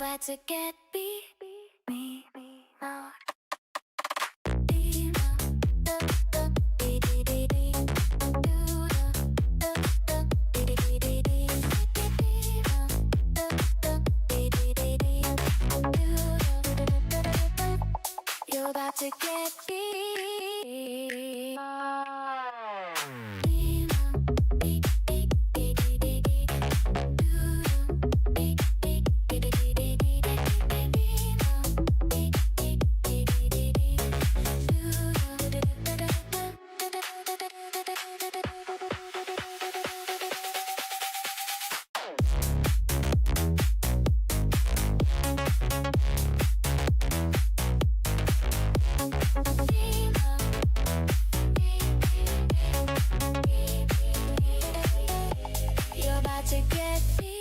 about to get me now. You're about to get me. You're about to get me.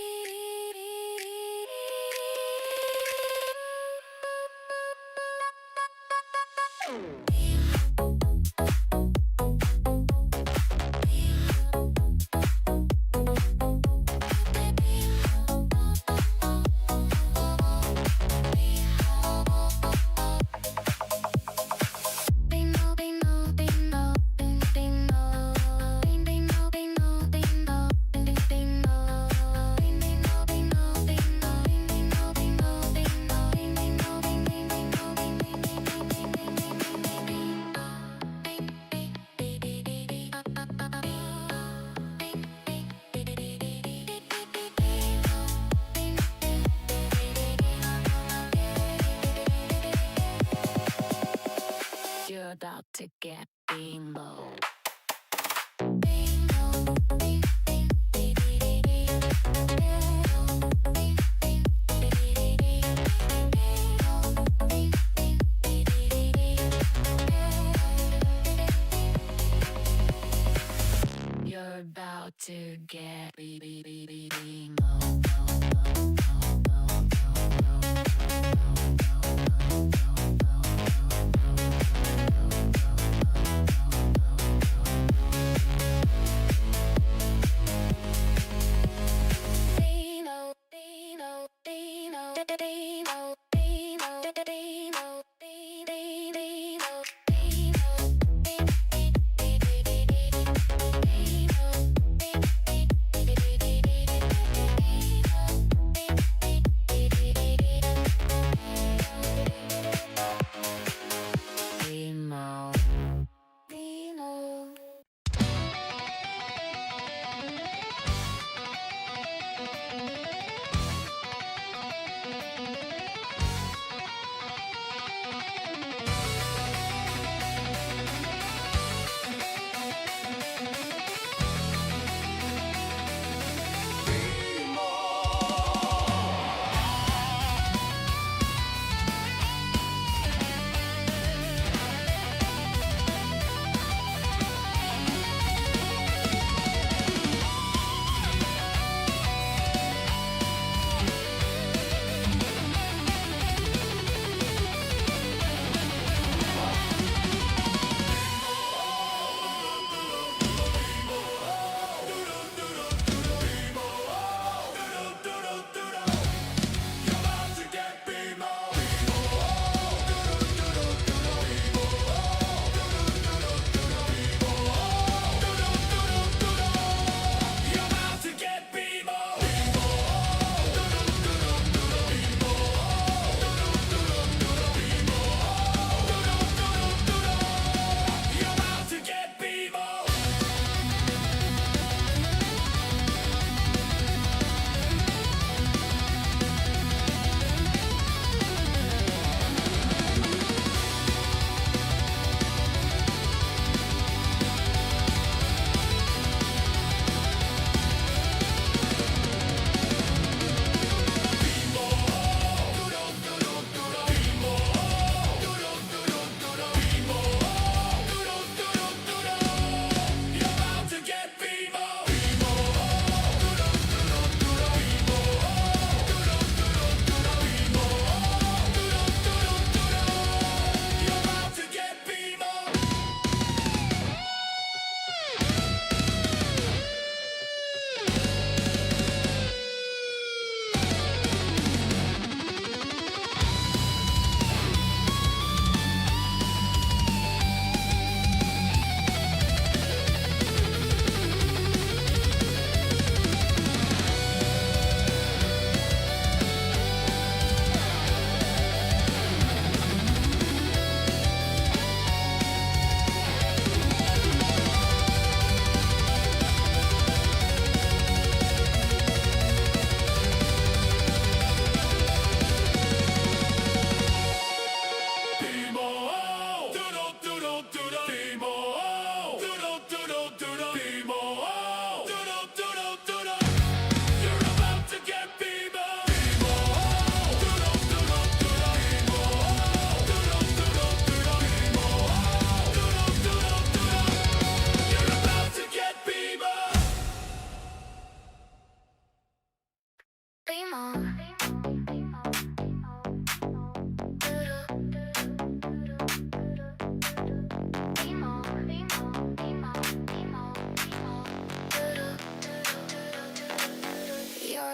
You're about to get emo. You're about to get emo.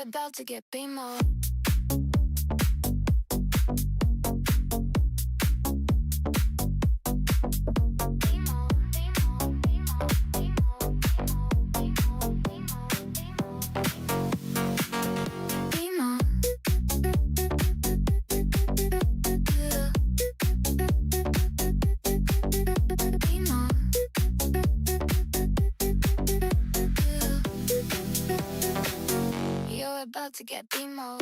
about to get BMO. You're about to get BMO.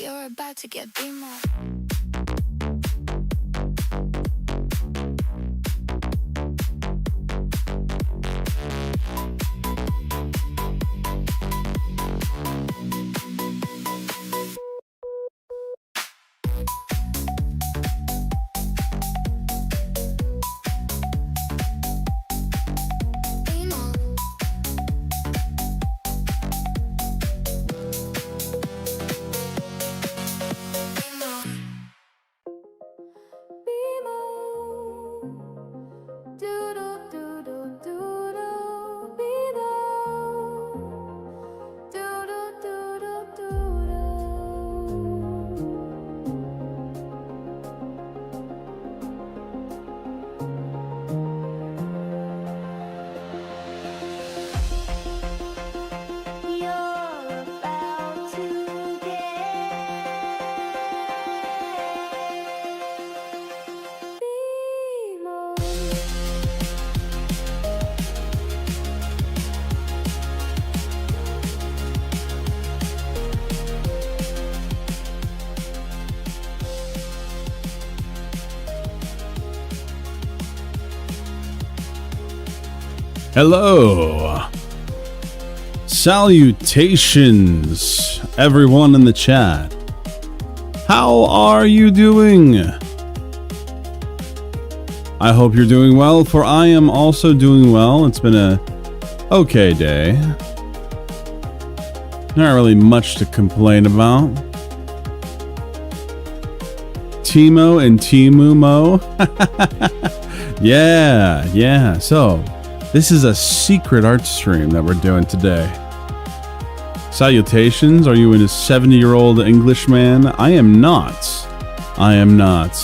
You're about to get BMO. Doodle, doodle, doodle, doodle, doodle, doodle. You're about to get BMO. Hello. Salutations, everyone in the chat. How are you doing? I hope you're doing well, for I am also doing well. It's been a okay day. Not really much to complain about. Timo and Timu Mo. Yeah. So, this is a secret art stream that we're doing today. Salutations. Are you a 70-year-old Englishman? I am not. But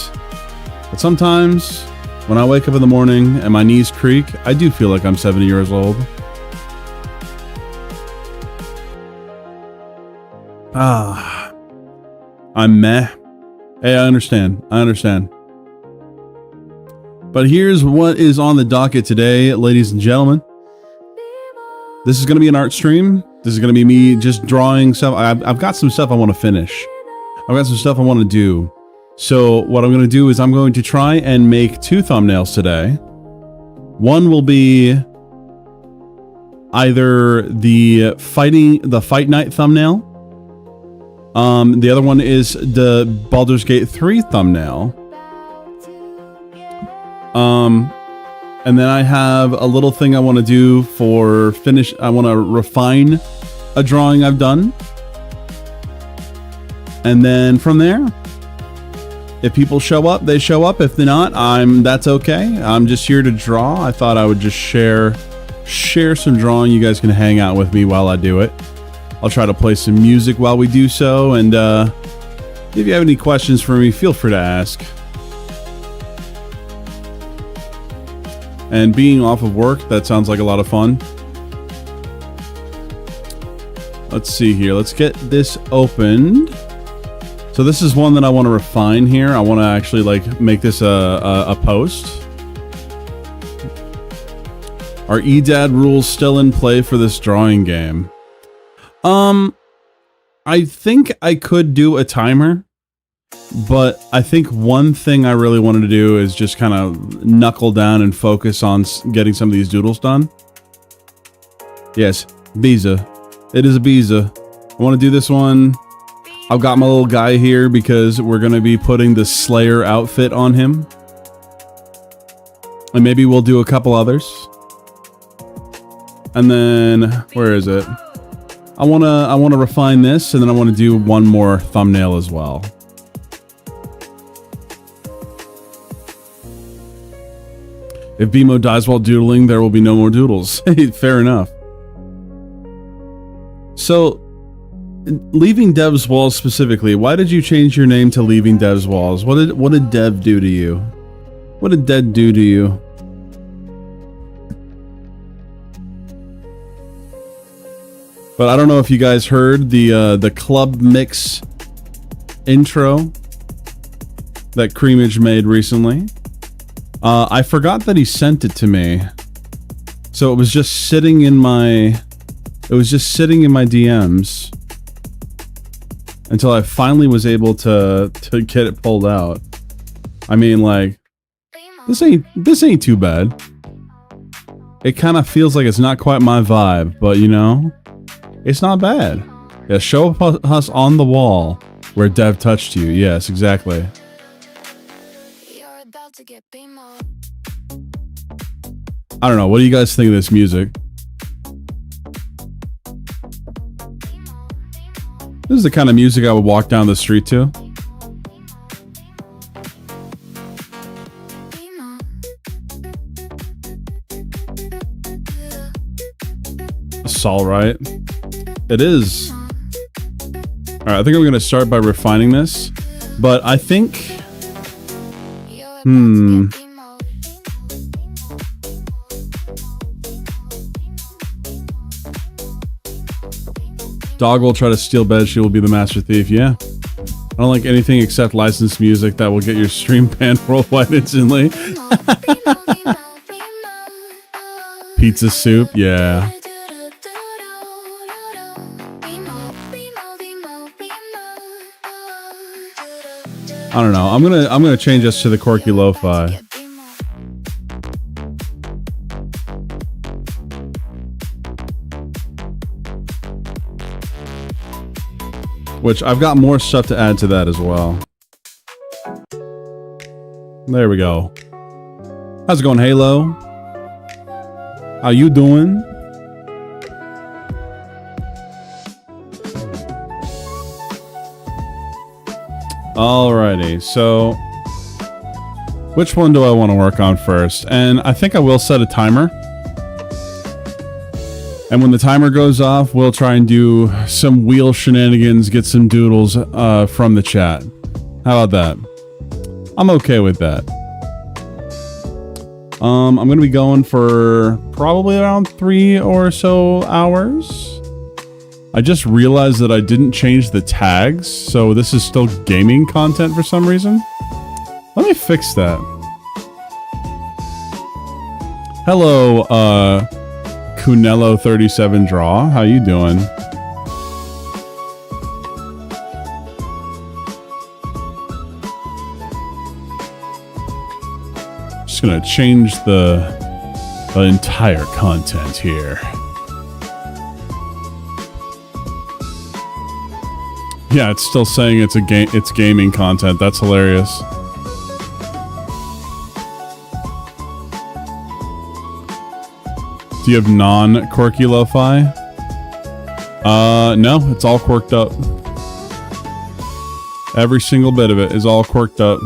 sometimes, when I wake up in the morning and my knees creak, I do feel like I'm 70 years old. I'm meh. Hey, I understand. But here's what is on the docket today, ladies and gentlemen. This is going to be an art stream. This is going to be me just drawing stuff. I've got some stuff I want to finish. I've got some stuff I want to do. So what I'm going to do is I'm going to try and make 2 thumbnails today. One will be either the Fight Night thumbnail. The other one is the Baldur's Gate 3 thumbnail. And then I have a little thing I want to do for finish. I want to refine a drawing I've done. And then from there, if people show up, they show up. If they're not, that's okay. I'm just here to draw. I thought I would just share some drawing. You guys can hang out with me while I do it. I'll try to play some music while we do so. And if you have any questions for me, feel free to ask. And being off of work, that sounds like a lot of fun. Let's see here. Let's get this opened. So this is one that I want to refine here. I want to actually like make this a post. Are EDAD rules still in play for this drawing game? I think I could do a timer. But I think one thing I really wanted to do is just kind of knuckle down and focus on getting some of these doodles done. Yes, Biza. It is a Biza. I want to do this one I've got my little guy here because we're going to be putting the Slayer outfit on him. And maybe we'll do a couple others. And then, where is it? I want to refine this, and then I want to do one more thumbnail as well. If BMO dies while doodling, there will be no more doodles. Fair enough. So, Leaving Dev's Walls specifically, why did you change your name to Leaving Dev's Walls? What did Dev do to you? What did Dev do to you? But I don't know if you guys heard the club mix intro that Creamage made recently. I forgot that he sent it to me, so it was just sitting in my DMs until I finally was able to get it pulled out. I mean, like, this ain't too bad. It kind of feels like it's not quite my vibe, but you know. It's not bad. Yeah, show us on the wall where Dev touched you. Yes, exactly. I don't know. What do you guys think of this music? This is the kind of music I would walk down the street to. It's all right. It is. Alright, I think I'm gonna start by refining this. But I think... Dog will try to steal bed, she will be the master thief. Yeah. I don't like anything except licensed music that will get your stream banned worldwide instantly. Pizza soup, yeah. I don't know. I'm gonna change this to the quirky lo-fi. Which I've got more stuff to add to that as well. There we go. How's it going, Halo? How you doing? Alrighty, so which one do I want to work on first? And I think I will set a timer. And when the timer goes off, we'll try and do some wheel shenanigans, get some doodles from the chat. How about that? I'm okay with that. I'm going to be going for probably around 3 or so hours. I just realized that I didn't change the tags, so this is still gaming content for some reason. Let me fix that. Hello, Cunello37 Draw. How you doing? Just gonna change the entire content here. Yeah, it's still saying it's gaming content. That's hilarious. Do you have non-quirky lo-fi? No, it's all quirked up. Every single bit of it is all quirked up.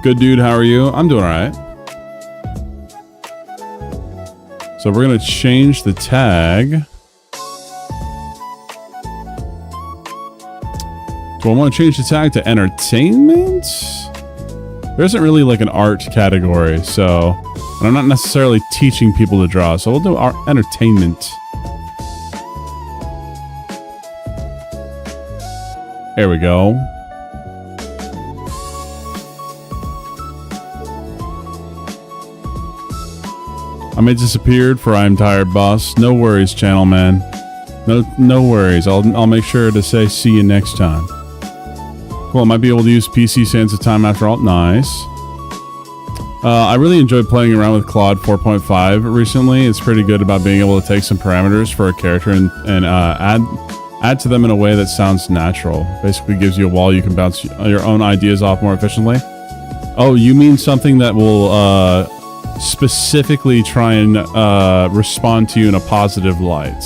Good dude, how are you? I'm doing alright. So we're gonna change the tag. Do I want to change the tag to entertainment? There isn't really like an art category, so... And I'm not necessarily teaching people to draw, so we'll do art entertainment. There we go. I may disappeared for I'm tired, boss. No worries, channel man. No worries. I'll make sure to say see you next time. Cool, I might be able to use PC Sans of Time after all. Nice. I really enjoyed playing around with Claude 4.5 recently. It's pretty good about being able to take some parameters for a character and Add to them in a way that sounds natural. Basically gives you a wall you can bounce your own ideas off more efficiently. Oh, you mean something that will specifically try and respond to you in a positive light.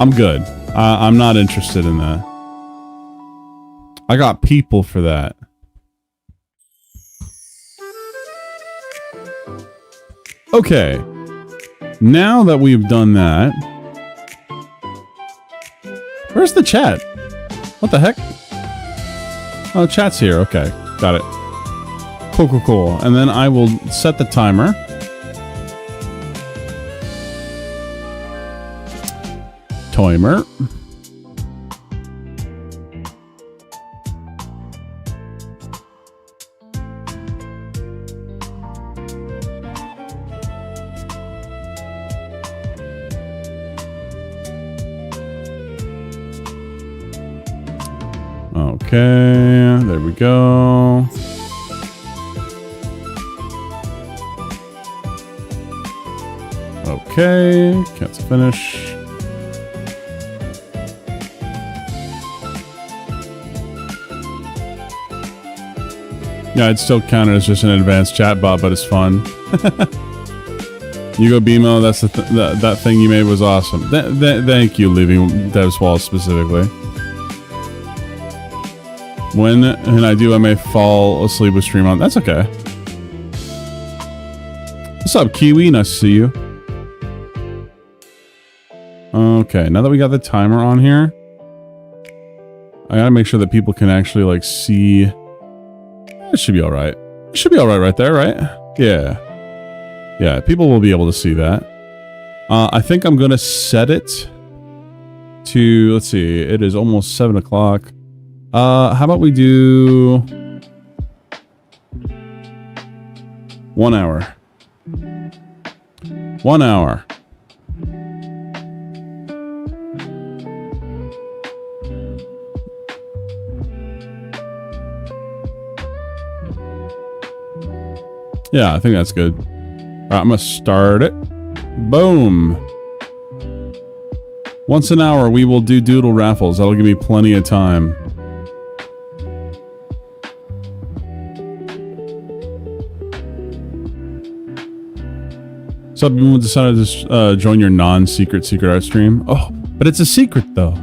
I'm good. I'm not interested in that. I got people for that. Okay. Now that we've done that... Where's the chat? What the heck? Oh, chat's here. Okay. Got it. Cool, cool, cool. And then I will set the timer. Timer. Okay, there we go. Okay, cancel finish. Yeah, I'd still count it as just an advanced chatbot, but it's fun. You go BMO, that's the that thing you made was awesome. Thank you, Leaving Dev's Wall specifically. When and I do, I may fall asleep with stream on. That's okay. What's up, Kiwi? Nice to see you. Okay, now that we got the timer on here, I gotta make sure that people can actually like see. It should be all right. It should be all right there, right? Yeah. Yeah, people will be able to see that. I think I'm gonna set it to, let's see, it is almost 7 o'clock. How about we do 1 hour? 1 hour. Yeah, I think that's good. All right, I'm gonna start it. Boom. Once an hour, we will do doodle raffles. That'll give me plenty of time. So, you decided to join your non-secret art stream? Oh, but it's a secret, though.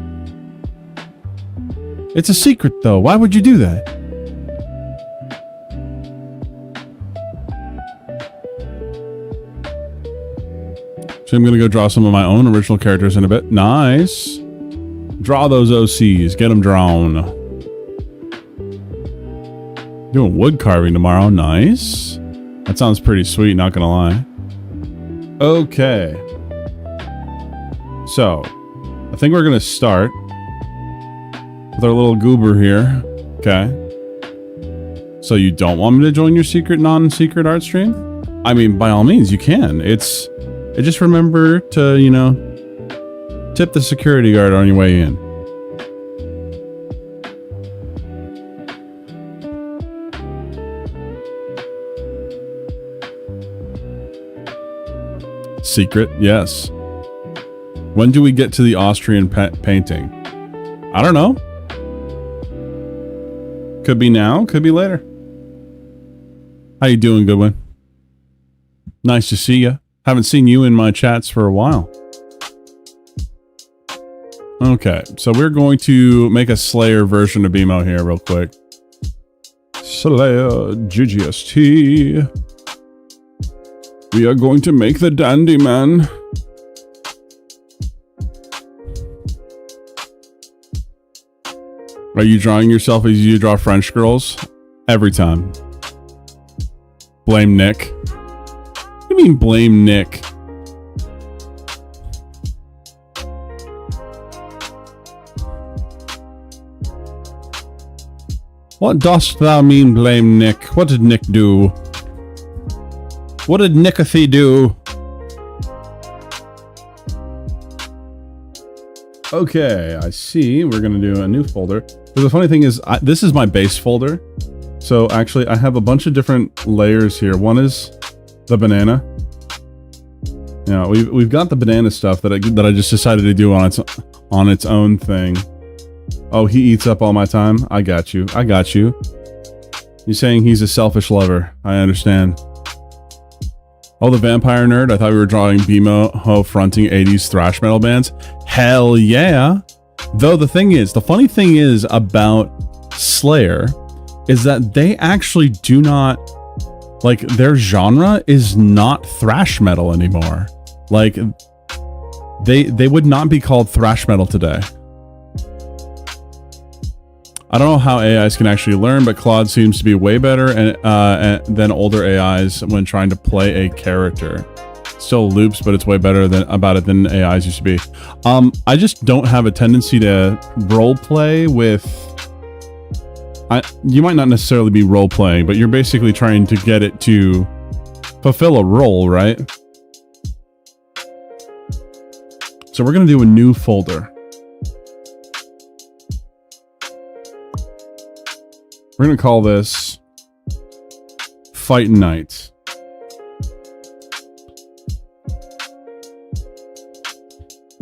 It's a secret, though. Why would you do that? So I'm going to go draw some of my own original characters in a bit. Nice. Draw those OCs. Get them drawn. Doing wood carving tomorrow. Nice. That sounds pretty sweet, not going to lie. Okay. So, I think we're going to start with our little goober here. Okay. So you don't want me to join your secret, non-secret art stream? I mean, by all means, you can. Just remember to, you know, tip the security guard on your way in. Secret, yes. When do we get to the Austrian painting? I don't know. Could be now, could be later. How you doing, Goodwin? Nice to see you. Haven't seen you in my chats for a while. Okay, so we're going to make a Slayer version of BMO here real quick. Slayer GGST. We are going to make the dandy man. Are you drawing yourself as you draw French girls? Every time. Blame Nick. What do you mean blame Nick? What dost thou mean blame Nick? What did Nick do? What did Nickathy do? Okay, I see. We're gonna do a new folder. But the funny thing is, this is my base folder. So actually, I have a bunch of different layers here. One is the banana. Yeah, we've got the banana stuff that I just decided to do on its own thing. Oh, he eats up all my time. I got you. I got you. You're saying he's a selfish lover. I understand. Oh, the vampire nerd. I thought we were drawing BMO fronting 80s thrash metal bands. Hell yeah. Though the funny thing is about Slayer is that they actually do not, like, their genre is not thrash metal anymore. Like, they would not be called thrash metal today. I don't know how AIs can actually learn, but Claude seems to be way better than older AIs when trying to play a character. Still loops, but it's way better than AIs used to be. I just don't have a tendency to role play with. You might not necessarily be role playing, but you're basically trying to get it to fulfill a role, right? So we're gonna do a new folder. We're gonna call this Fight Night.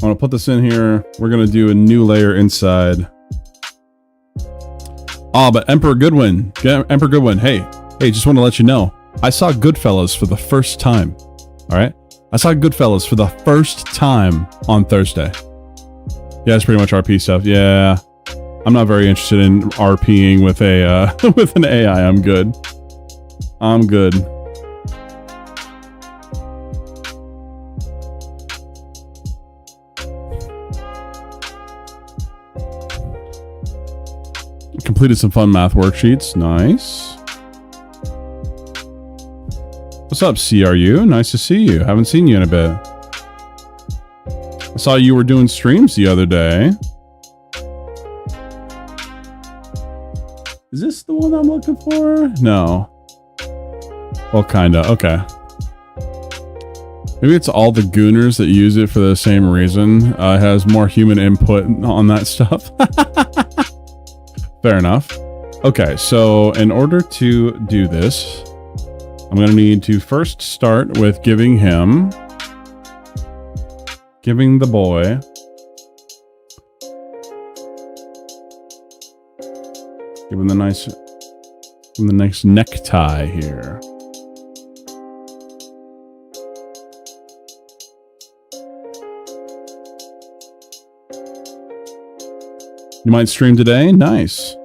I want to put this in here. We're gonna do a new layer inside. Ah, but Emperor Goodwin, Emperor Goodwin. Hey, just want to let you know, I saw Goodfellas for the first time. All right, I saw Goodfellas for the first time on Thursday. Yeah, it's pretty much RP stuff. Yeah, I'm not very interested in RPing with a with an AI. I'm good. I'm good. Completed some fun math worksheets. Nice. What's up, CRU? Nice to see you. Haven't seen you in a bit. I saw you were doing streams the other day. Is this the one I'm looking for? No. Well, kinda. Okay. Maybe it's all the gooners that use it for the same reason. It has more human input on that stuff. Fair enough. Okay, so in order to do this, I'm going to need to first start with giving the boy the nice necktie here. You might stream today? Nice.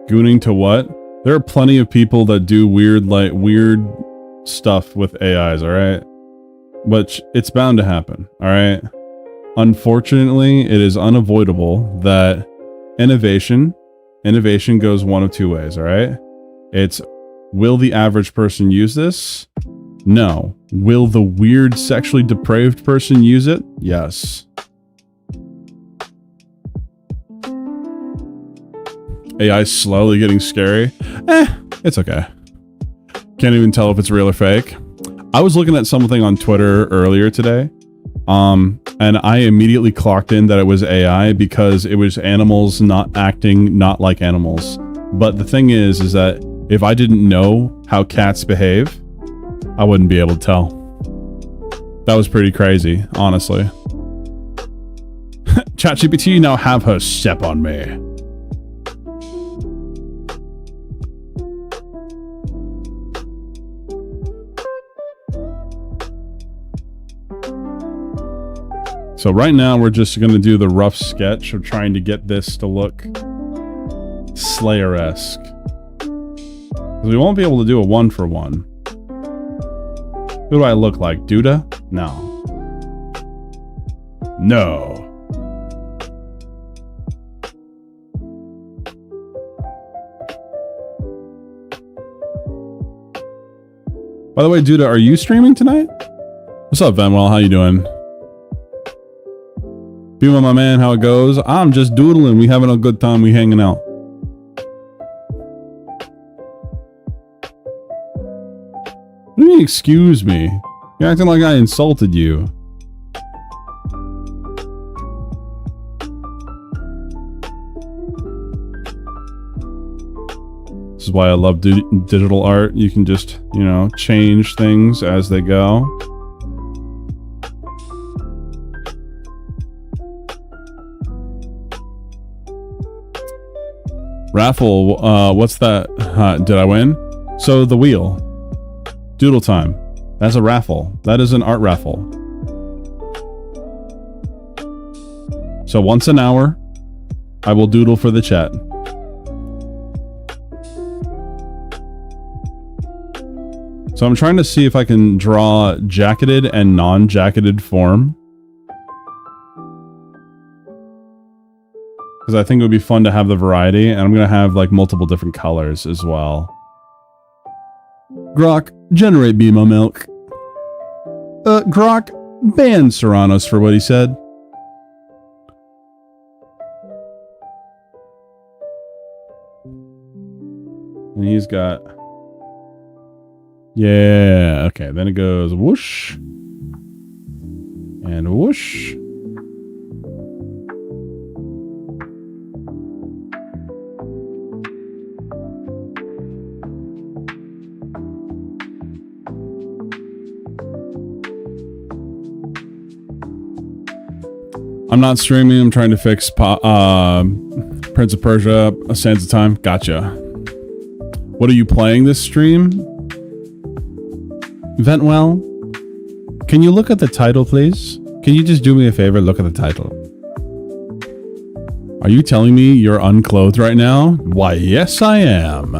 Gooning to what? There are plenty of people that do weird stuff with AIs, alright? But it's bound to happen, alright? Unfortunately, it is unavoidable that innovation goes one of two ways, alright? It's, will the average person use this? No. Will the weird sexually depraved person use it? Yes. AI slowly getting scary. It's okay. Can't even tell if it's real or fake. I was looking at something on Twitter earlier today, and I immediately clocked in that it was AI because it was animals not acting not like animals. But the thing is that if I didn't know how cats behave, I wouldn't be able to tell. That was pretty crazy, honestly. ChatGPT now have her step on me. So right now we're just going to do the rough sketch of trying to get this to look Slayer-esque. We won't be able to do a one-for-one. Who do I look like? Duda? No. No. By the way, Duda, are you streaming tonight? What's up, Venwell? How you doing? Be with my man, how it goes? I'm just doodling. We having a good time. We hanging out. What do you mean, excuse me? You're acting like I insulted you. why I love digital art. You can just, you know, change things as they go. Raffle, what's that? Did I win? So the wheel. Doodle time. That's a raffle. That is an art raffle. So once an hour, I will doodle for the chat. So I'm trying to see if I can draw jacketed and non-jacketed form. Because I think it would be fun to have the variety, and I'm going to have like multiple different colors as well. Grok, generate Bimo milk. Grok, ban Serranos for what he said. And he's got... Yeah, okay, then it goes whoosh. And whoosh. I'm not streaming. I'm trying to fix Prince of Persia, A Sands of Time. Gotcha. What are you playing this stream? Ventwell, can you look at the title, please? Can you just do me a favor? Look at the title. Are you telling me you're unclothed right now? Why, yes, I am.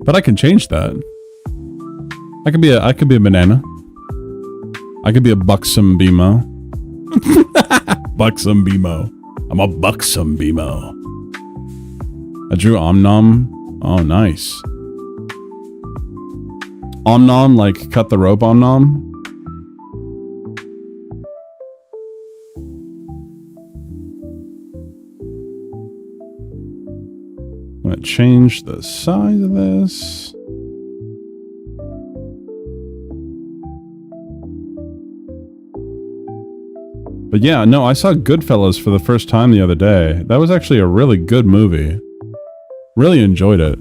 But I can change that. I could be a banana. I could be a buxom Bimo. Buxom Bimo. I'm a buxom Bimo. I drew Omnom. Oh, nice. Omnom, like cut the rope Omnom. I'm gonna change the size of this. But yeah, no, I saw Goodfellas for the first time the other day. That was actually a really good movie. Really enjoyed it.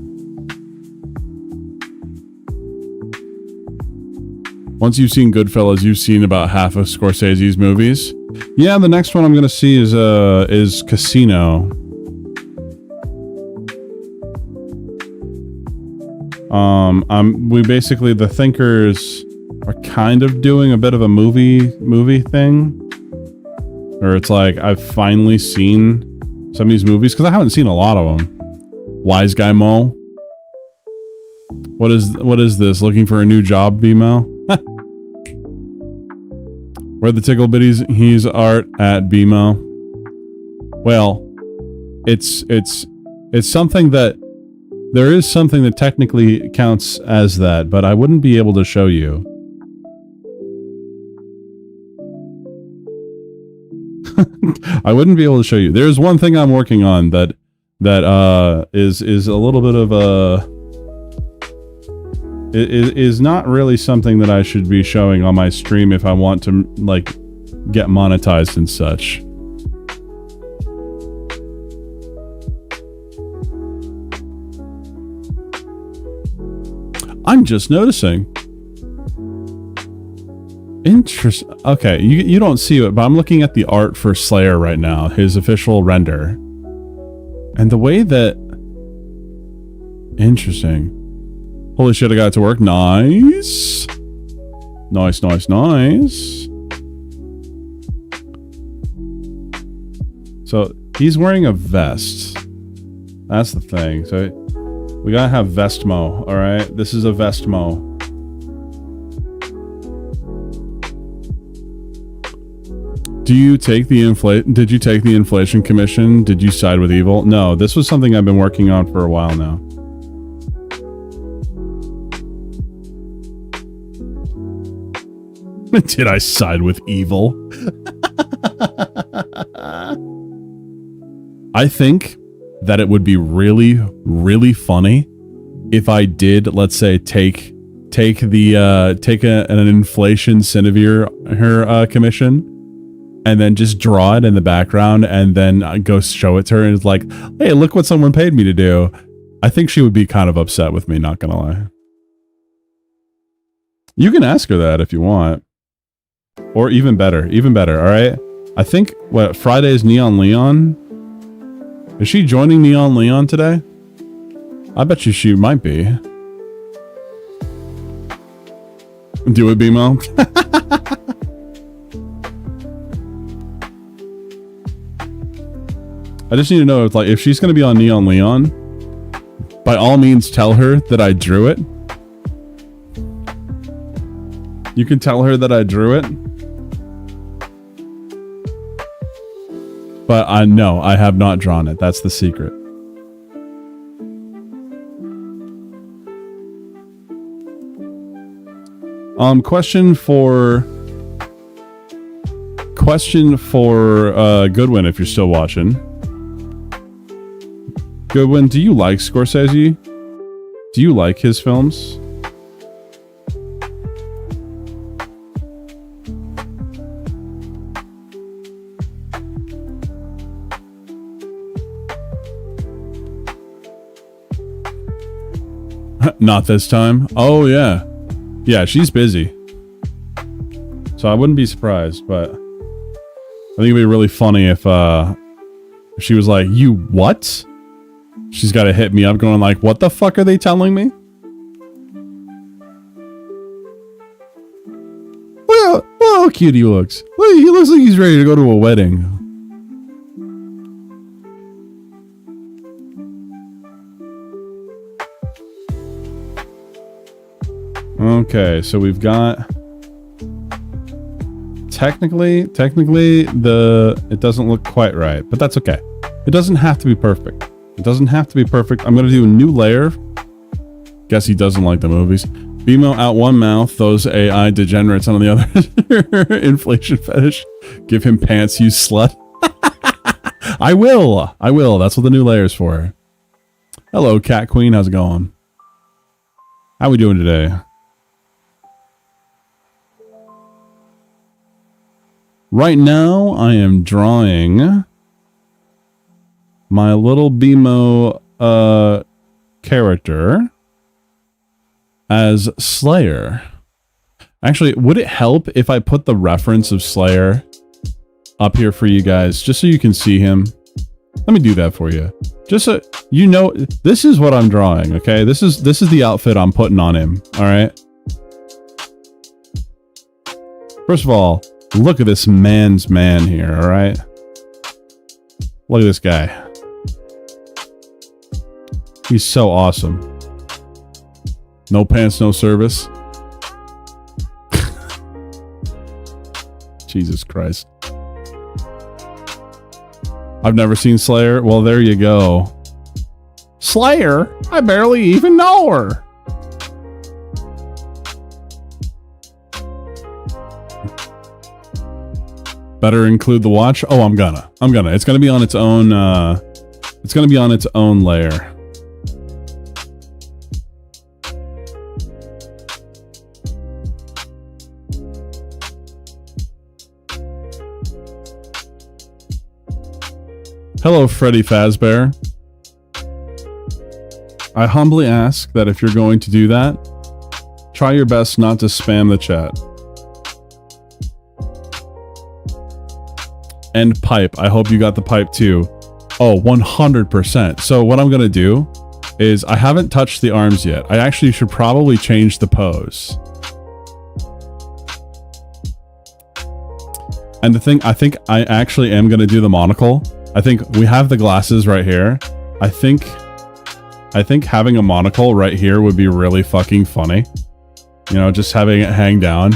Once you've seen Goodfellas, you've seen about half of Scorsese's movies. Yeah, the next one I'm gonna see is Casino. We basically, the thinkers are kind of doing a bit of a movie thing. Or it's like, I've finally seen some of these movies, because I haven't seen a lot of them. Wise Guy Mo. What is this? Looking for a new job, Bmo? Where the tickle bitties, he's art at Bmo. Well, it's something that, there is something that technically counts as that, but I wouldn't be able to show you. I wouldn't be able to show you. There's one thing I'm working on that is a little bit of a... It is not really something that I should be showing on my stream if I want to, like, get monetized and such. I'm just noticing. Interesting. Okay, you don't see it, but I'm looking at the art for Slayer right now, his official render. And the way that... Interesting. Holy shit, I got it to work. Nice. Nice, nice, nice. So, he's wearing a vest. That's the thing. So, we gotta have Vestmo, alright? This is a Vestmo. Did you take the inflation commission? Did you side with evil? No, this was something I've been working on for a while now. Did I side with evil? I think that it would be really, really funny if I did, let's say, take an inflation Cinevere commission, and then just draw it in the background, and then go show it to her, and it's like, hey, look what someone paid me to do. I think she would be kind of upset with me, not gonna lie. You can ask her that if you want. Or even better, all right? I think, what, Friday's Neon Leon? Is she joining Neon Leon today? I bet you she might be. Do it, BMO. I just need to know if she's gonna be on Neon Leon, by all means tell her that I drew it. You can tell her that I drew it. But I have not drawn it. That's the secret. Question for Goodwin, if you're still watching. Goodwin, do you like Scorsese? Do you like his films? Not this time. Oh, yeah. Yeah, she's busy. So I wouldn't be surprised, but I think it'd be really funny if she was like, you what? She's got to hit me up going like, what the fuck are they telling me? Well, how cute he looks. Well, he looks like he's ready to go to a wedding. Okay, so we've got technically it doesn't look quite right, but that's okay. It doesn't have to be perfect. It doesn't have to be perfect. I'm gonna do a new layer. Guess he doesn't like the movies. BMO out one mouth, those AI degenerates on the other. Inflation fetish. Give him pants, you slut. I will. That's what the new layer's for. Hello, Cat Queen. How's it going? How we doing today? Right now, I am drawing my little BMO character as Slayer. Actually, would it help if I put the reference of Slayer up here for you guys, just so you can see him? Let me do that for you. Just so you know, this is what I'm drawing, okay? This is the outfit I'm putting on him, all right? First of all, look at this man's man here, all right? Look at this guy. He's so awesome. No pants, no service. Jesus Christ. I've never seen Slayer. Well, there you go. Slayer? I barely even know her. Better include the watch. Oh, I'm gonna. It's gonna be on its own. It's gonna be on its own layer. Hello, Freddy Fazbear. I humbly ask that if you're going to do that, try your best not to spam the chat. And pipe. I hope you got the pipe too. Oh, 100%. So what I'm going to do is I haven't touched the arms yet. I actually should probably change the pose. And the thing, I think I actually am going to do the monocle. I think we have the glasses right here. I think having a monocle right here would be really fucking funny. You know, just having it hang down.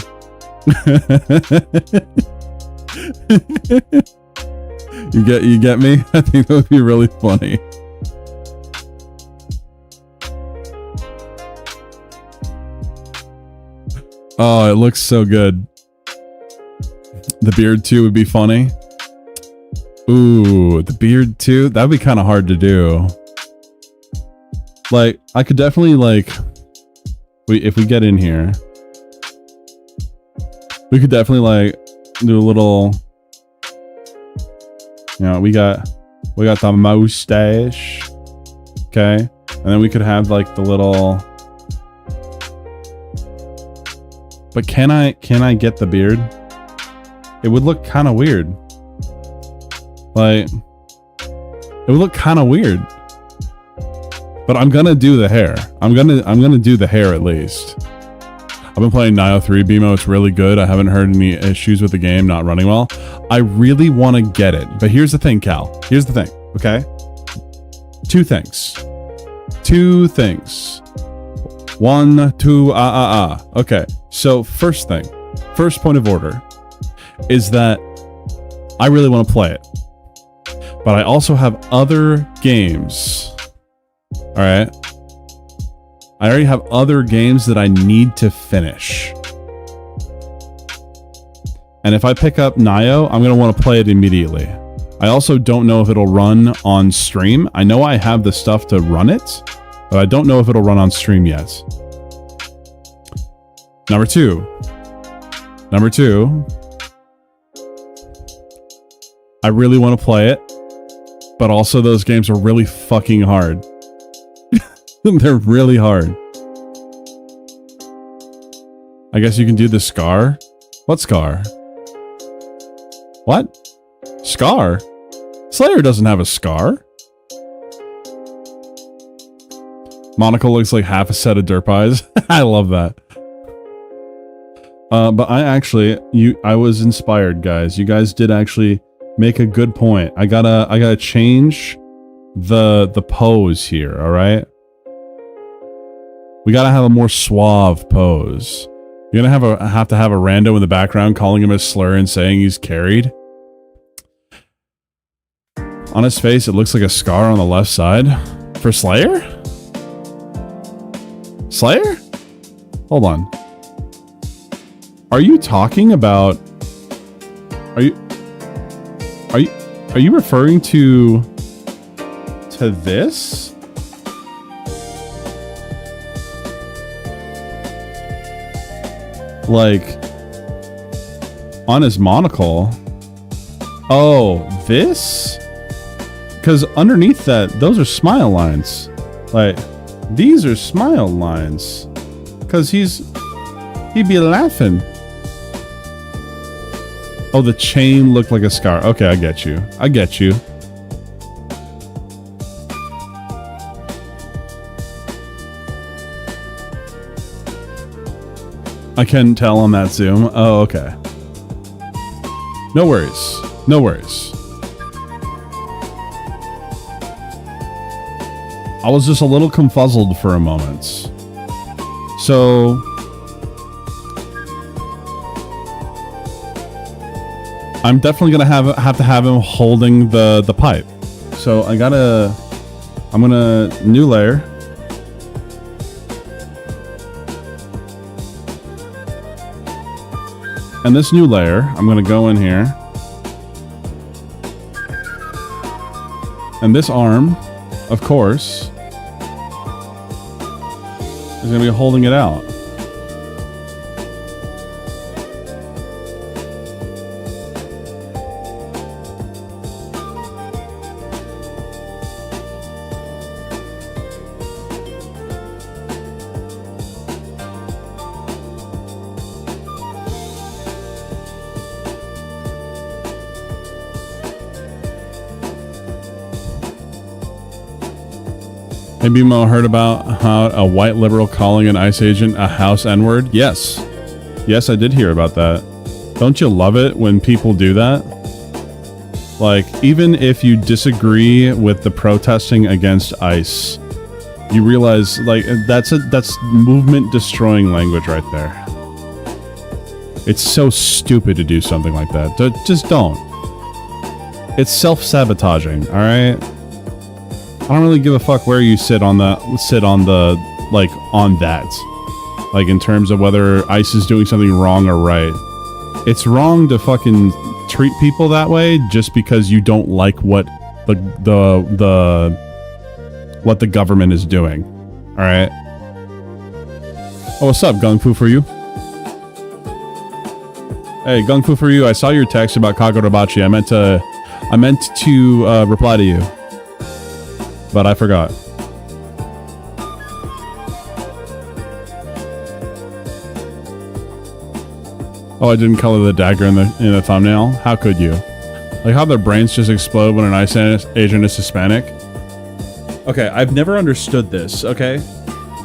You get me? I think that would be really funny. Oh, it looks so good. The beard too would be funny. Ooh, the beard too? That'd be kind of hard to do. Like, I could definitely, like, if we get in here, we could definitely, like, do a little, you know, we got the mustache. Okay. And then we could have like the little... But can I get the beard? It would look kind of weird. Like, it would look kind of weird. But I'm gonna do the hair. I'm gonna do the hair at least. I've been playing Nioh 3 BMO. It's really good. I haven't heard any issues with the game not running well. I really want to get it. But here's the thing, Cal. Here's the thing, okay? Two things. One, two, Okay, so first thing. First point of order is that I really want to play it. But I also have other games. Alright? I already have other games that I need to finish. And if I pick up Nioh, I'm going to want to play it immediately. I also don't know if it'll run on stream. I know I have the stuff to run it, but I don't know if it'll run on stream yet. Number two. I really want to play it, but also those games are really fucking hard. They're really hard. I guess you can do the scar. What scar? What? Scar? Slayer doesn't have a scar. Monaco looks like half a set of derp eyes. I love that. But I was inspired, guys. You guys did actually make a good point. I gotta change the pose here, all right? We gotta have a more suave pose. You're gonna have to have a rando in the background calling him a slur and saying he's carried. On his face, it looks like a scar on the left side. For Slayer? Slayer? Hold on. Are you talking about... Are you referring to this? Like, on his monocle. Oh, this? Because underneath that, those are smile lines. Like, these are smile lines. Because he'd be laughing. Oh, the chain looked like a scar. Okay, I get you. I get you. I can tell on that zoom. Oh, okay. No worries. No worries. I was just a little confuzzled for a moment. So... I'm definitely gonna have to have him holding the pipe. So I'm gonna new layer. And this new layer, I'm gonna go in here. And this arm, of course, is gonna be holding it out. Hey, Bimo, heard about how a white liberal calling an ICE agent a house N-word? Yes. Yes, I did hear about that. Don't you love it when people do that? Like, even if you disagree with the protesting against ICE, you realize, like, that's movement destroying language right there. It's so stupid to do something like that. Just don't. It's self-sabotaging, alright? I don't really give a fuck where you sit on that, like in terms of whether ICE is doing something wrong or right. It's wrong to fucking treat people that way just because you don't like what the government is doing. All right. Oh, what's up, Gung Fu for you? Hey, Gung Fu for you. I saw your text about Kagurabachi. I meant to reply to you. But I forgot. Oh, I didn't color the dagger in the thumbnail. How could you? Like how their brains just explode when an ICE agent is Hispanic. Okay, I've never understood this. Okay,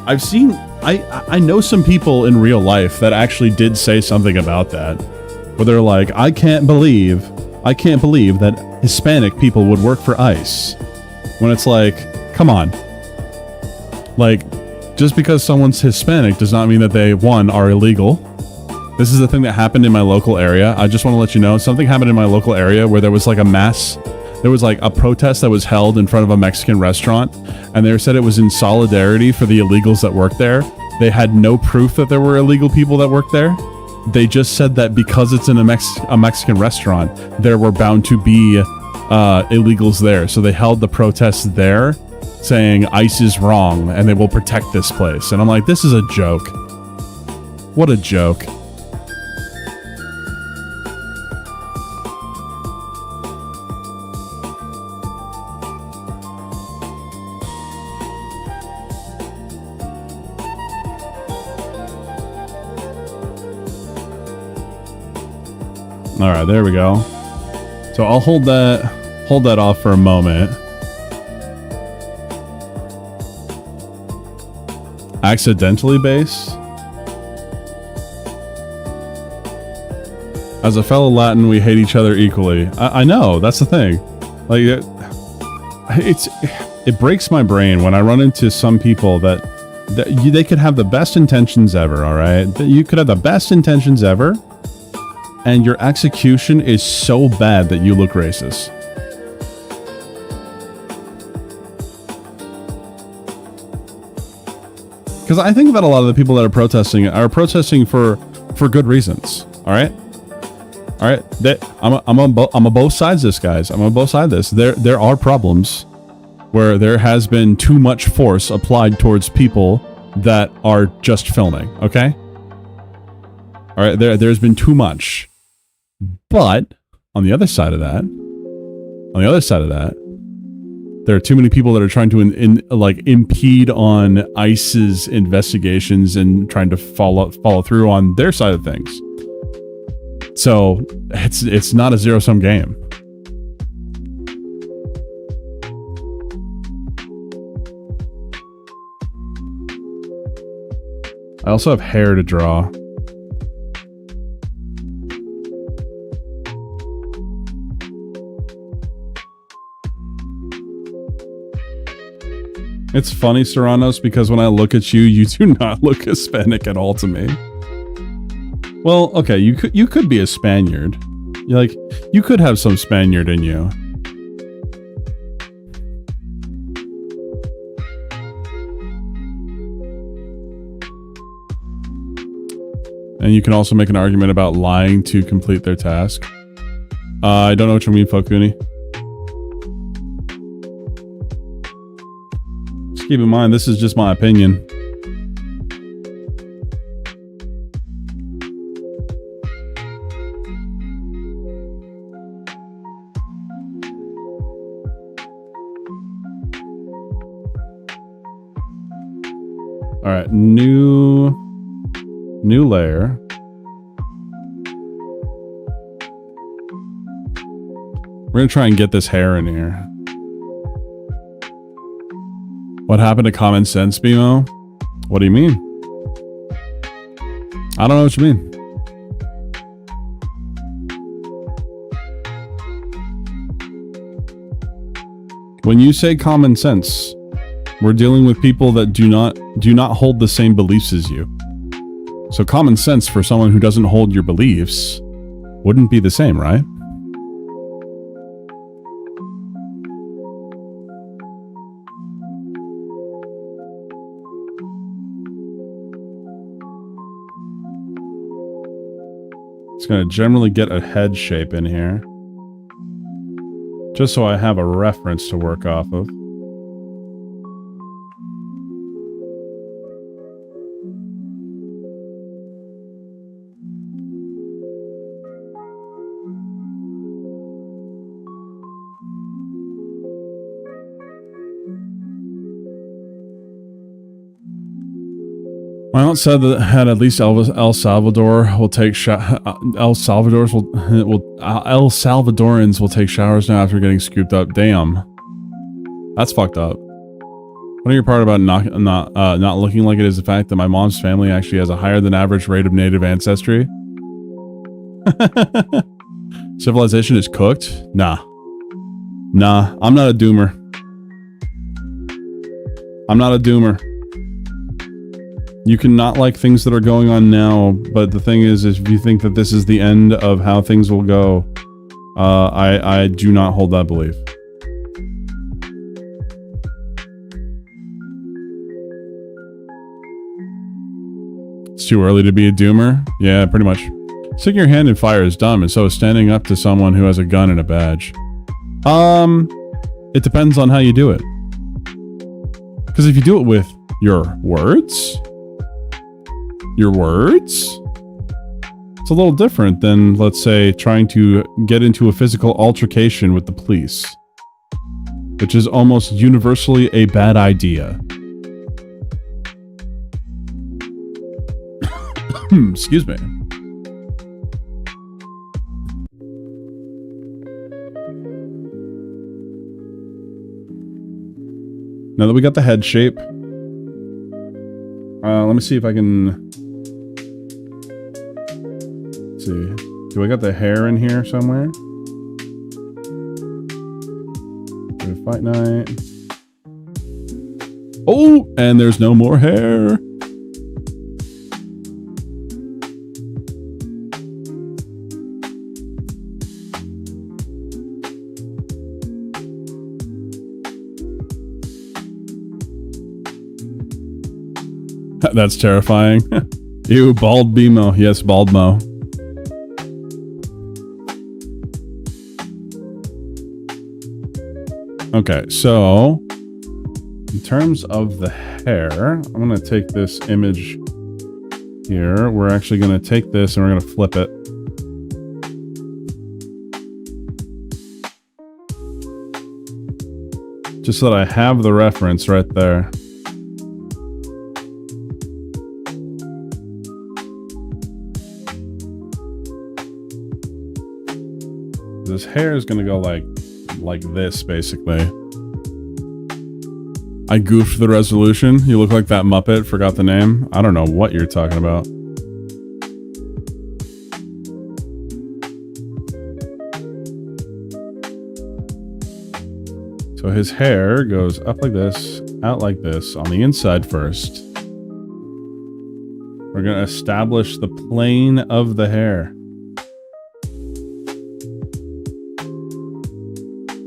I've seen. I know some people in real life that actually did say something about that, where they're like, I can't believe that Hispanic people would work for ICE. When it's like, come on. Like, just because someone's Hispanic does not mean that they, one, are illegal. This is the thing that happened in my local area. I just want to let you know, something happened in my local area where there was like a protest that was held in front of a Mexican restaurant, and they said it was in solidarity for the illegals that worked there. They had no proof that there were illegal people that worked there. They just said that because it's in a Mexican restaurant, there were bound to be illegals there. So they held the protest there, saying ICE is wrong and they will protect this place. And I'm like, this is a joke. What a joke. All right, there we go. So I'll hold that off for a moment. Accidentally base? As a fellow Latin, we hate each other equally. I know, that's the thing. Like, it breaks my brain when I run into some people that they could have the best intentions ever, all right? You could have the best intentions ever, and your execution is so bad that you look racist. Because I think that a lot of the people that are protesting for good reasons. All right, I'm on both sides of this, guys. I'm on both sides of this. There are problems where there has been too much force applied towards people that are just filming. Okay. All right, there's been too much. But on the other side of that, there are too many people that are trying to impede on ICE's investigations and trying to follow through on their side of things. So it's not a zero-sum game. I also have hair to draw. It's funny, Serranos, because when I look at you, you do not look Hispanic at all to me. Well, okay, you could be a Spaniard. You could have some Spaniard in you. And you can also make an argument about lying to complete their task. I don't know what you mean, Fokuni. Keep in mind, this is just my opinion. All right, new layer. We're gonna try and get this hair in here. What happened to common sense, BMO? What do you mean? I don't know what you mean. When you say common sense, we're dealing with people that do not hold the same beliefs as you. So common sense for someone who doesn't hold your beliefs wouldn't be the same, right? It's going to generally get a head shape in here. Just so I have a reference to work off of. My aunt said that at least El Salvador will take El Salvadorans will take showers now after getting scooped up. Damn, that's fucked up. One your part about not looking like it is the fact that my mom's family actually has a higher than average rate of native ancestry. Civilization is cooked? Nah, I'm not a doomer. I'm not a doomer. You can not like things that are going on now, but the thing is if you think that this is the end of how things will go, I do not hold that belief. It's too early to be a doomer? Yeah, pretty much. Sticking your hand in fire is dumb, and so is standing up to someone who has a gun and a badge. It depends on how you do it. Because if you do it with your words, it's a little different than, let's say, trying to get into a physical altercation with the police, which is almost universally a bad idea. Excuse me. Now that we got the head shape, let me see if I can... Let's see. Do I got the hair in here somewhere? Fight night. Oh, and there's no more hair. That's terrifying. Ew, bald BMO. Yes, bald Mo. Okay, so in terms of the hair, I'm going to take this image here. We're actually going to take this and we're going to flip it. Just so that I have the reference right there. This hair is gonna go like this, basically. I goofed the resolution. You look like that Muppet, forgot the name. I don't know what you're talking about. So his hair goes up like this, out like this, on the inside first. We're gonna establish the plane of the hair.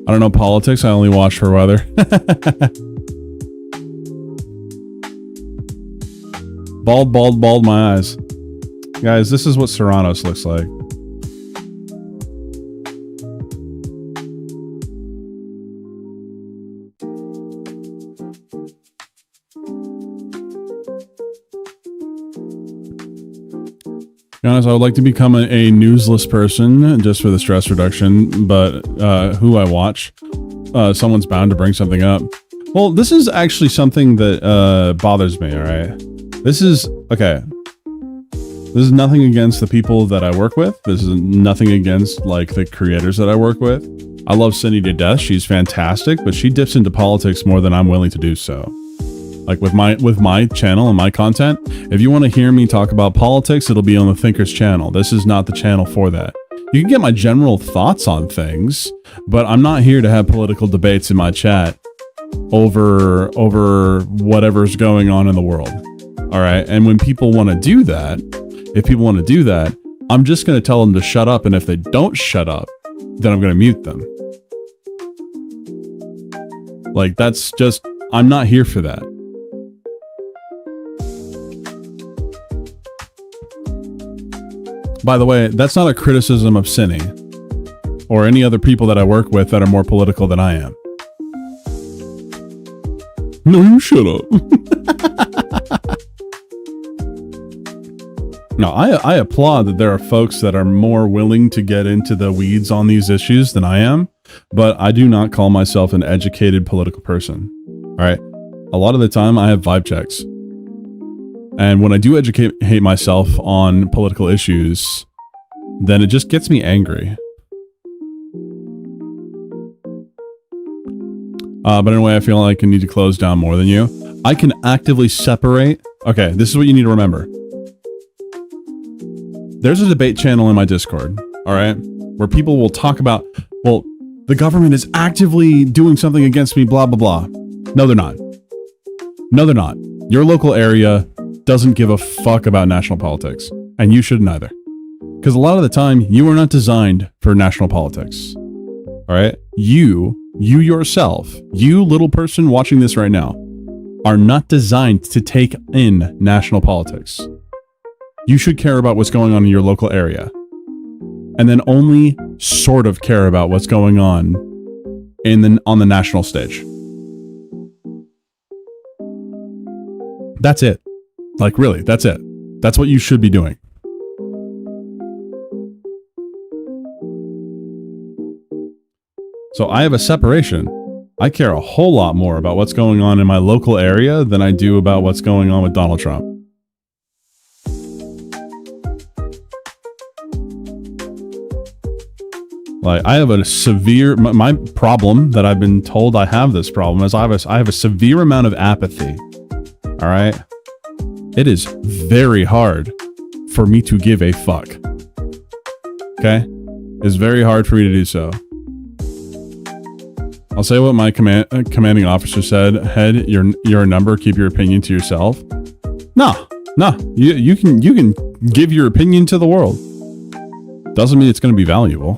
I don't know politics, I only watch for weather. Bald my eyes. Guys, this is what Serranos looks like. To be honest, I would like to become a newsless person just for the stress reduction, but who I watch, someone's bound to bring something up. Well, this is actually something that bothers me, all right? This is, okay. This is nothing against the people that I work with. This is nothing against, like, the creators that I work with. I love Cindy to death. She's fantastic, but she dips into politics more than I'm willing to do so. Like with my channel and my content, if you want to hear me talk about politics, it'll be on the Thinker's channel. This is not the channel for that. You can get my general thoughts on things, but I'm not here to have political debates in my chat over whatever's going on in the world. All right. And when people want to do that, if people want to do that, I'm just going to tell them to shut up. And if they don't shut up, then I'm going to mute them. Like, that's just, I'm not here for that. By the way, that's not a criticism of Cinny or any other people that I work with that are more political than I am. No, you shut up. No, I applaud that there are folks that are more willing to get into the weeds on these issues than I am, but I do not call myself an educated political person. All right. A lot of the time I have vibe checks. And when I do educate myself on political issues, then it just gets me angry. But in a way, I feel like I need to close down more than you. I can actively separate. Okay, this is what you need to remember. There's a debate channel in my Discord, all right, where people will talk about, well, the government is actively doing something against me, blah, blah, blah. No, they're not. No, they're not. Your local area doesn't give a fuck about national politics, and you shouldn't either. Because a lot of the time, you are not designed for national politics. All right? You yourself, you little person watching this right now, are not designed to take in national politics. You should care about what's going on in your local area. And then only sort of care about what's going on on the national stage. That's it. Like, really, that's it. That's what you should be doing. So I have a separation. I care a whole lot more about what's going on in my local area than I do about what's going on with Donald Trump. Like, I have a severe, my problem that I've been told I have this problem is I have a severe amount of apathy. All right. It is very hard for me to give a fuck. Okay. It's very hard for me to do so. I'll say what my commanding officer said. Head, you're a number. Keep your opinion to yourself. No. You can give your opinion to the world. Doesn't mean it's going to be valuable.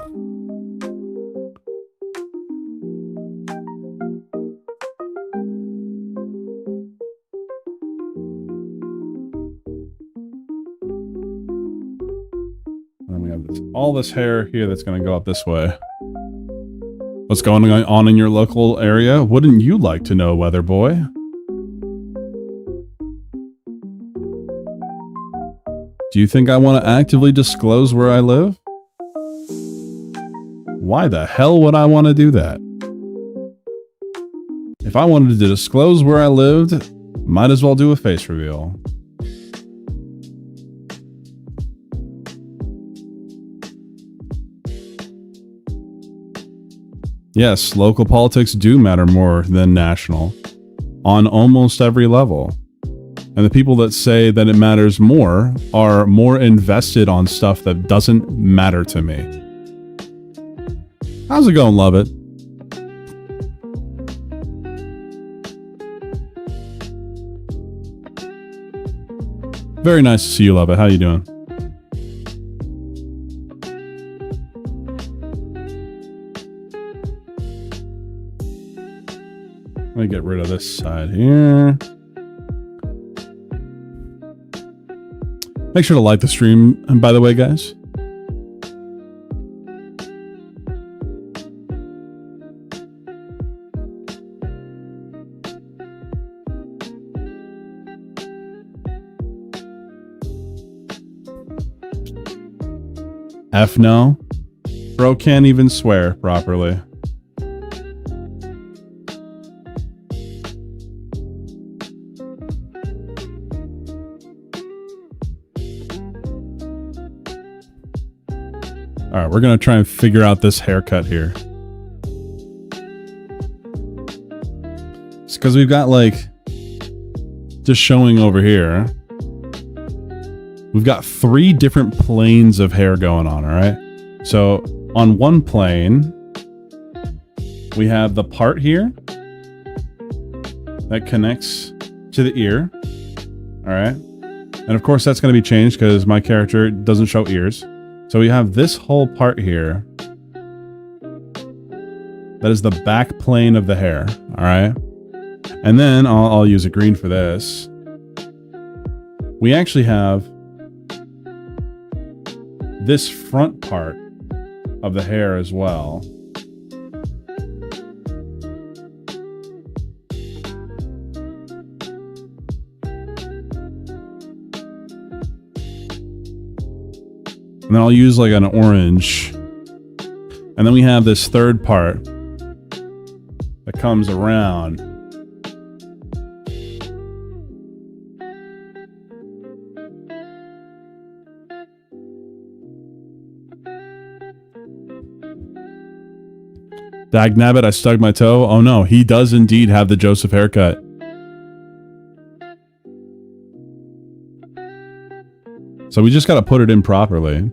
And we have all this hair here that's going to go up this way. What's going on in your local area? Wouldn't you like to know, weather boy? Do you think I want to actively disclose where I live? Why the hell would I want to do that? If I wanted to disclose where I lived, might as well do a face reveal. Yes, local politics do matter more than national, on almost every level. And the people that say that it matters more are more invested on stuff that doesn't matter to me. How's it going, love it? Very nice to see you, love it. How you doing? Let me get rid of this side here. Make sure to like the stream, by the way, guys. F no. Bro can't even swear properly. All right, we're going to try and figure out this haircut here. It's because we've got, like, just showing over here. We've got 3 different planes of hair going on, all right? So on one plane, we have the part here that connects to the ear, all right? And of course, that's going to be changed because my character doesn't show ears. So we have this whole part here. That is the back plane of the hair. All right. And then I'll use a green for this. We actually have this front part of the hair as well. And then I'll use like an orange. And then we have this third part that comes around. Dagnabbit, I stubbed my toe. Oh no, he does indeed have the Joseph haircut. So we just got to put it in properly.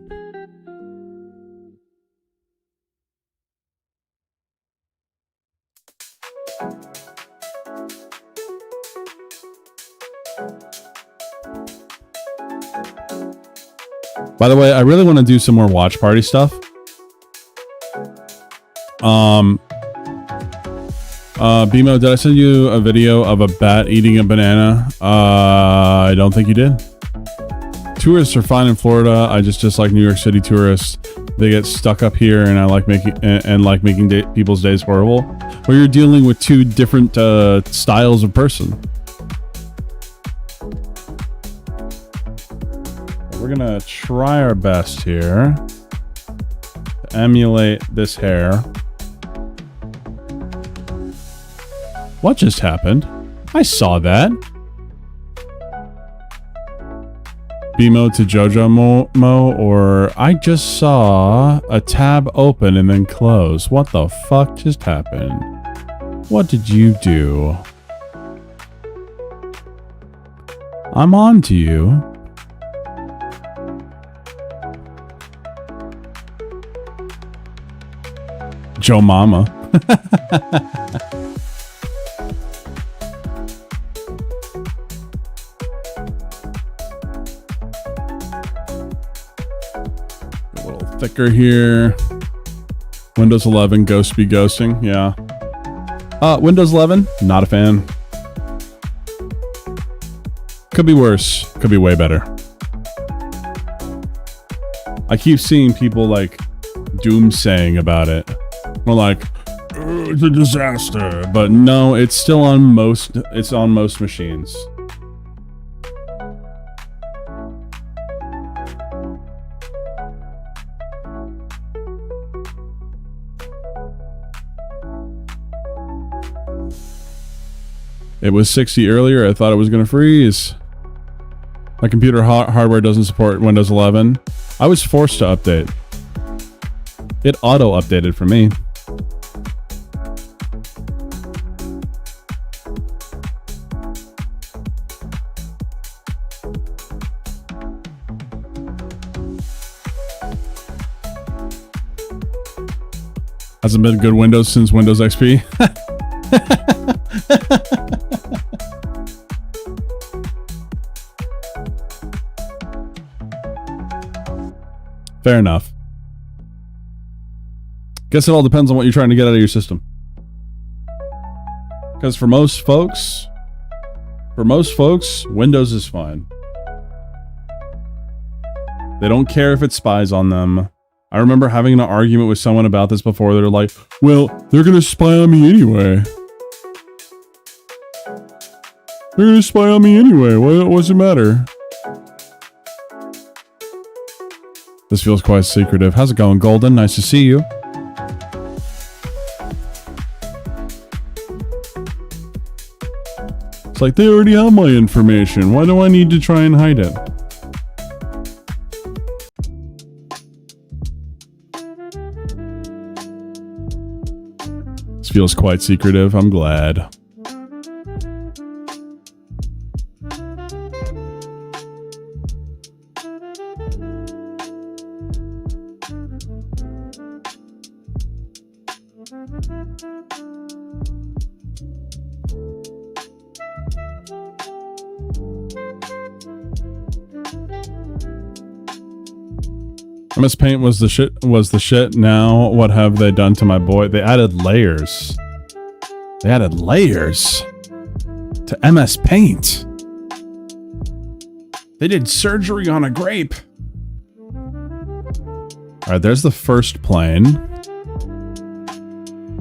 By the way, I really want to do some more watch party stuff. Bimo, did I send you a video of a bat eating a banana? I don't think you did. Tourists are fine in Florida. I just like New York City tourists. They get stuck up here, and I like making people's days horrible. Well, you're dealing with two different styles of person. We're gonna try our best here to emulate this hair. What just happened? I saw that. Bimo to Jojo Mo, or I just saw a tab open and then close. What the fuck just happened? What did you do? I'm on to you. Joe Mama. A little thicker here. Windows 11, ghost be ghosting. Yeah. Windows 11, not a fan. Could be worse. Could be way better. I keep seeing people like doomsaying about it. We're like, it's a disaster, but no, it's still on most. It's on most machines. It was 60 earlier. I thought it was going to freeze. My computer hardware doesn't support Windows 11. I was forced to update. It auto-updated for me. Hasn't been good Windows since Windows XP. Fair enough. Guess it all depends on what you're trying to get out of your system. Because for most folks, Windows is fine. They don't care if it spies on them. I remember having an argument with someone about this before. They're like, well, they're going to spy on me anyway. They're going to spy on me anyway. What's the matter? This feels quite secretive. How's it going, Golden? Nice to see you. It's like, they already have my information. Why do I need to try and hide it? This feels quite secretive. I'm glad. MS Paint was the shit. Now what have they done to my boy? They added layers. They added layers to MS Paint. They did surgery on a grape. All right, there's the first plane.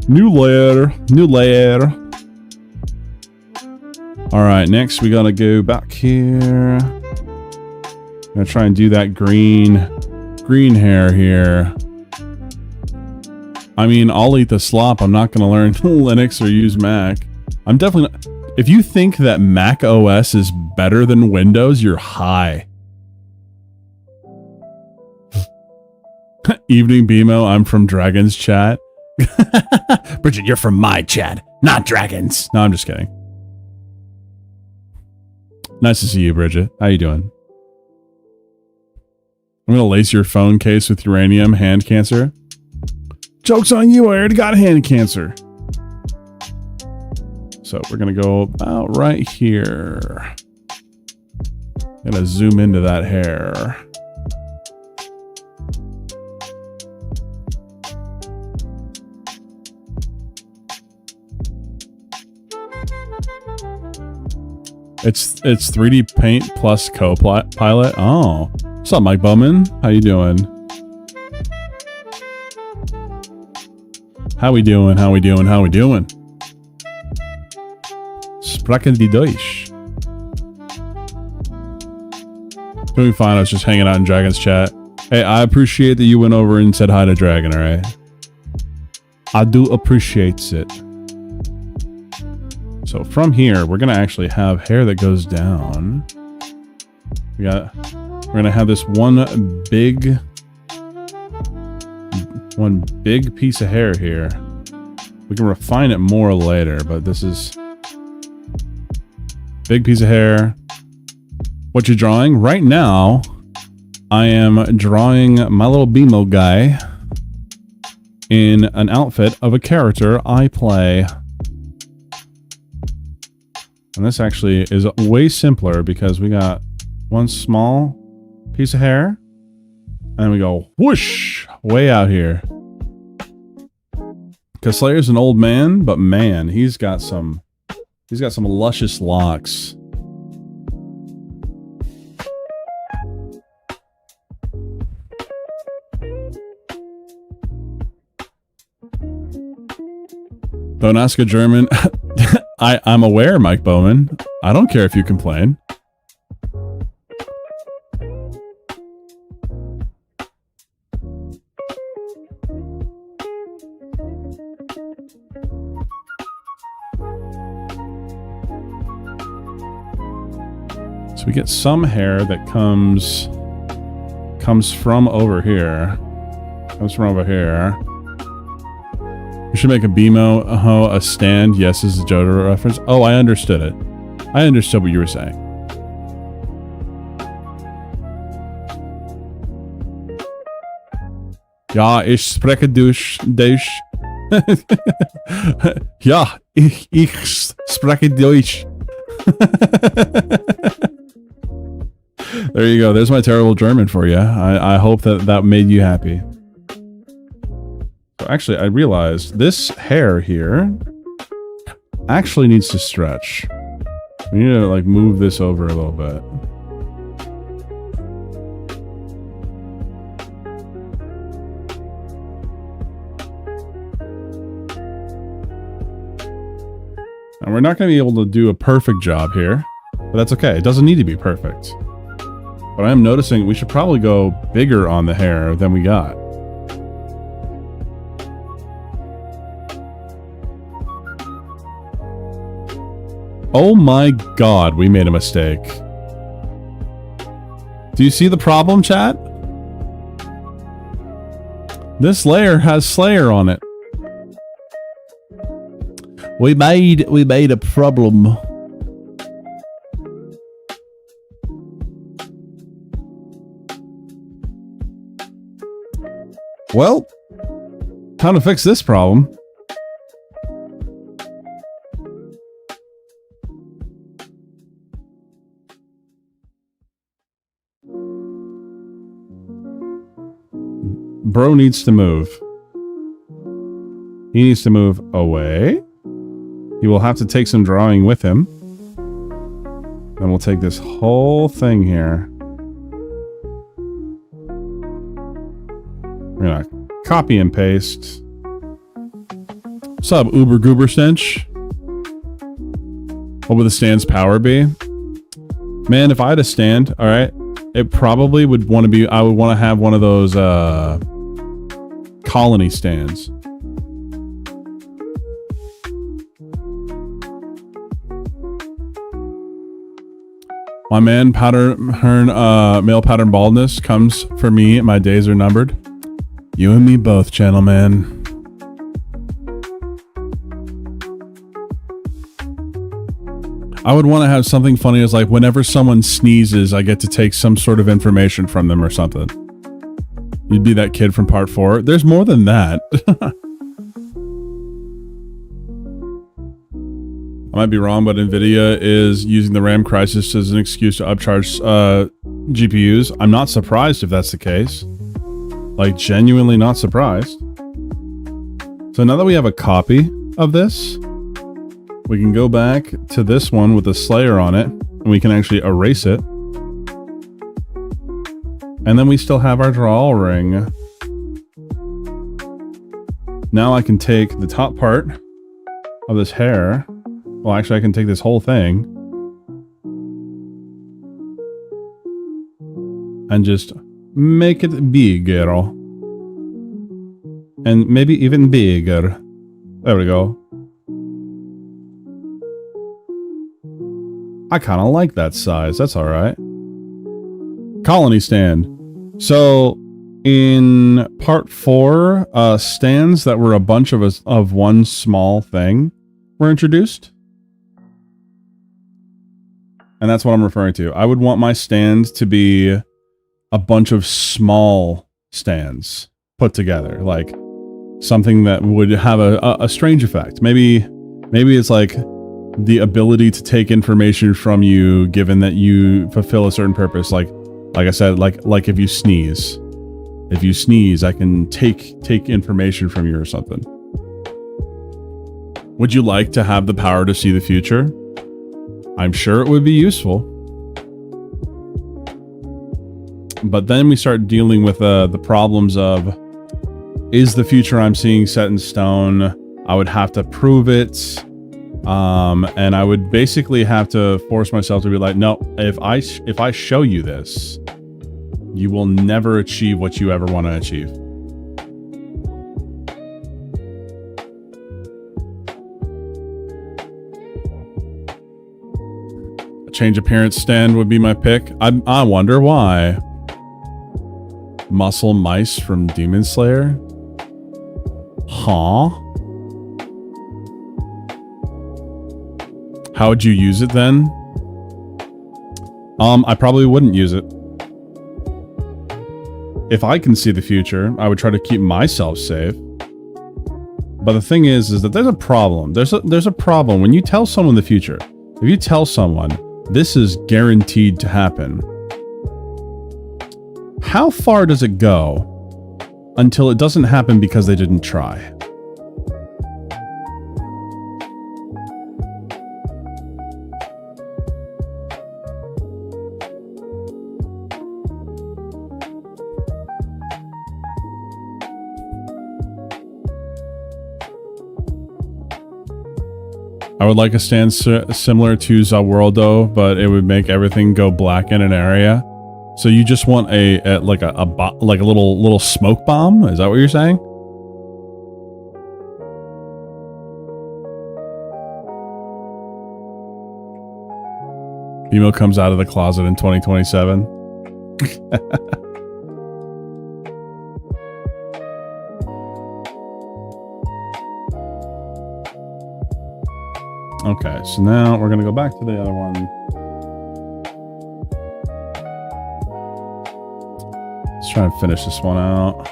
New layer. All right, next we gotta go back here. I'm gonna try and do that green hair here. I mean, I'll eat the slop. I'm not gonna learn Linux or use Mac. I'm definitely not. If you think that Mac OS is better than Windows, you're high. Evening Bimo, I'm from Dragon's Chat. Bridget, you're from my chat, not dragons. No, I'm just kidding. Nice to see you, Bridget. How you doing? I'm gonna lace your phone case with uranium. Hand cancer. Joke's on you. I already got hand cancer. So we're gonna go about right here. Gonna zoom into that hair. It's 3D Paint plus Copilot. Oh, what's up, Mike Bowman? How you doing? How we doing? How we doing? How we doing? Sprachen die Deutsch. Doing fine. I was just hanging out in Dragon's chat. Hey, I appreciate that you went over and said hi to Dragon. All right. I do appreciate it. So from here, we're gonna actually have hair that goes down. We're gonna have this one big piece of hair here. We can refine it more later, but this is big piece of hair. What you drawing right now? I am drawing my little BMO guy in an outfit of a character I play. And this actually is way simpler because we got one small piece of hair and we go whoosh way out here. Because Slayer's an old man, but man, he's got some luscious locks. Don't ask a German. I'm aware, Mike Bowman. I don't care if you complain. So we get some hair that comes from over here. Comes from over here. We should make a BMO a stand. Yes, is a Jotaro reference. Oh, I understood it. I understood what you were saying. Ja, ich spreche Deutsch. Ja, ich spreche Deutsch. There you go. There's my terrible German for you. I hope that made you happy. So actually, I realized this hair here actually needs to stretch. We need to like move this over a little bit. And we're not going to be able to do a perfect job here, but that's okay. It doesn't need to be perfect. But I am noticing we should probably go bigger on the hair than we got. Oh my god, we made a mistake. Do you see the problem, chat? This layer has Slayer on it. We made a problem. Well, time to fix this problem. Bro needs to move. He needs to move away. He will have to take some drawing with him. Then we'll take this whole thing here. We're gonna copy and paste. What's up, Uber Goober Stench? What would the stand's power be? Man, if I had a stand, alright, it probably would want to be, I would want to have one of those colony stands. My man male pattern baldness comes for me. My days are numbered. You and me both, gentlemen. I would want to have something funny as like whenever someone sneezes, I get to take some sort of information from them or something. You'd be that kid from part 4. There's more than that. I might be wrong, but Nvidia is using the RAM crisis as an excuse to upcharge GPUs. I'm not surprised if that's the case. Like, genuinely not surprised. So now that we have a copy of this, we can go back to this one with a Slayer on it, and we can actually erase it. And then we still have our drawing. Now I can take the top part of this hair. Well, actually, I can take this whole thing and just make it bigger. And maybe even bigger. There we go. I kind of like that size. That's all right. Colony stand. So in part 4, stands that were a bunch of one small thing were introduced. And that's what I'm referring to. I would want my stand to be a bunch of small stands put together, like something that would have a strange effect. Maybe it's like the ability to take information from you, given that you fulfill a certain purpose. Like I said, like if you sneeze, I can take information from you or something. Would you like to have the power to see the future? I'm sure it would be useful. But then we start dealing with the problems of, is the future I'm seeing set in stone? I would have to prove it. And I would basically have to force myself to be like, no, if I show you this, you will never achieve what you ever want to achieve. A change appearance stand would be my pick. I wonder why. Muscle mice from Demon Slayer? Huh? How would you use it then? I probably wouldn't use it. If I can see the future, I would try to keep myself safe. But the thing is that there's a problem. There's a problem when you tell someone the future. If you tell someone this is guaranteed to happen, how far does it go until it doesn't happen because they didn't try? I would like a stand similar to Zaworldo, but it would make everything go black in an area. So you just want a little smoke bomb? Is that what you're saying? Emo comes out of the closet in 2027. Okay, so now we're gonna go back to the other one. Let's try and finish this one out.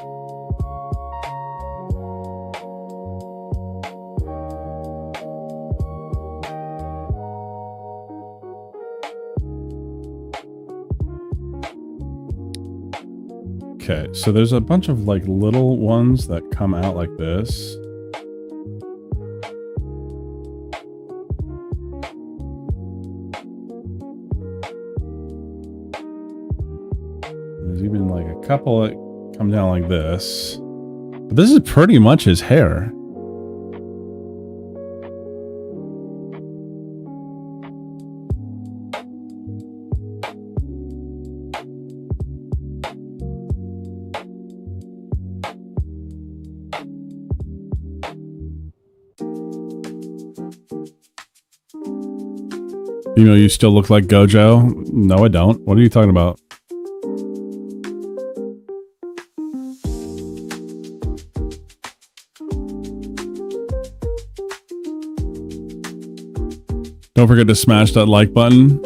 Okay, so there's a bunch of like little ones that come out like this. There's even like a couple that come down like this. But this is pretty much his hair. You know, you still look like Gojo? No, I don't. What are you talking about? Don't forget to smash that like button.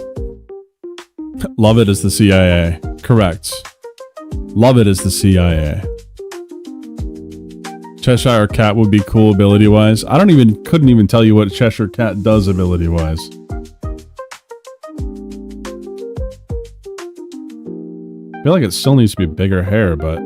Love it as the CIA. Correct. Love it as the CIA. Cheshire Cat would be cool ability-wise. I couldn't even tell you what Cheshire Cat does ability-wise. I feel like it still needs to be bigger hair, but...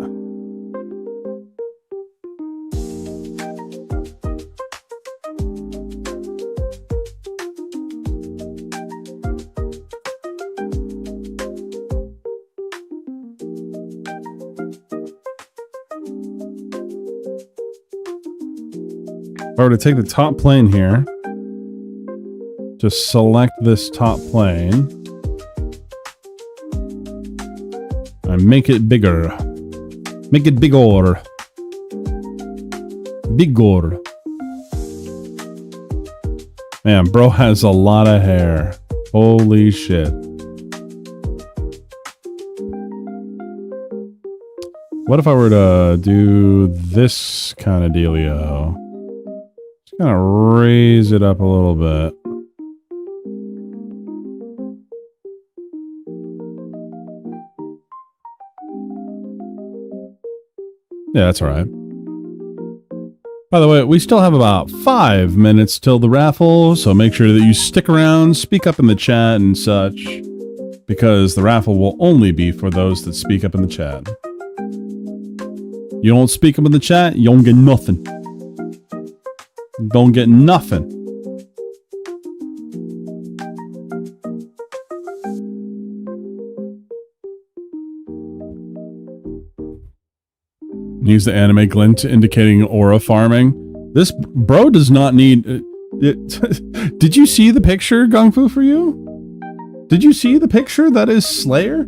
If I were to take the top plane here, just select this top plane, and make it bigger. Make it bigger. Bigger. Man, bro has a lot of hair. Holy shit. What if I were to do this kind of dealio? Kind of raise it up a little bit. Yeah, that's all right. By the way, we still have about 5 minutes till the raffle, so make sure that you stick around, speak up in the chat and such, because the raffle will only be for those that speak up in the chat. You don't speak up in the chat, you don't get nothing. Don't get nothing. Use the anime glint indicating aura farming. This bro does not need... Did you see the picture, Gung Fu, for you? Did you see the picture that is Slayer?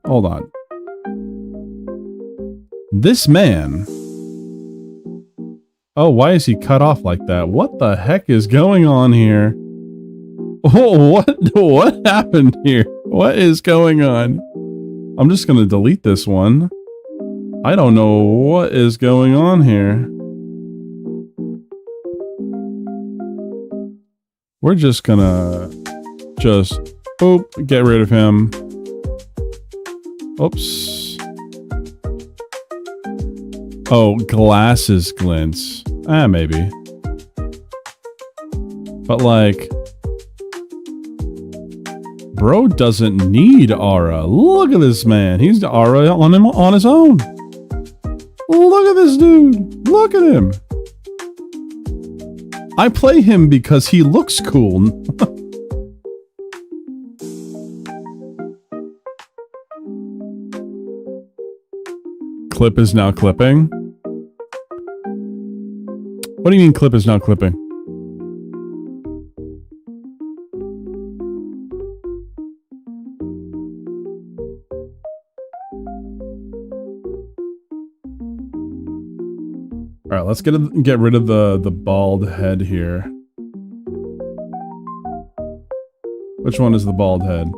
Hold on. This man... Oh, why is he cut off like that? What the heck is going on here? Oh, what happened here? What is going on? I'm just gonna delete this one. I don't know what is going on here. We're just gonna boop, get rid of him. Oops. Oh, glasses glints. Maybe. But like, bro doesn't need aura. Look at this man. He's the aura on him on his own. Look at this dude. Look at him. I play him because he looks cool. Clip is now clipping. What do you mean clip is now clipping? All right, let's get rid of the bald head here. Which one is the bald head?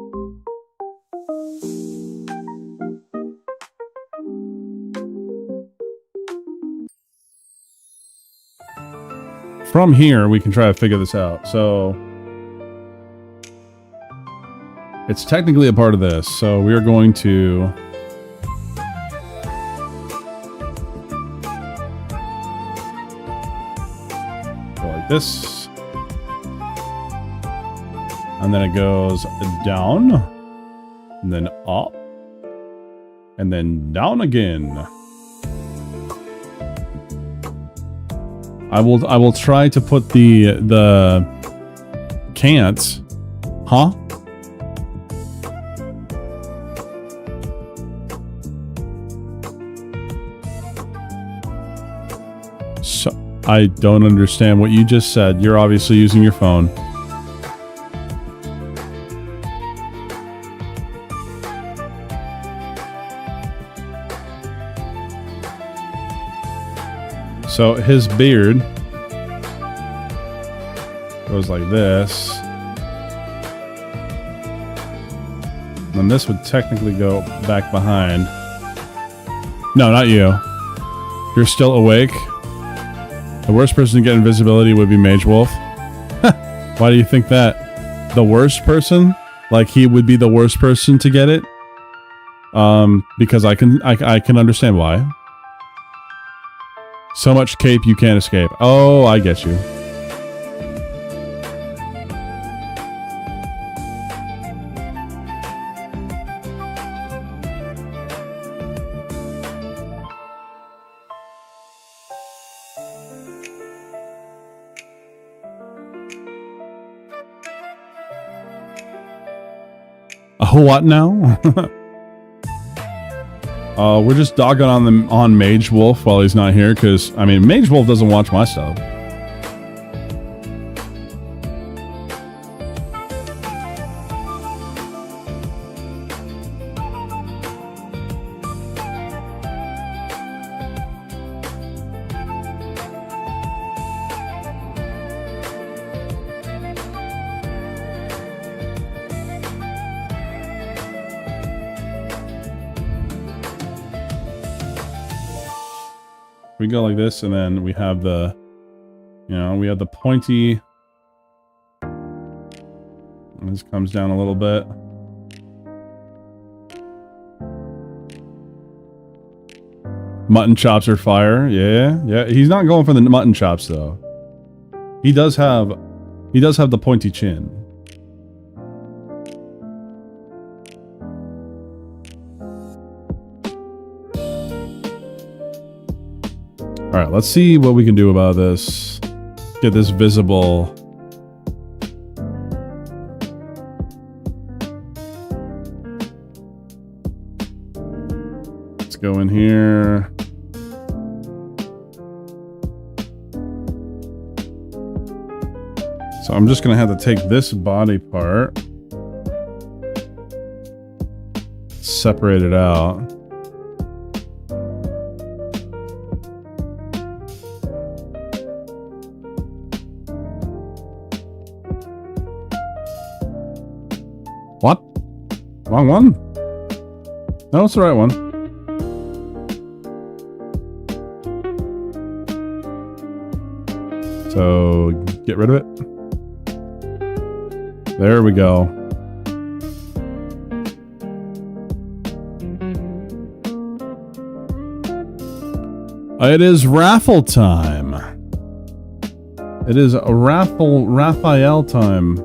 From here, we can try to figure this out. So, it's technically a part of this. So we are going to go like this. And then it goes down. And then up. And then down again. I will try to put the can't. Huh? So I don't understand what you just said. You're obviously using your phone. So his beard goes like this. And this would technically go back behind. No, not you. You're still awake. The worst person to get invisibility would be Mage Wolf. Why do you think that? The worst person? Like he would be the worst person to get it? Because I can understand why. So much cape you can't escape. Oh, I get you. Oh, what now? We're just dogging on Mage Wolf while he's not here, because, I mean, Mage Wolf doesn't watch my stuff. We go like this, and then we have the, you know, we have the pointy. And this comes down a little bit. Mutton chops are fire. Yeah, yeah. He's not going for the mutton chops though. He does have the pointy chin. All right, let's see what we can do about this. Get this visible. Let's go in here. So I'm just gonna have to take this body part, separate it out. What? Wrong one? No, it's the right one. So, get rid of it. There we go. It is raffle time. It is a Raphael time.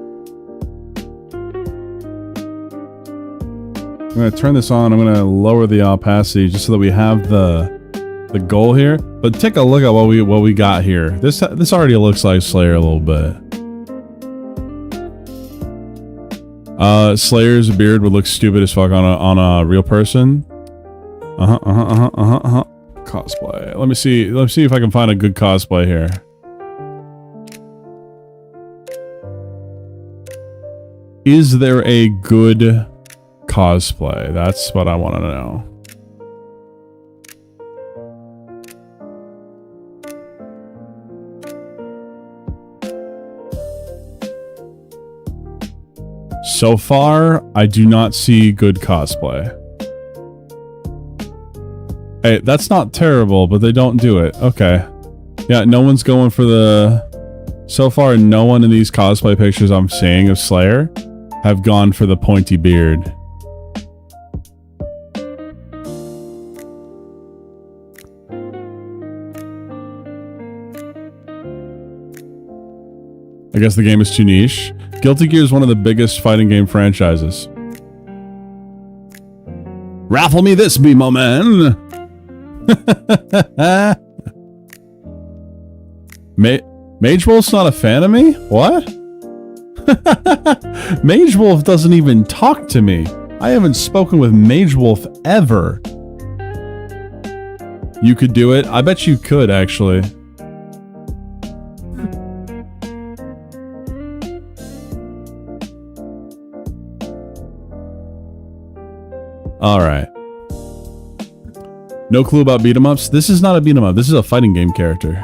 I'm going to turn this on. I'm going to lower the opacity just so that we have the goal here. But take a look at what we got here. This already looks like Slayer a little bit. Slayer's beard would look stupid as fuck on a real person. Cosplay. Let me see if I can find a good cosplay here. Is there a good cosplay? That's what I want to know. So far, I do not see good cosplay. Hey, that's not terrible, but they don't do it. Okay. Yeah, no one's going for the... So far, no one in these cosplay pictures I'm seeing of Slayer have gone for the pointy beard. I guess the game is too niche. Guilty Gear is one of the biggest fighting game franchises. Raffle me this, be my man. Mage Wolf's not a fan of me? What? Mage Wolf doesn't even talk to me. I haven't spoken with Mage Wolf ever. You could do it? I bet you could, actually. Alright. No clue about beat-em-ups? This is not a beat-em-up. This is a fighting game character.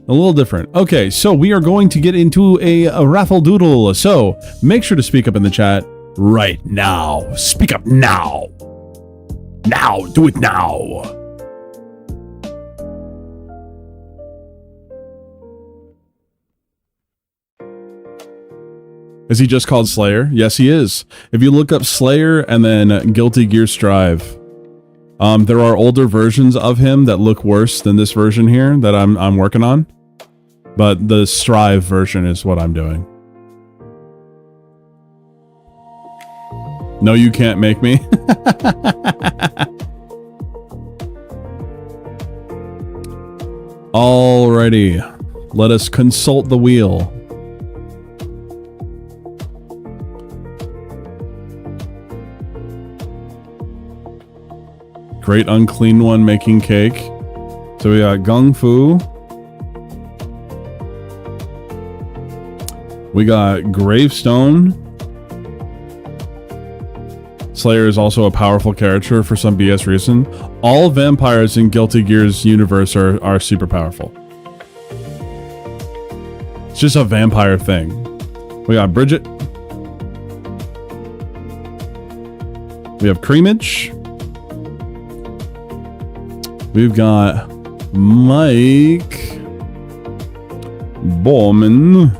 A little different. Okay, so we are going to get into a raffle doodle. So, make sure to speak up in the chat right now. Speak up now. Now. Do it now. Is he just called Slayer? Yes, he is. If you look up Slayer and then Guilty Gear Strive, there are older versions of him that look worse than this version here that I'm working on. But the Strive version is what I'm doing. No, you can't make me. Alrighty. Let us consult the wheel. Great unclean one making cake. So we got Gung Fu. We got Gravestone. Slayer is also a powerful character for some BS reason. All vampires in Guilty Gear's universe are super powerful. It's just a vampire thing. We got Bridget. We have Creamage. We've got Mike Bowman.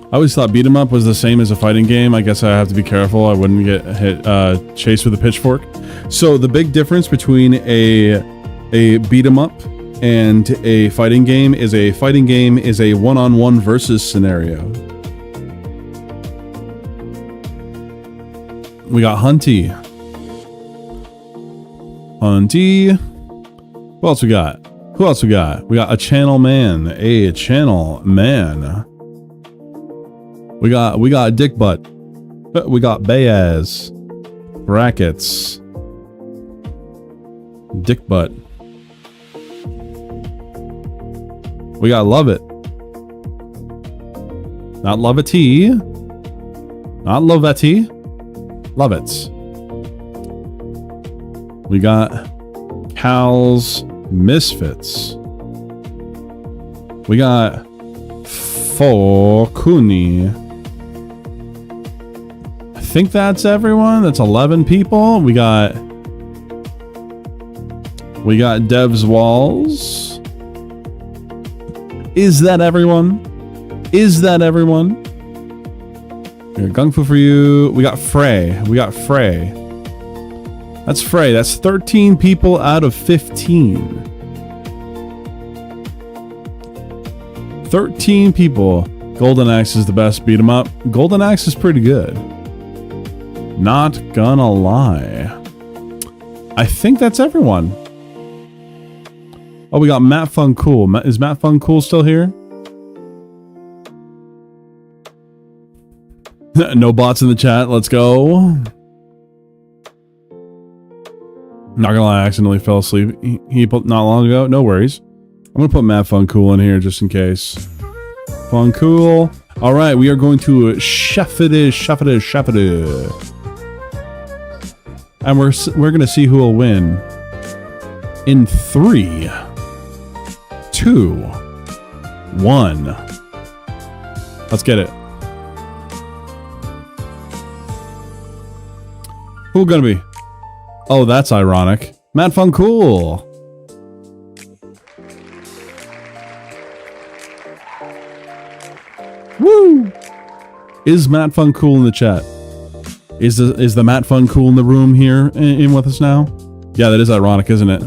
I always thought beat 'em up was the same as a fighting game. I guess I have to be careful. I wouldn't get hit, chased with a pitchfork. So the big difference between a beat 'em up and a fighting game is a one-on-one versus scenario. We got Hunty. Who else we got? We got a channel man. A channel man. We got Dick Butt. We got Bayaz. Brackets. Dick Butt. We got Love It. Not Love It. Not Love It. Love It. We got Cal's Misfits. We got Fokuni. I think that's everyone. That's 11 people. We got Dev's Walls. Is that everyone? Is that everyone? We got Gung Fu for you. We got Frey. That's Frey. That's 13 people out of 15. 13 people. Golden Axe is the best beat 'em up. Golden Axe is pretty good. Not gonna lie. I think that's everyone. Oh, we got Matt Fun Cool. Is Matt Fun Cool still here? No bots in the chat. Let's go. Not gonna lie, I accidentally fell asleep. He put not long ago. No worries. I'm gonna put Matt Fun Cool in here just in case. Fun Cool. All right, we are going to chef it. And we're gonna see who will win. In 3, 2, 1. Let's get it. Who gonna be? Oh, that's ironic. Matt Fun Cool. Woo! Is Matt Fun Cool in the chat? Is the Matt Fun Cool in the room here in with us now? Yeah, that is ironic, isn't it?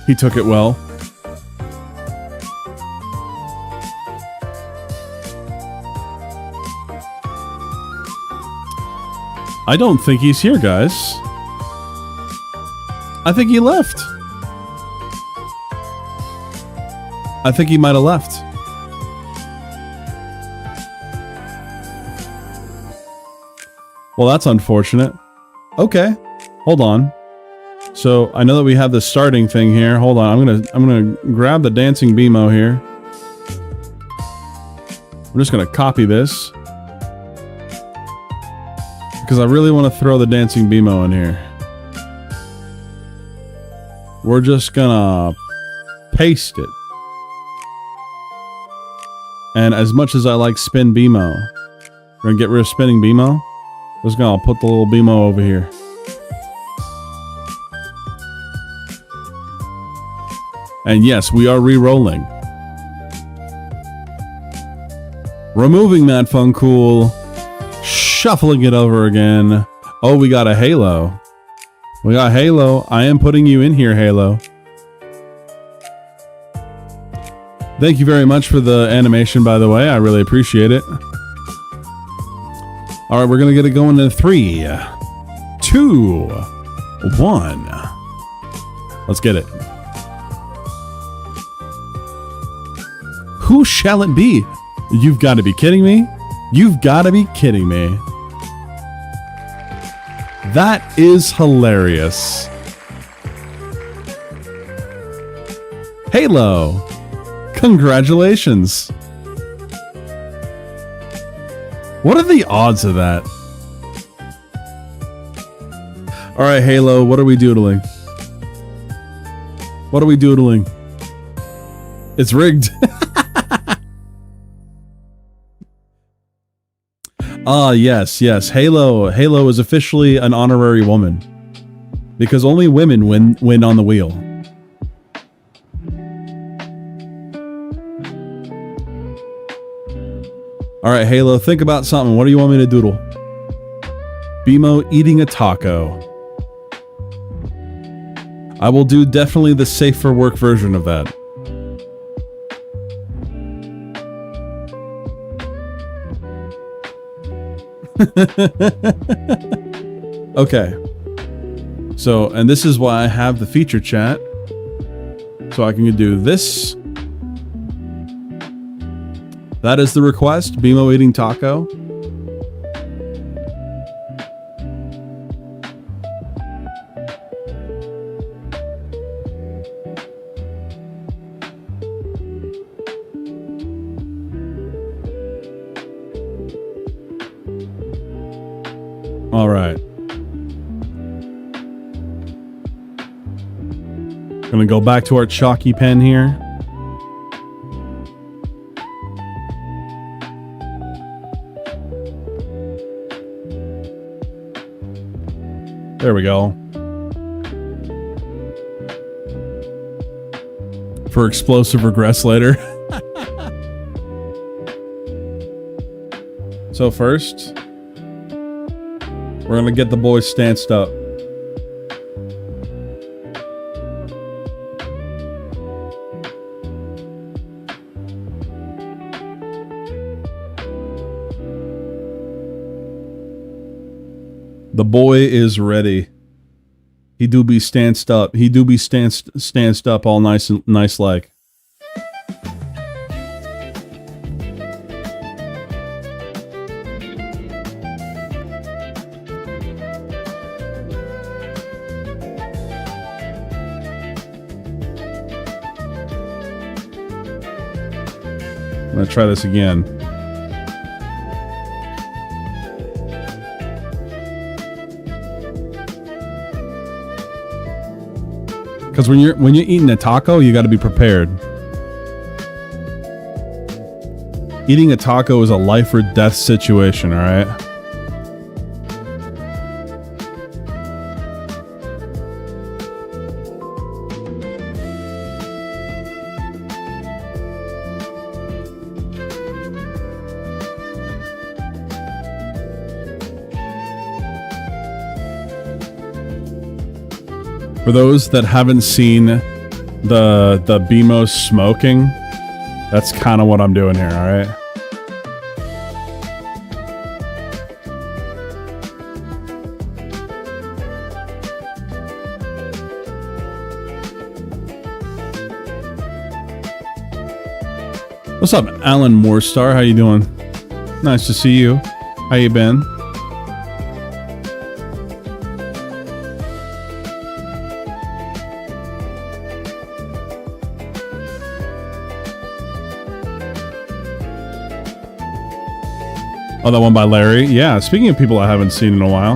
He took it well. I don't think he's here, guys. I think he left. I think he might have left. Well, that's unfortunate. Okay, hold on. So I know that we have the starting thing here. Hold on, I'm gonna grab the dancing BMO here. I'm just gonna copy this because I really want to throw the dancing BMO in here. We're just gonna paste it. And as much as I like spin BMO, we're gonna get rid of spinning BMO. Just gonna put the little BMO over here. And yes, we are re-rolling. Removing that Funcool. Shuffling it over again. Oh, we got a Halo. We got Halo. I am putting you in here, Halo. Thank you very much for the animation, by the way. I really appreciate it. All right, we're going to get it going in 3, 2, 1. Let's get it. Who shall it be? You've got to be kidding me. You've got to be kidding me. That is hilarious. Halo. Congratulations. What are the odds of that? All right, Halo, what are we doodling? What are we doodling? It's rigged. Ah, yes. Halo is officially an honorary woman. Because only women win on the wheel. Alright, Halo, think about something. What do you want me to doodle? BMO eating a taco. I will do definitely the safe for work version of that. Okay. So, and this is why I have the feature chat. So I can do this. That is the request. BMO eating taco. All right. Gonna go back to our chalky pen here. There we go. For explosive regress later. So first, we're gonna get the boys stanced up. The boy is ready. He do be stanced up. He do be stanced up all nice and nice like. I'm gonna try this again. Because when you're eating a taco, you got to be prepared. Eating a taco is a life or death situation, all right? For those that haven't seen the BMO smoking, that's kind of what I'm doing here, all right? What's up, Alan Moorstar? How you doing? Nice to see you. How you been? Oh, that one by Larry? Yeah, speaking of people I haven't seen in a while.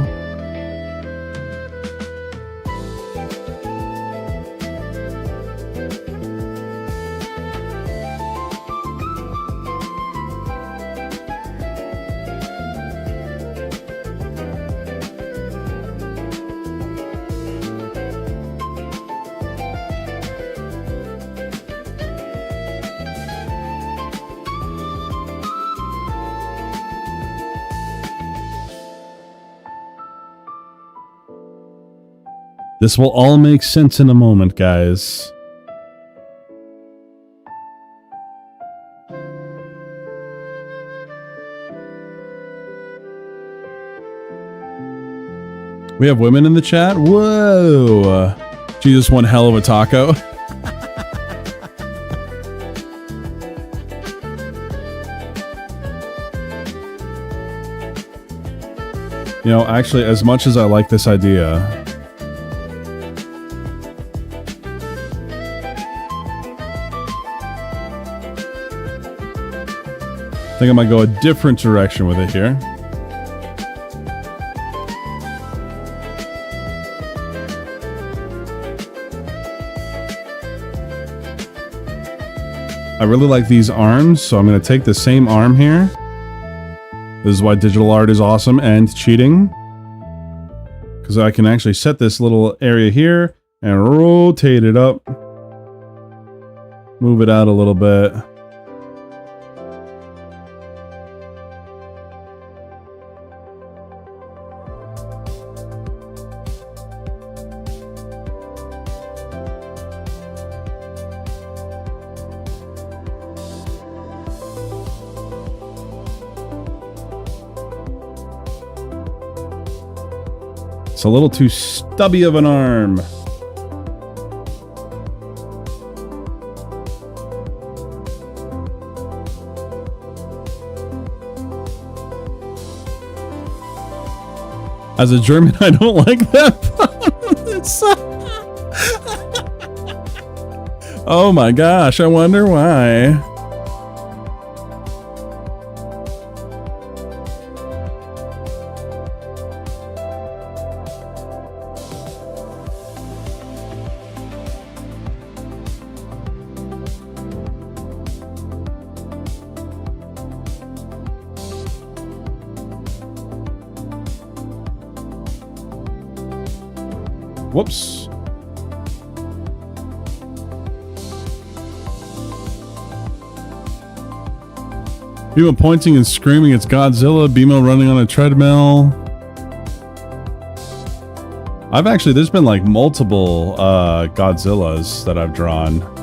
This will all make sense in a moment, guys. We have women in the chat? Whoa! Jesus, one hell of a taco. You know, actually, as much as I like this idea, I think I might go a different direction with it here. I really like these arms, so I'm going to take the same arm here. This is why digital art is awesome and cheating. Because I can actually set this little area here and rotate it up. Move it out a little bit. It's a little too stubby of an arm. As a German, I don't like that. Oh my gosh, I wonder why. Whoops. People pointing and screaming, it's Godzilla. BMO running on a treadmill. There's been like multiple Godzillas that I've drawn.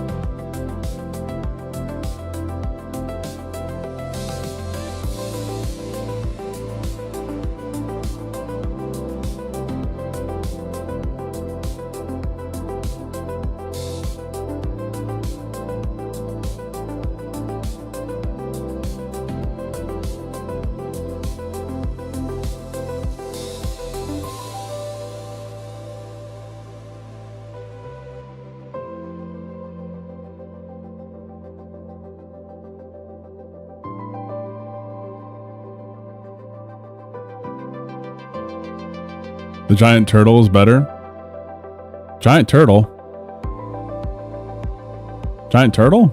The giant turtle is better. Giant turtle? Giant turtle?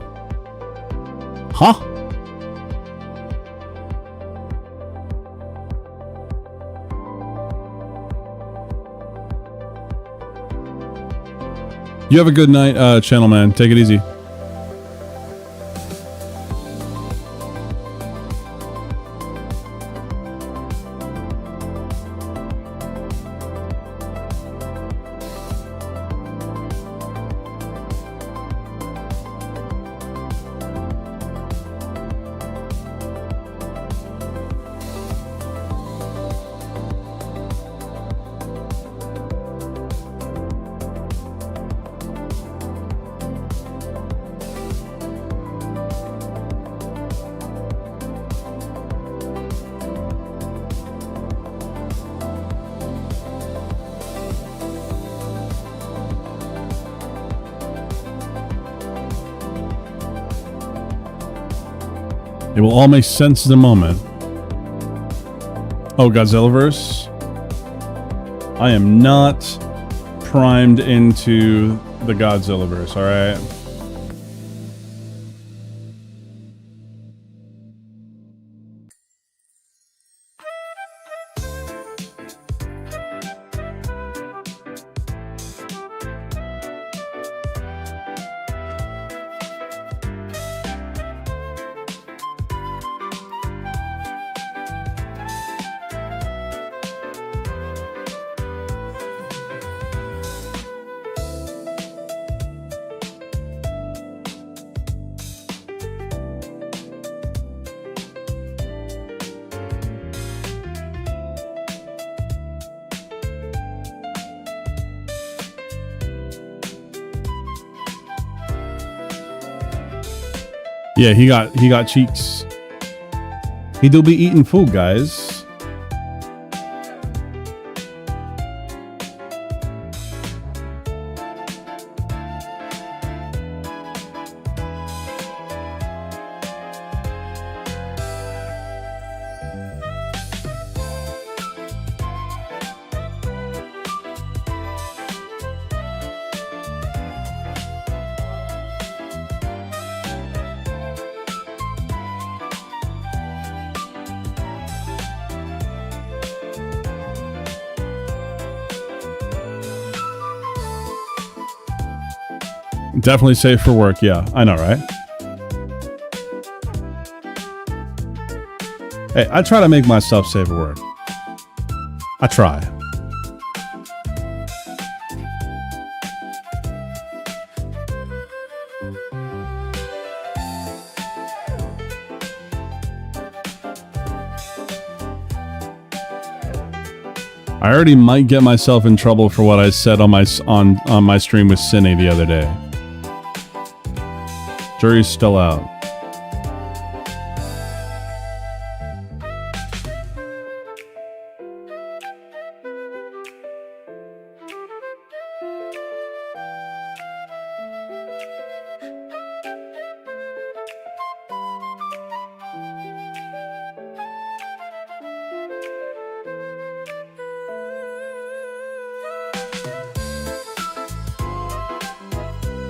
Huh? You have a good night, channel man. Take it easy. It will all make sense in a moment. Oh, Godzillaverse. I am not primed into the Godzillaverse, alright? Yeah, he got cheeks. He do be eating food, guys. Definitely safe for work. Yeah, I know, right? Hey, I try to make myself safe for work. I try. I already might get myself in trouble for what I said on my stream with Cindy the other day. Jury's still out.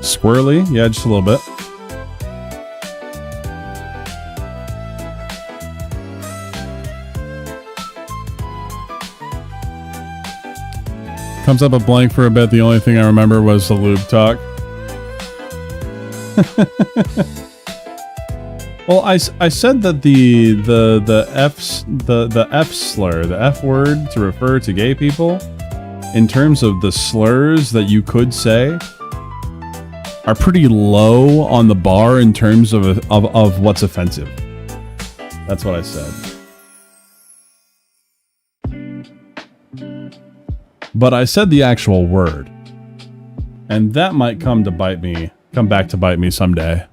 Squirrely? Yeah, just a little bit. Comes up a blank for a bit. The only thing I remember was the lube talk. Well, I said that the F slur, the F word to refer to gay people, in terms of the slurs that you could say, are pretty low on the bar in terms of what's offensive. That's what I said. But I said the actual word. And that might come back to bite me someday.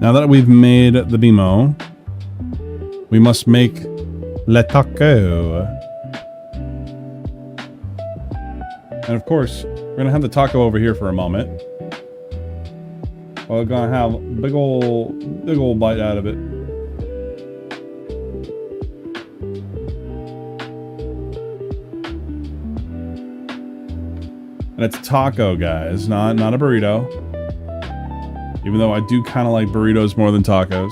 Now that we've made the bimo, we must make le taco. And of course, we're gonna have the taco over here for a moment. We're gonna have a big ol' bite out of it. And it's a taco, guys, not a burrito. Even though I do kind of like burritos more than tacos.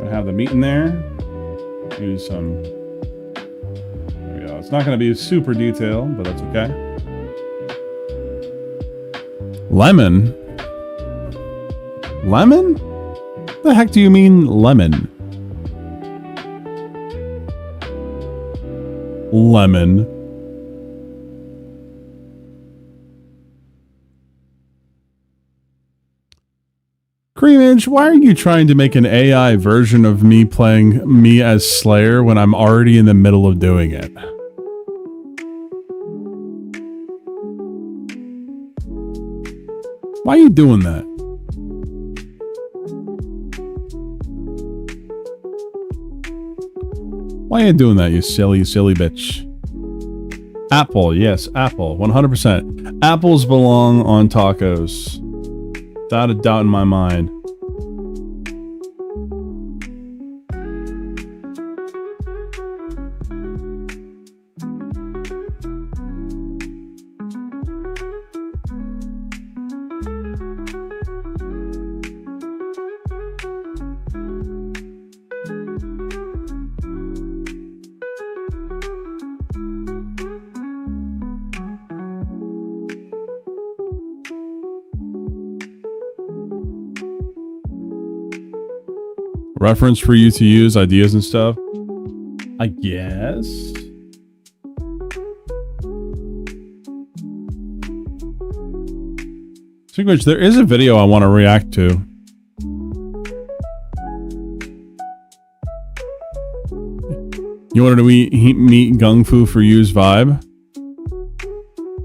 I have the meat in there. Use some. There we go. It's not going to be super detailed, but that's okay. Lemon? Lemon? The heck do you mean lemon? Lemon. Creamage, why are you trying to make an AI version of me playing me as Slayer when I'm already in the middle of doing it? Why are you doing that? Why are you doing that, you silly bitch? Apple, yes, apple, 100%. Apples belong on tacos. Without a doubt in my mind. reference for you to use ideas and stuff. I guess. Speaking of which, there is a video I want to react to. You wanted to meet Gung Fu for You's vibe?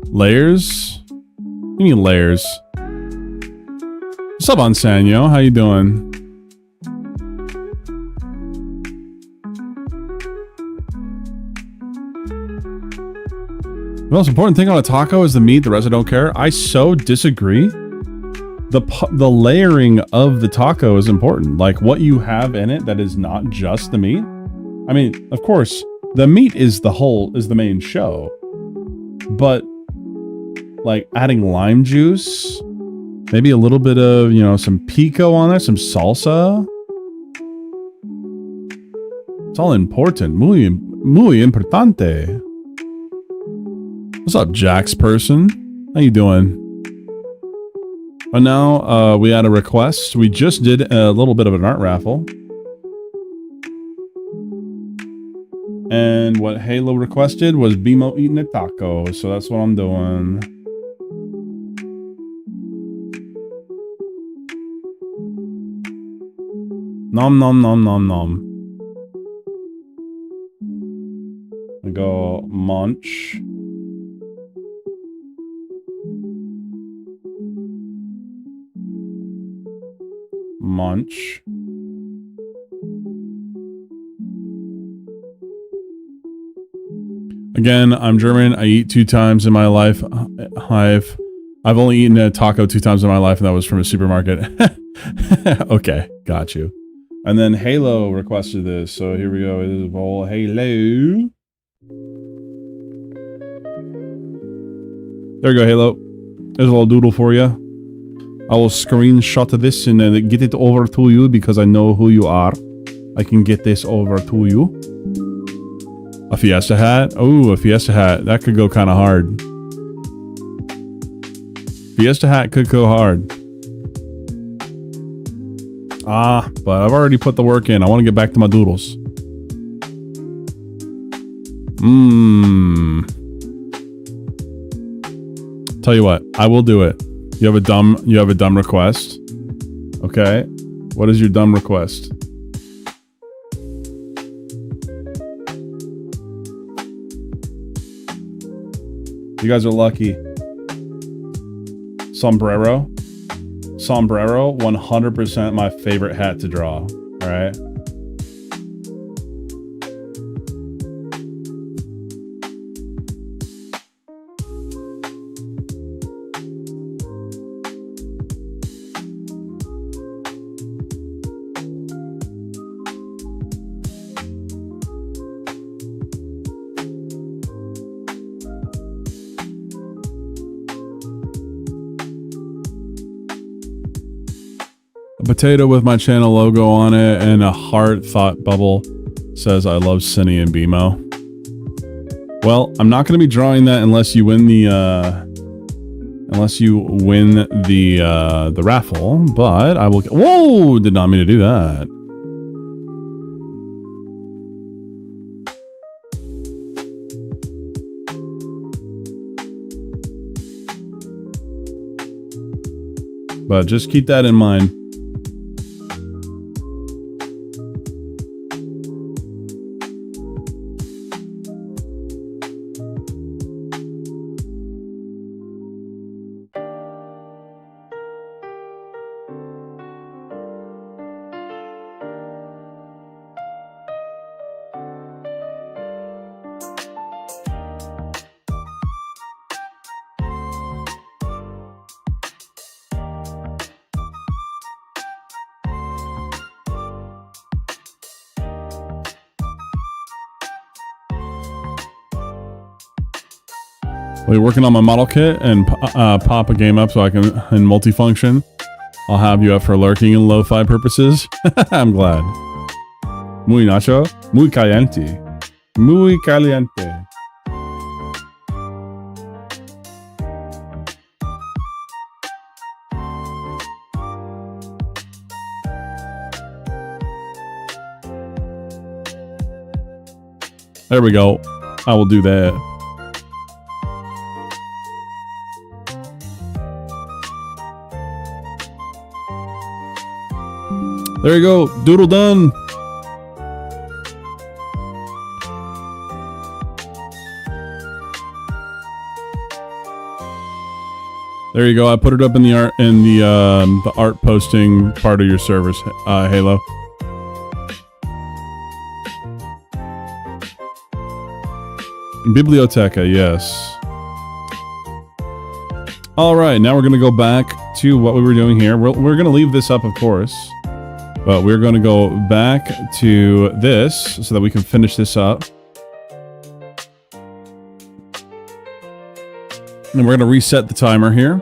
Layers? What do you mean layers? What's up, Ansanyo? How you doing? The most important thing on a taco is the meat. The rest I don't care. I so disagree. The layering of the taco is important. Like what you have in it that is not just the meat. I mean, of course, the meat is the main show. But like adding lime juice, maybe a little bit of, you know, some pico on there, some salsa. It's all important. Muy importante. What's up, Jax person? How you doing? And now we had a request. We just did a little bit of an art raffle. And what Halo requested was Bimo eating a taco. So that's what I'm doing. Nom nom nom nom nom. I go munch. Munch. Again, I'm German. I eat 2 times in my life. I've only eaten a taco 2 times in my life, and that was from a supermarket. Okay, got you. And then Halo requested this, so here we go. It is all Halo. There you go, Halo. There's a little doodle for you. I will screenshot this and get it over to you because I know who you are. I can get this over to you. A Fiesta hat? Oh, a Fiesta hat. That could go kind of hard. Fiesta hat could go hard. Ah, but I've already put the work in. I want to get back to my doodles. Tell you what, I will do it. You have a dumb request. Okay. What is your dumb request? You guys are lucky. Sombrero. Sombrero, 100% my favorite hat to draw. All right. Potato with my channel logo on it and a heart thought bubble says I love Cinny and BMO. Well, I'm not going to be drawing that unless you win the raffle, but I will. Whoa, did not mean to do that. But just keep that in mind. We're working on my model kit and pop a game up so I can in multifunction. I'll have you up for lurking and lo-fi purposes. I'm glad. Muy nacho, muy caliente, muy caliente. There we go. I will do that. There you go. Doodle done. There you go. I put it up in the art posting part of your service, Halo. Biblioteca, yes. All right, now we're going to go back to what we were doing here. We're going to leave this up, of course, but we're going to go back to this so that we can finish this up. And we're going to reset the timer here.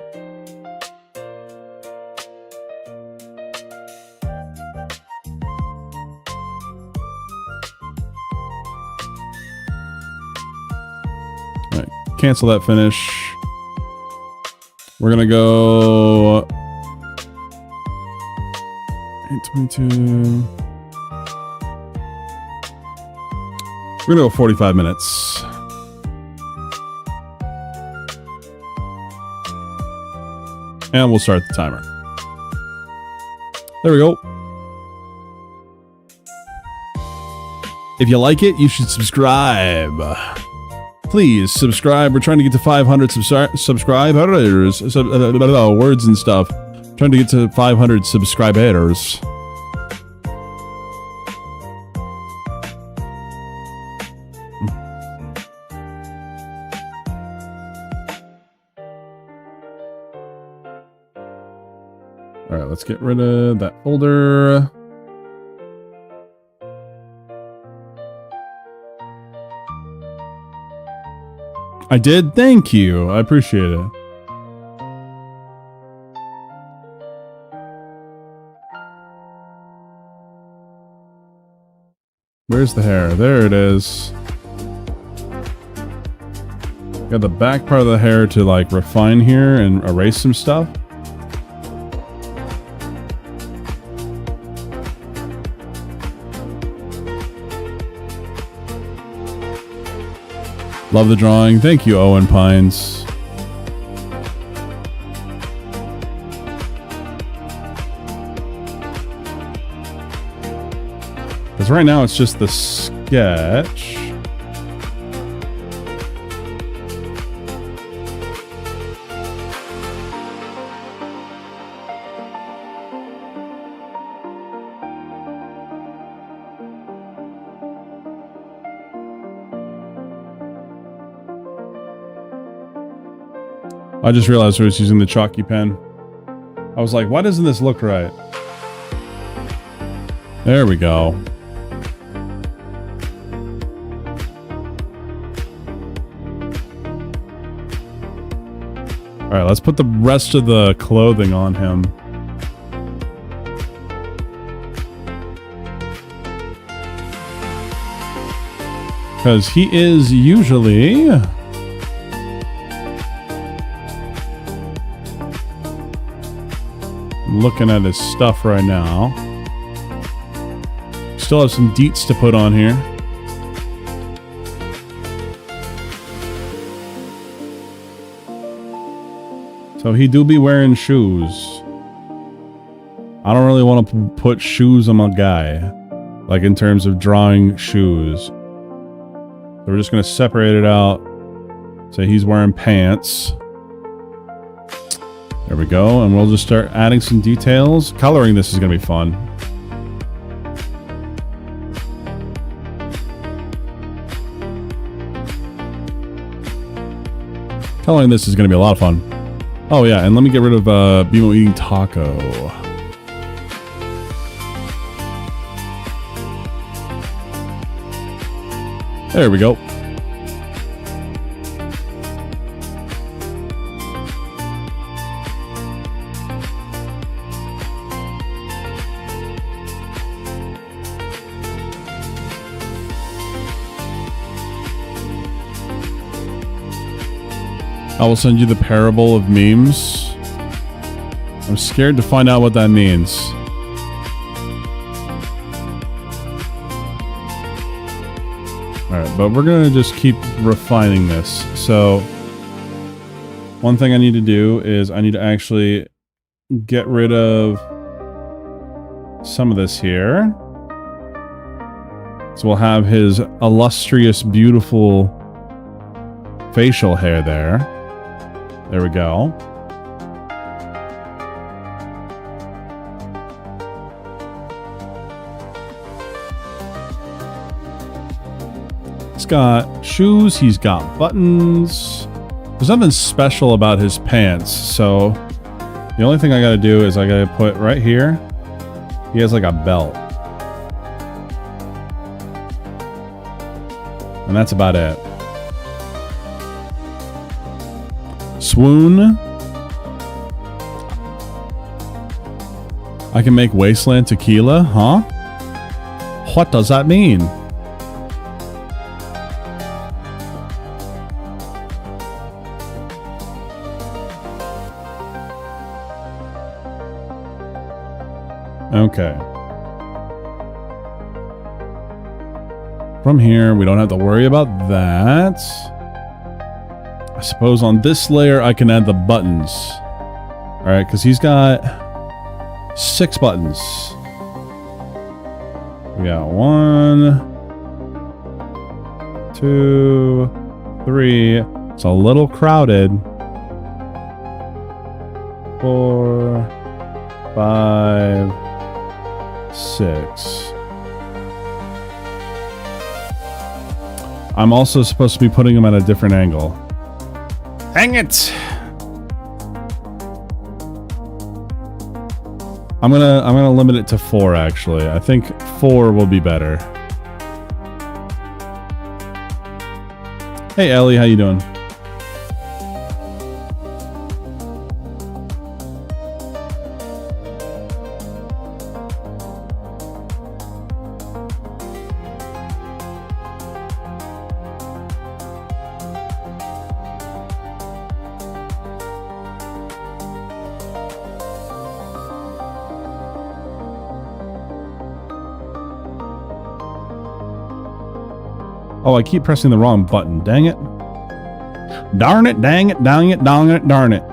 All right, cancel that finish. We're going to go 8:22. We're going to go 45 minutes. And we'll start the timer. There we go. If you like it, you should subscribe. Please subscribe. We're trying to get to 500 subscribers. Words and stuff. Trying to get to 500 subscribers. All right, let's get rid of that folder. I did? Thank you. I appreciate it. Where's the hair? There it is. Got the back part of the hair to like refine here and erase some stuff. Love the drawing. Thank you, Owen Pines. Because right now it's just the sketch. I just realized I was using the chalky pen. I was like, why doesn't this look right? There we go. All right, let's put the rest of the clothing on him. Because he is usually... looking at his stuff right now. Still have some deets to put on here. So he do be wearing shoes. I don't really want to put shoes on my guy. Like in terms of drawing shoes. So we're just going to separate it out. Say he's wearing pants. There we go, and we'll just start adding some details. Coloring this is going to be fun. Coloring this is going to be a lot of fun. Oh yeah, and let me get rid of Bimo eating taco. There we go. I will send you the parable of memes. I'm scared to find out what that means. Alright, but we're gonna just keep refining this. So, one thing I need to do is I need to actually get rid of some of this here. So we'll have his illustrious, beautiful facial hair there. There we go. He's got shoes, he's got buttons. There's nothing special about his pants, so the only thing I gotta do is I gotta put right here, he has like a belt. And that's about it. Swoon. I can make Wasteland tequila, huh? What does that mean? Okay. From here, we don't have to worry about that. I suppose on this layer, I can add the buttons. All right, because he's got 6 buttons. We got 1, 2, 3. It's a little crowded. 4, 5, 6. I'm also supposed to be putting them at a different angle. Hang it! I'm gonna limit it to 4 actually. I think 4 will be better. Hey Ellie, how you doing? Oh, I keep pressing the wrong button. Dang it. Darn it, dang it, dang it, darn it, darn it.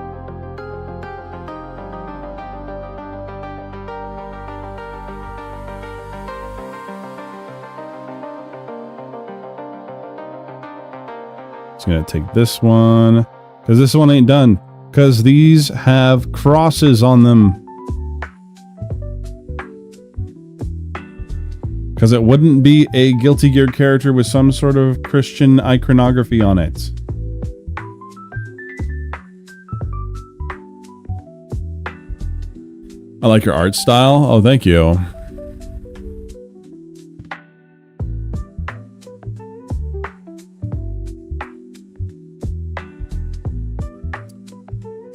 Just gonna take this one, because this one ain't done. Because these have crosses on them. Because it wouldn't be a Guilty Gear character with some sort of Christian iconography on it. I like your art style. Oh, thank you.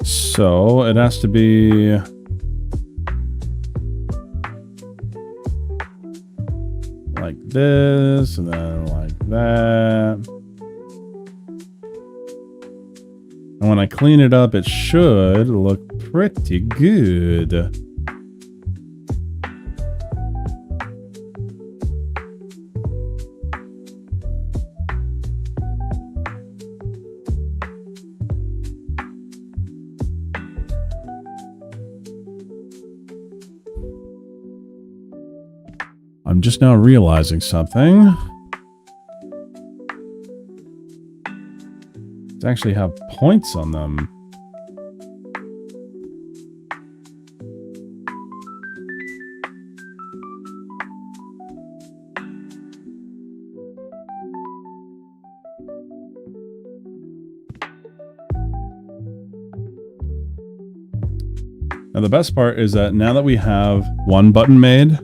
So it has to be... like this, and then like that. And when I clean it up, it should look pretty good. I'm just now realizing something. They actually have points on them. Now the best part is that now that we have one button made,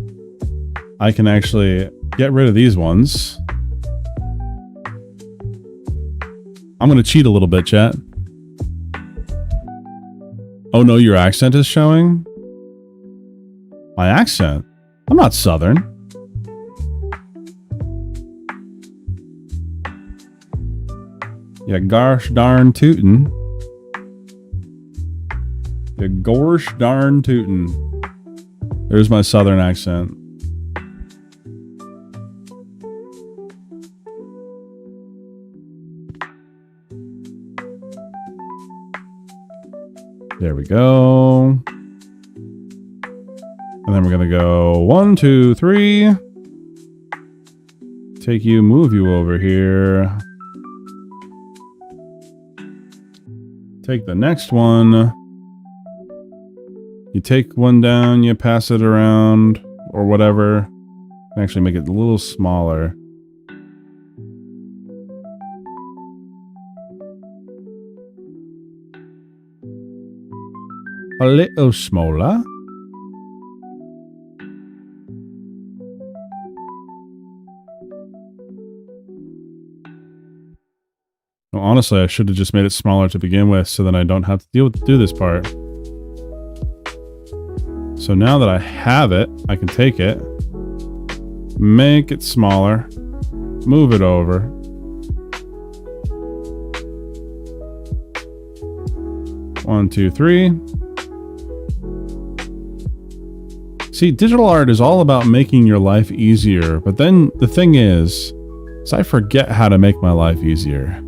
I can actually get rid of these ones. I'm going to cheat a little bit, chat. Oh no, your accent is showing? My accent? I'm not Southern. Yeah, gosh darn tootin'. Yeah, gosh darn tootin'. There's my Southern accent. There we go. And then we're going to go 1, 2, 3. Take you, move you over here. Take the next one. You take one down, you pass it around, or whatever. Actually make it a little smaller. A little smaller. Well, honestly, I should have just made it smaller to begin with so then I don't have to do this part. So now that I have it, I can take it, make it smaller, move it over. One, two, three. See, digital art is all about making your life easier, but then the thing is I forget how to make my life easier.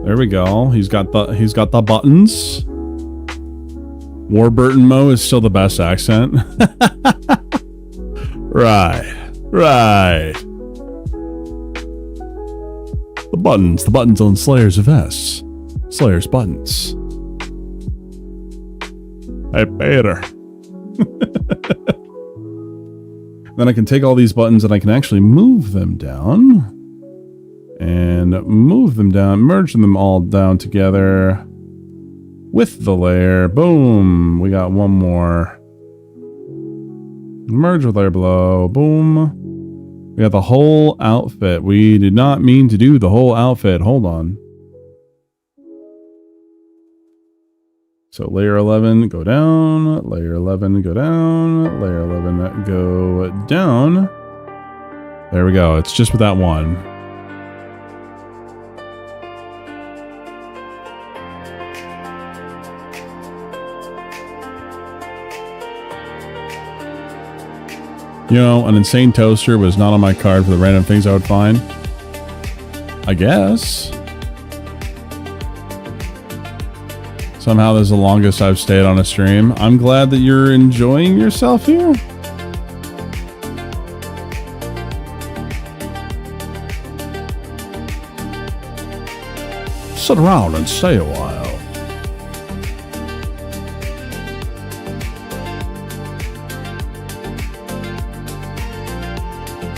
There we go. He's got the buttons. Warburton Mo is still the best accent. Right. The buttons on Slayer's vests. Slayer's buttons. Hey, Peter. Then I can take all these buttons and I can actually move them down. And move them down, merge them all down together with the layer. Boom. We got one more. Merge with layer below. Boom. We got the whole outfit. We did not mean to do the whole outfit. Hold on. So layer 11, go down. Layer 11, go down. Layer 11, go down. There we go. It's just with that one. You know, an insane toaster was not on my card for the random things I would find. I guess. Somehow this is the longest I've stayed on a stream. I'm glad that you're enjoying yourself here. Sit around and stay a while.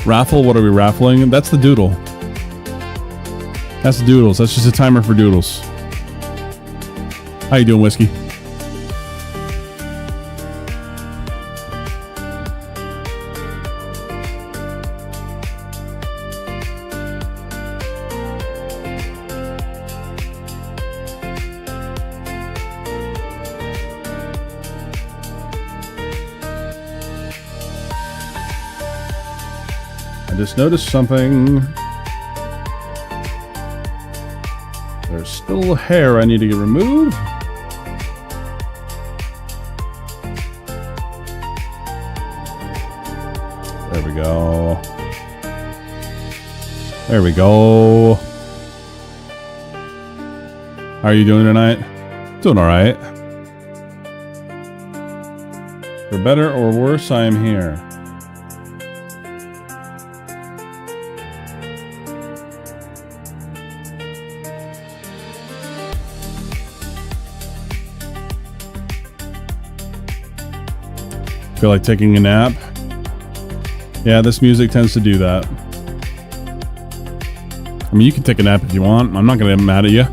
Raffle? What are we raffling? That's the doodle. That's the doodles. That's just a timer for doodles. How you doing, Whiskey? Just noticed something. There's still hair I need to get removed. There we go. There we go. How are you doing tonight? Doing all right. For better or worse, I am here. Feel like taking a nap? Yeah, this music tends to do that. I mean, you can take a nap if you want. I'm not going to get mad at you.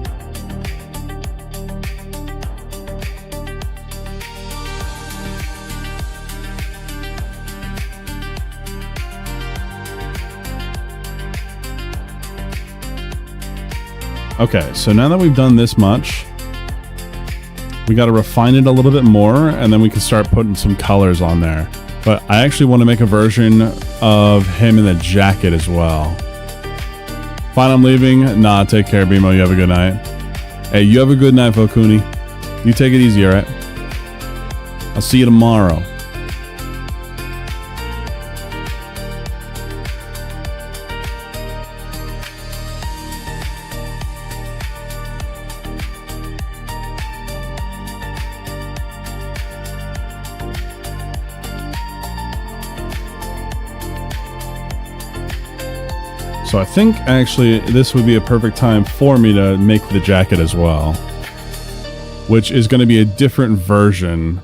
Okay, so now that we've done this much, we got to refine it a little bit more, and then we can start putting some colors on there. But I actually want to make a version of him in the jacket as well. Fine, I'm leaving. Nah, take care, BMO. You have a good night. Hey, you have a good night, Fokuni. You take it easy, all right? I'll see you tomorrow. So I think actually this would be a perfect time for me to make the jacket as well, which is going to be a different version.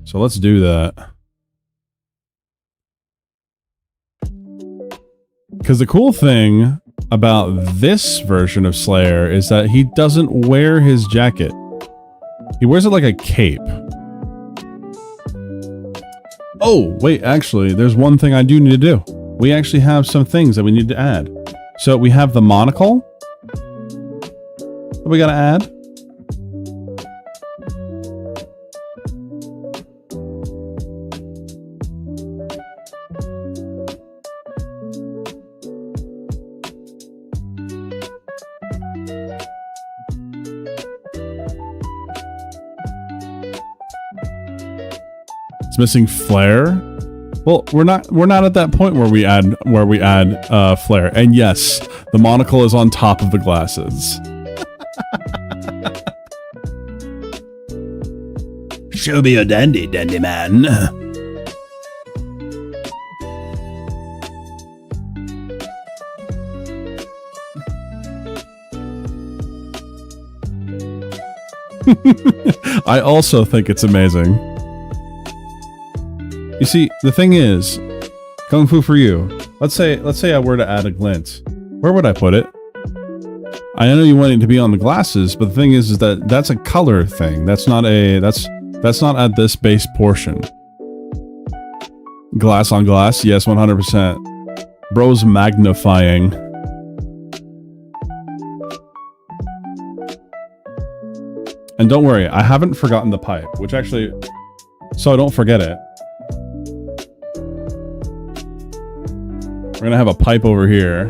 So let's do that. Because the cool thing about this version of Slayer is that he doesn't wear his jacket. He wears it like a cape. Oh, wait, actually, there's one thing I do need to do. We actually have some things that we need to add. So we have the monocle that we gotta add. It's missing flare. Well, we're not at that point where we add flare. And yes, the monocle is on top of the glasses. Show me your dandy man. I also think it's amazing. You see, the thing is, Kung Fu for you. Let's say I were to add a glint. Where would I put it? I know you want it to be on the glasses, but the thing is that that's a color thing. That's not at this base portion. Glass on glass, yes, 100%. Bro's magnifying. And don't worry, I haven't forgotten the pipe, which actually, so I don't forget it. We're gonna have a pipe over here.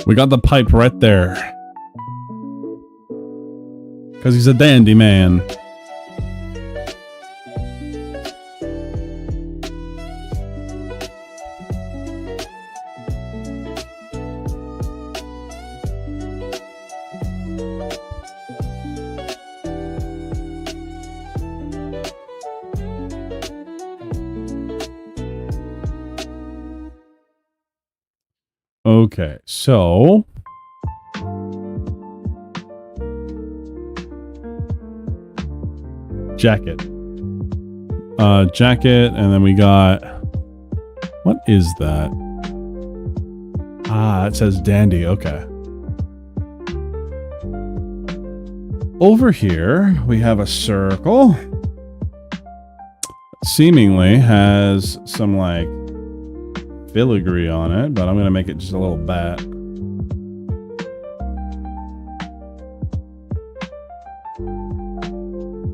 We got the pipe right there. Because he's a dandy man. Okay, so jacket. Jacket, and then we got, what is that? Ah, it says dandy, okay. Over here, we have a circle. Seemingly has some like filigree on it, but I'm gonna make it just a little bat.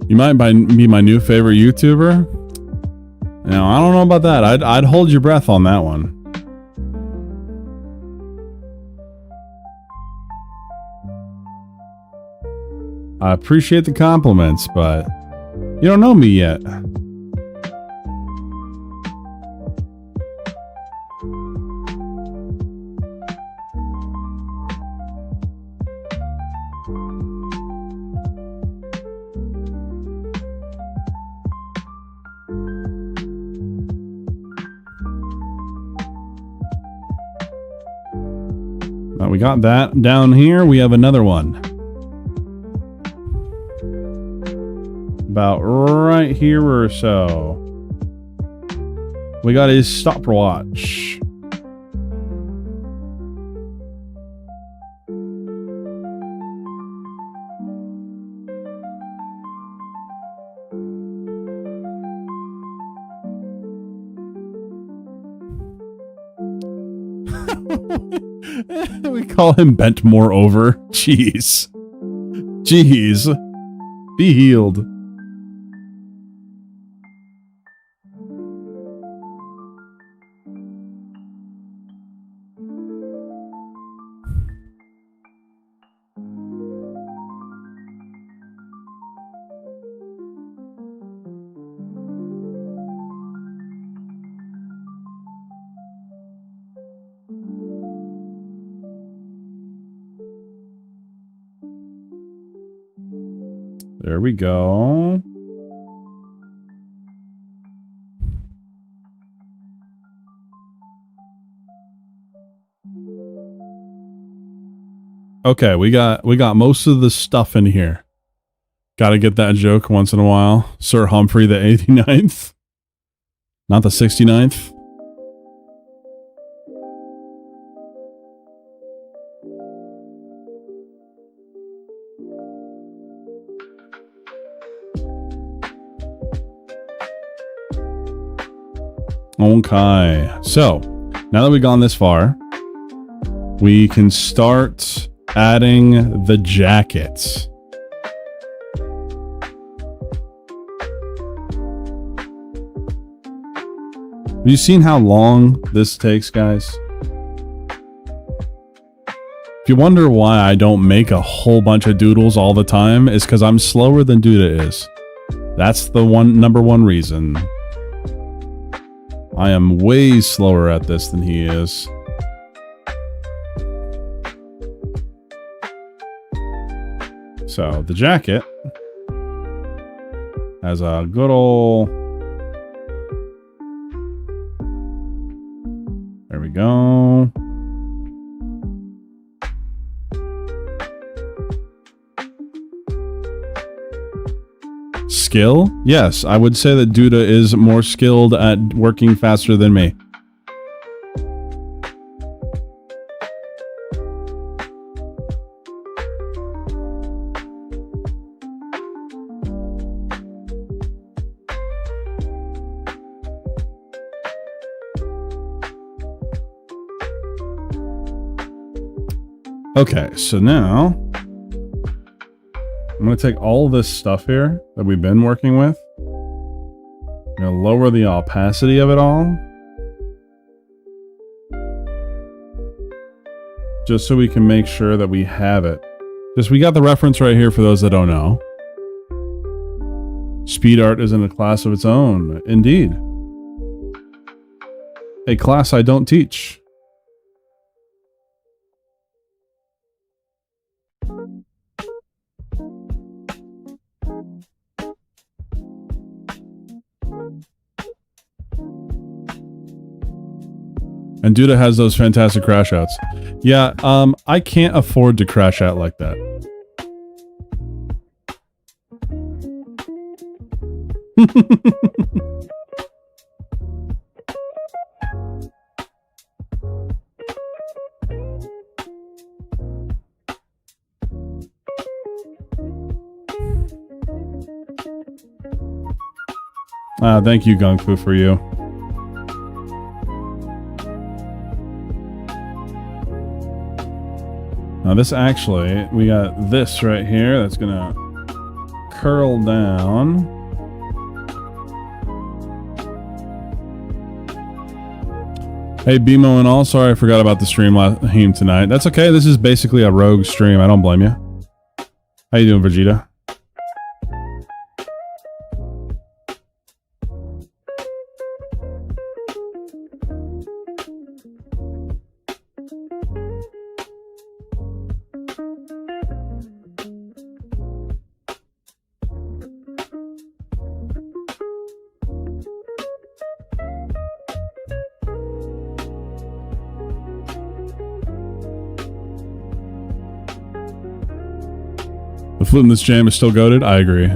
You might be my new favorite YouTuber. Now, I don't know about that. I'd hold your breath on that one. I appreciate the compliments, but you don't know me yet. We got that down here. We have another one. About right here or so. We got his stopwatch. We call him bent more over. Jeez. Jeez. Be healed. There we go. Okay, we got most of the stuff in here. Got to get that joke once in a while. Sir Humphrey the 89th. Not the 69th. Okay, so now that we've gone this far, we can start adding the jackets. Have you seen how long this takes, guys? If you wonder why I don't make a whole bunch of doodles all the time, it's because I'm slower than Duda is. That's the number one reason. I am way slower at this than he is. So the jacket has a good old... There we go. Skill? Yes, I would say that Duda is more skilled at working faster than me. Okay, so now I'm going to take all this stuff here that we've been working with. I'm going to lower the opacity of it all. Just so we can make sure that we have it. We got the reference right here for those that don't know. Speed art is in a class of its own. Indeed. A class I don't teach. And Duda has those fantastic crash outs. Yeah, I can't afford to crash out like that. Thank you, Gung Fu, for you. Now this actually, we got this right here that's gonna curl down. Hey, BMO and all, sorry I forgot about the stream tonight. That's okay, this is basically a rogue stream, I don't blame you. How you doing, Vegeta? The flute in this jam is still goated? I agree.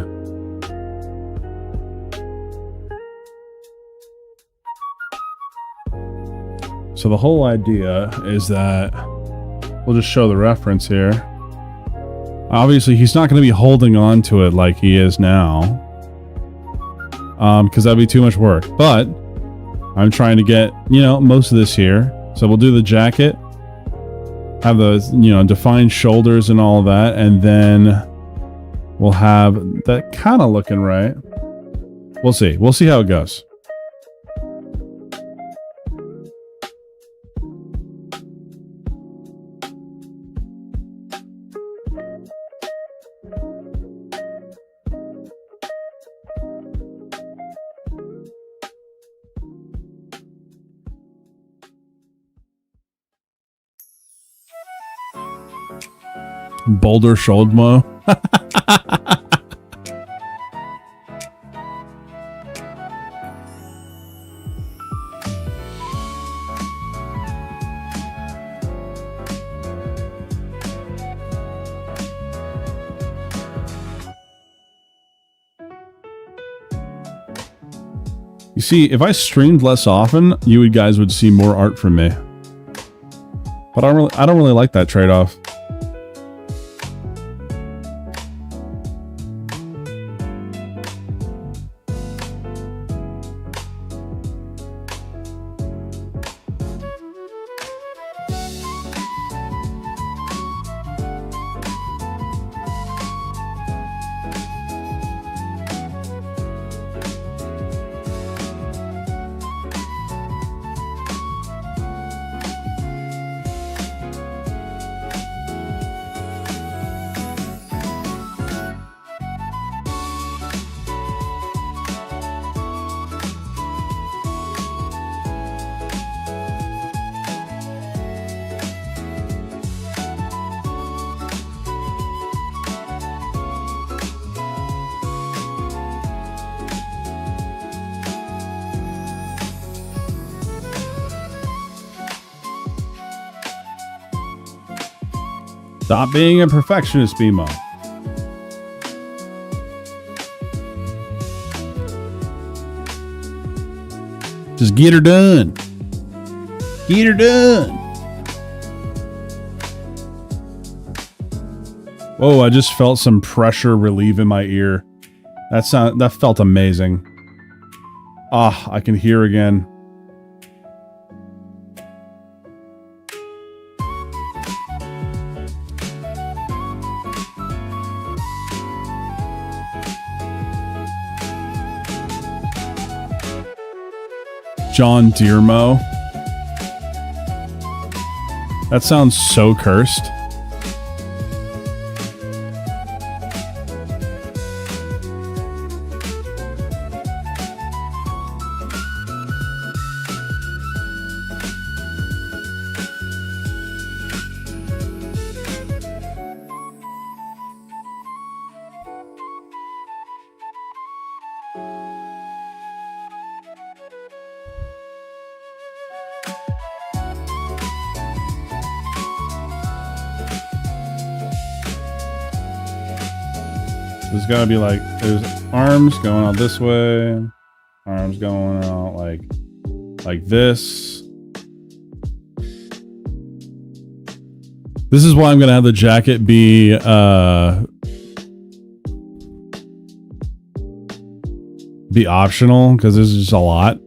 So the whole idea is that we'll just show the reference here. Obviously, he's not going to be holding on to it like he is now. Because that'd be too much work. But I'm trying to get, you know, most of this here. So we'll do the jacket. have the, you know, defined shoulders and all of that, and then we'll have that kind of looking right. We'll see. We'll see how it goes. Boulder Sholdmo. You see, if I streamed less often, you guys would see more art from me. But I don't really like that trade-off. Stop being a perfectionist, BMO. Just get her done. Get her done. Whoa, I just felt some pressure relieve in my ear. That felt amazing. Ah, I can hear again. John Deermo. That sounds so cursed. There's gotta be like, there's arms going out this way, arms going out like this. This is why I'm gonna have the jacket be optional, because this is just a lot.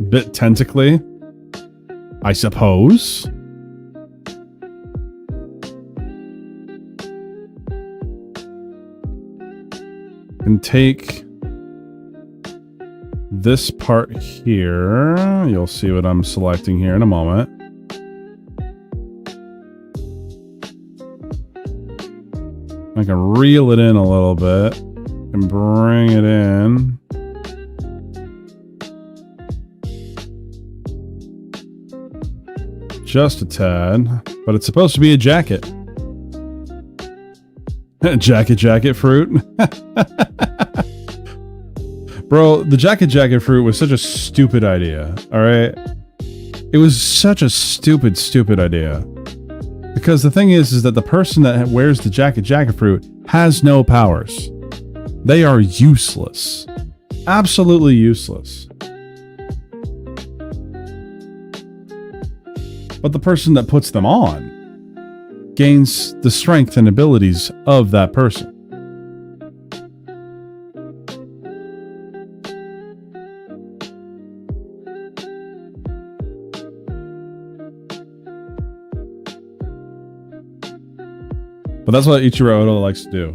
Bit tentacly, I suppose. And take this part here. You'll see what I'm selecting here in a moment. I can reel it in a little bit and bring it in. Just a tad, but it's supposed to be a jacket. Jacket fruit. Bro, the jacket fruit was such a stupid idea, all right? It was such a stupid idea. Because the thing is that the person that wears the jacket fruit has no powers. They are useless. Absolutely useless. But the person that puts them on gains the strength and abilities of that person. But that's what Ichiro Oda likes to do.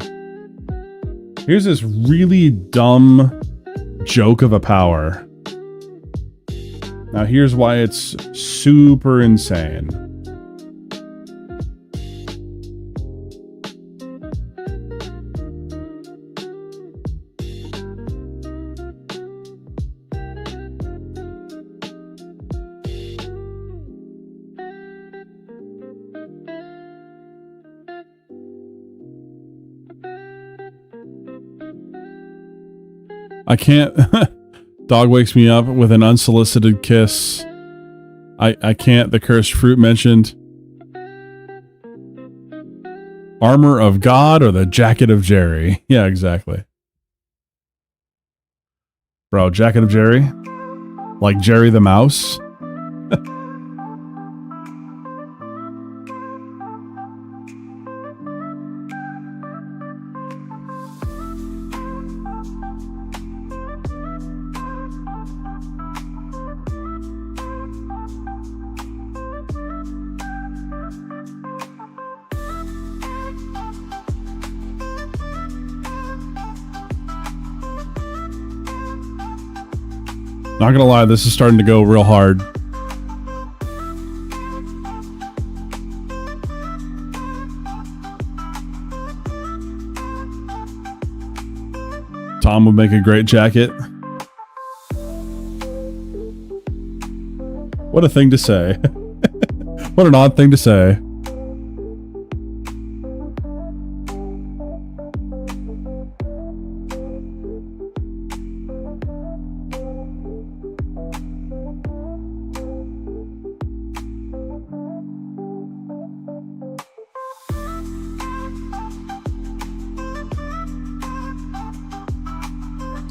Here's this really dumb joke of a power. Now here's why it's super insane. I can't. Dog wakes me up with an unsolicited kiss. I can't. The cursed fruit mentioned. Armor of God or the jacket of Jerry. Yeah, exactly. Bro, jacket of Jerry? Like Jerry the mouse? Not gonna lie, this is starting to go real hard. Tom would make a great jacket. What a thing to say. What an odd thing to say.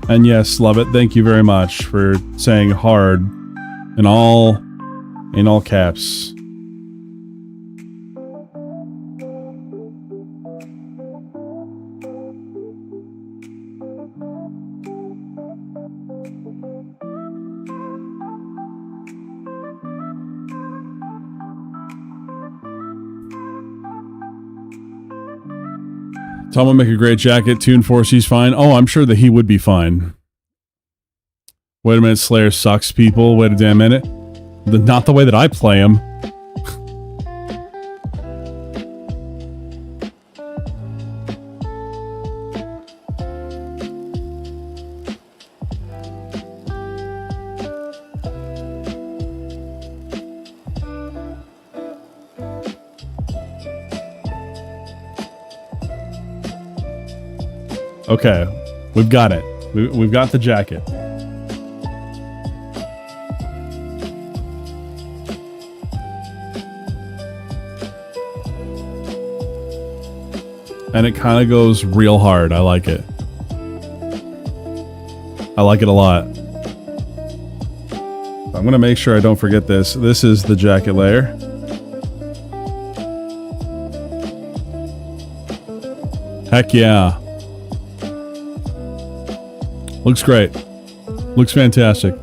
And yes, love it. Thank you very much for saying hard in all caps. Tom will make a great jacket. Tune Force, he's fine. Oh, I'm sure that he would be fine. Wait a minute, Slayer sucks, people. Wait a damn minute. Not the way that I play him. Okay, we've got it. We've got the jacket. And it kind of goes real hard. I like it. I like it a lot. I'm going to make sure I don't forget this. This is the jacket layer. Heck yeah. Looks great. Looks fantastic.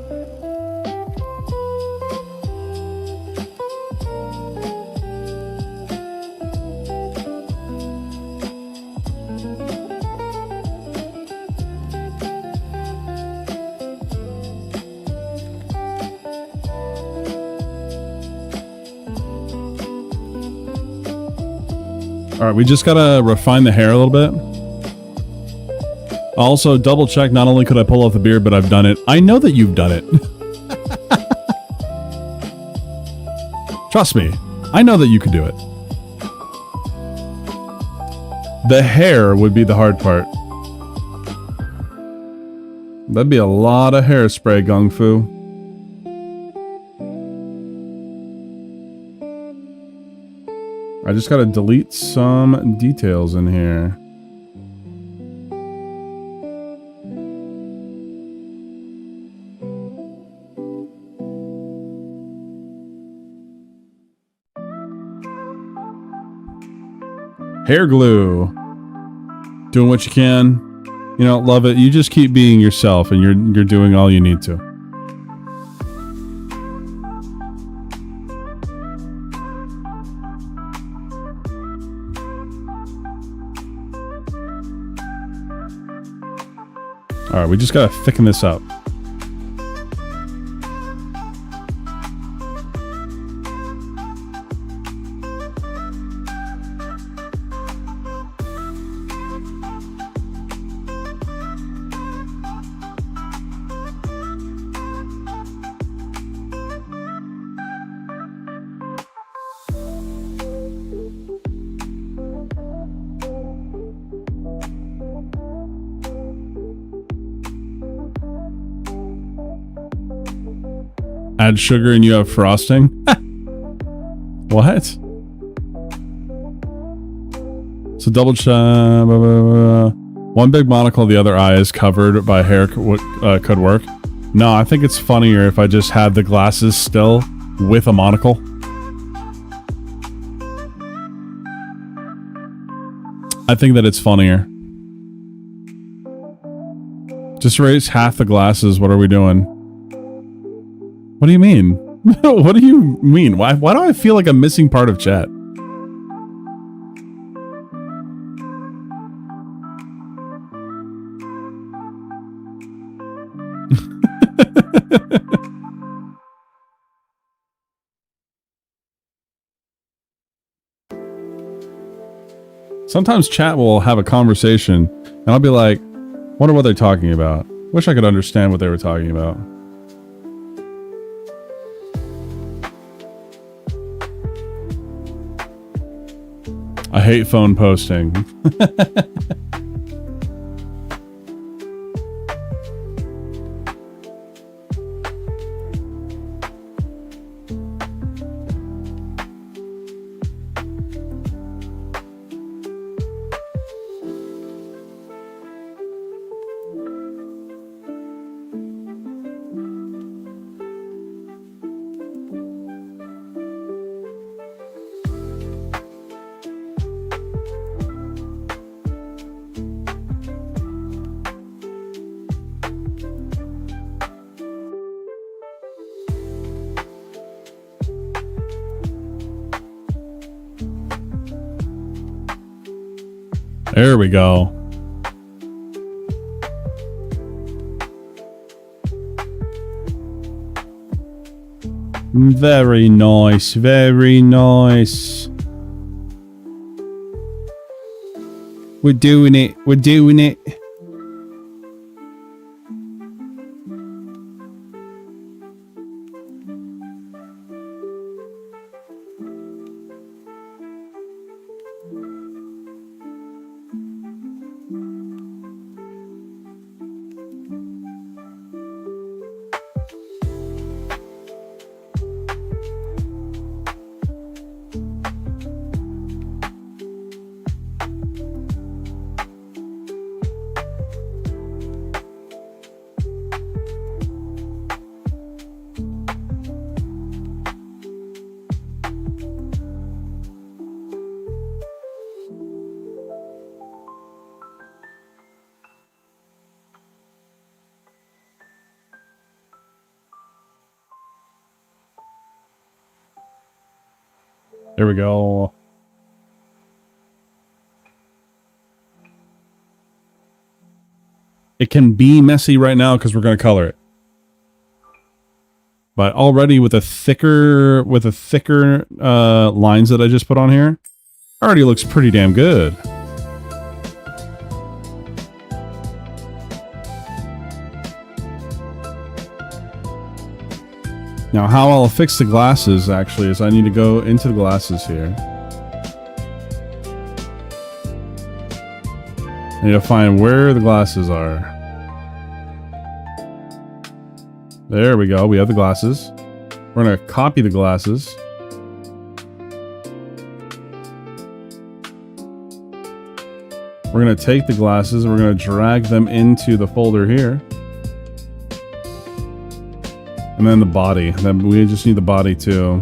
All right, we just gotta refine the hair a little bit. Also, double check, not only could I pull off the beard, but I've done it. I know that you've done it. Trust me, I know that you could do it. The hair would be the hard part. That'd be a lot of hairspray, Gung Fu. I just gotta delete some details in here. Hair glue. Doing what you can. You know, love it. You just keep being yourself and you're doing all you need to. All right, we just gotta thicken this up. Add sugar and you have frosting? What? So double check. One big monocle, the other eye is covered by hair could work. No, I think it's funnier if I just had the glasses still with a monocle. I think that it's funnier. Just raise half the glasses. What are we doing? What do you mean? What do you mean? Why do I feel like I'm missing part of chat? Sometimes chat will have a conversation and I'll be like, wonder what they're talking about. Wish I could understand what they were talking about. I hate phone posting. There we go. Very nice, very nice. We're doing it, we're doing it. There we go. It can be messy right now because we're going to color it. But already with a thicker lines that I just put on here, already looks pretty damn good. Now how I'll fix the glasses actually is I need to go into the glasses here. I need to find where the glasses are. There we go. We have the glasses. We're going to copy the glasses. We're going to take the glasses and we're going to drag them into the folder here. And then the body. Then we just need the body too.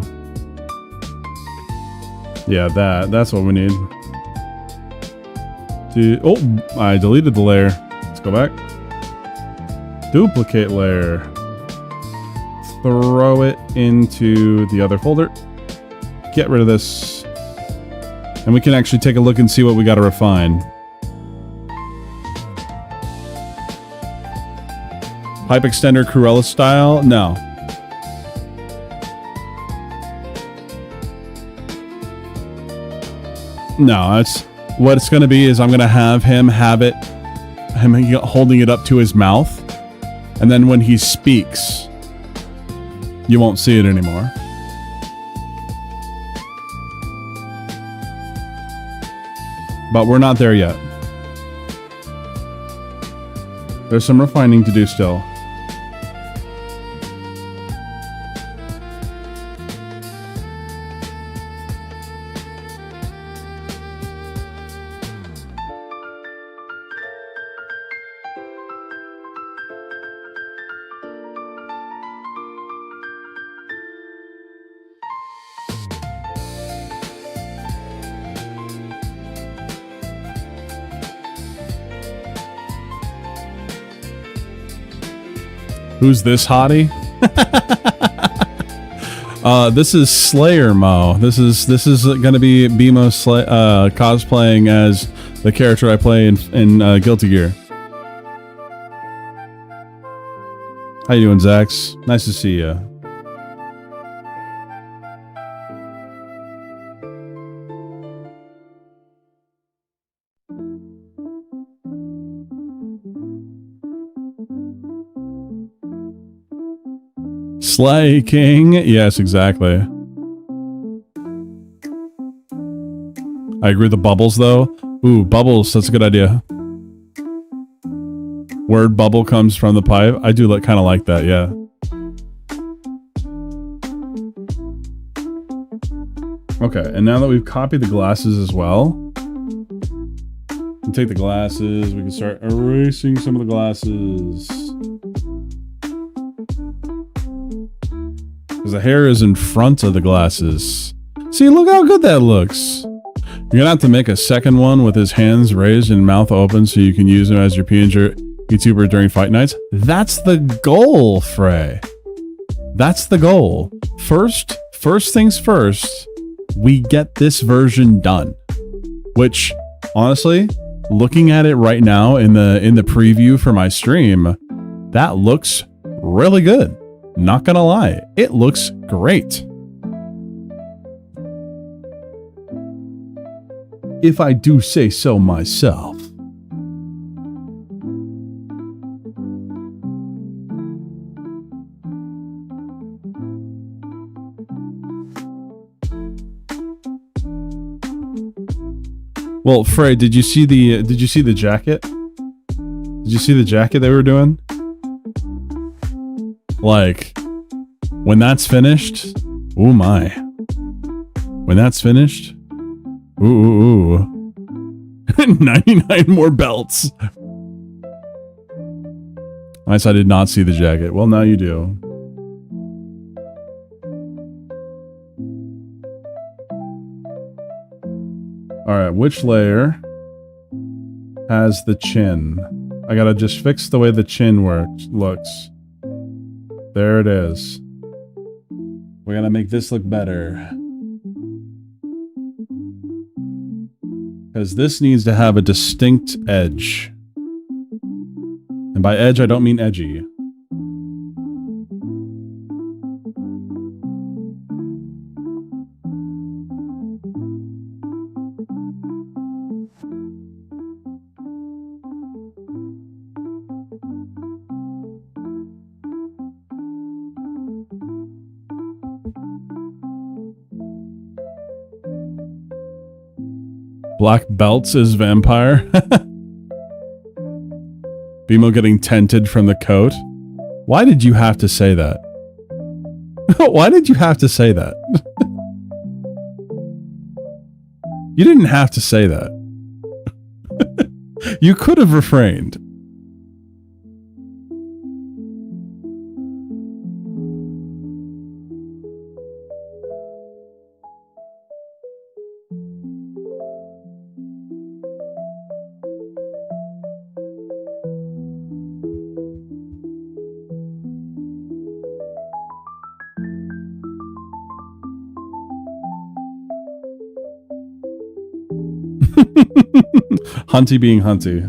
Yeah, that's what we need. Oh, I deleted the layer. Let's go back. Duplicate layer. Throw it into the other folder. Get rid of this. And we can actually take a look and see what we got to refine. Pipe extender Cruella style? No. No, that's what it's going to be. Is I'm going to have him holding it up to his mouth, and then when he speaks, you won't see it anymore. But we're not there yet. There's some refining to do still. Who's this hottie? This is Slayer Mo. This is gonna be BMO cosplaying as the character I play in Guilty Gear. How you doing, Zax? Nice to see you. Slay King. Yes, exactly. I agree with the bubbles, though. Ooh, bubbles. That's a good idea. Word bubble comes from the pipe. I do kind of like that, yeah. Okay, and now that we've copied the glasses as well, we can take the glasses. We can start erasing some of the glasses. Because the hair is in front of the glasses. See, look how good that looks. You're gonna have to make a second one with his hands raised and mouth open so you can use him as your YouTuber during fight nights. That's the goal, Frey. That's the goal. First things first, we get this version done. Which, honestly, looking at it right now in the preview for my stream, that looks really good. Not gonna lie, it looks great. If I do say so myself. Well, Frey, did you see the jacket? Did you see the jacket they were doing? Like, when that's finished, oh my. When that's finished, ooh. 99 more belts. Nice, I did not see the jacket. Well, now you do. Alright, which layer has the chin? I gotta just fix the way the chin looks. There it is. We're gonna make this look better. Because this needs to have a distinct edge. And by edge, I don't mean edgy. Black belts is vampire. BMO getting tented from the coat. Why did you have to say that? Why did you have to say that? You didn't have to say that. You could have refrained. Hunty being Hunty.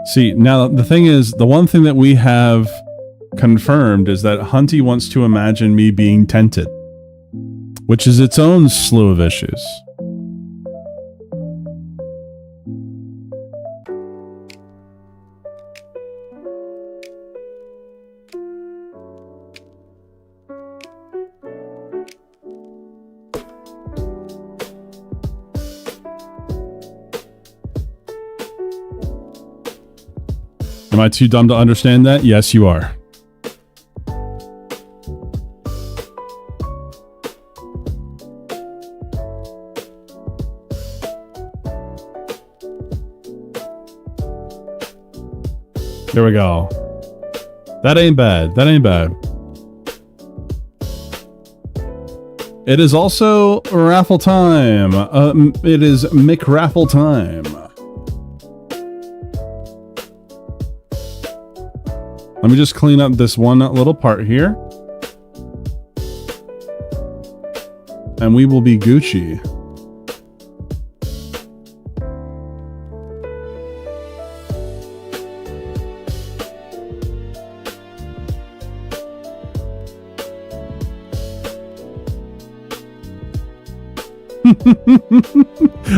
See, now the thing is, the one thing that we have confirmed is that Hunty wants to imagine me being tented, which is its own slew of issues. Am I too dumb to understand that? Yes, you are. There we go. That ain't bad. That ain't bad. It is also raffle time. It is McRaffle time. Let me just clean up this one little part here. And we will be Gucci.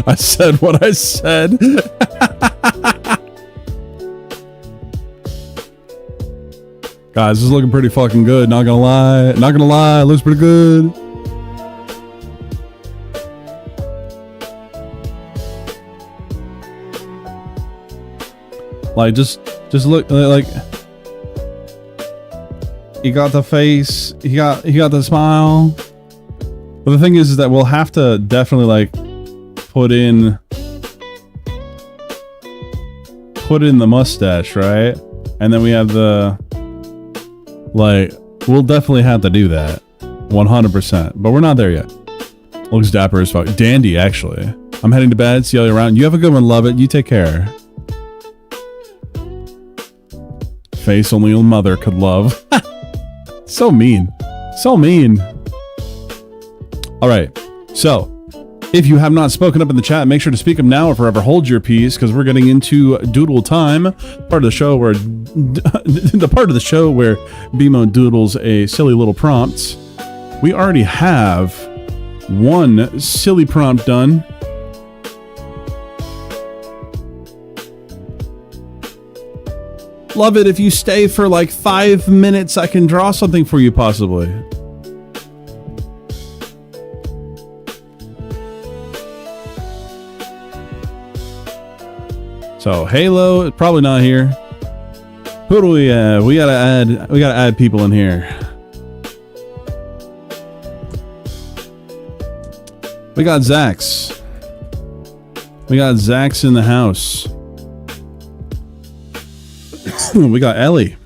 I said what I said. Guys, this is looking pretty fucking good. Not gonna lie. Not gonna lie. It looks pretty good. Like, just look, like, he got the face. He got the smile. But the thing is that we'll have to definitely, like, put in the mustache, right? And then we have the, like, we'll definitely have to do that 100%, but we're not there yet. Looks dapper as fuck. Dandy, actually. I'm heading to bed. See you around. You have a good one, love it. You take care. Face only your mother could love. So mean. So mean. All right. So, if you have not spoken up in the chat, make sure to speak up now or forever hold your peace, because we're getting into doodle time, part of the show where BMO doodles a silly little prompt. We already have one silly prompt done. Love it. If you stay for like 5 minutes, I can draw something for you possibly. So Halo is probably not here. Who do we have? We gotta add people in here. We got Zax. We got Zax in the house. We got Ellie.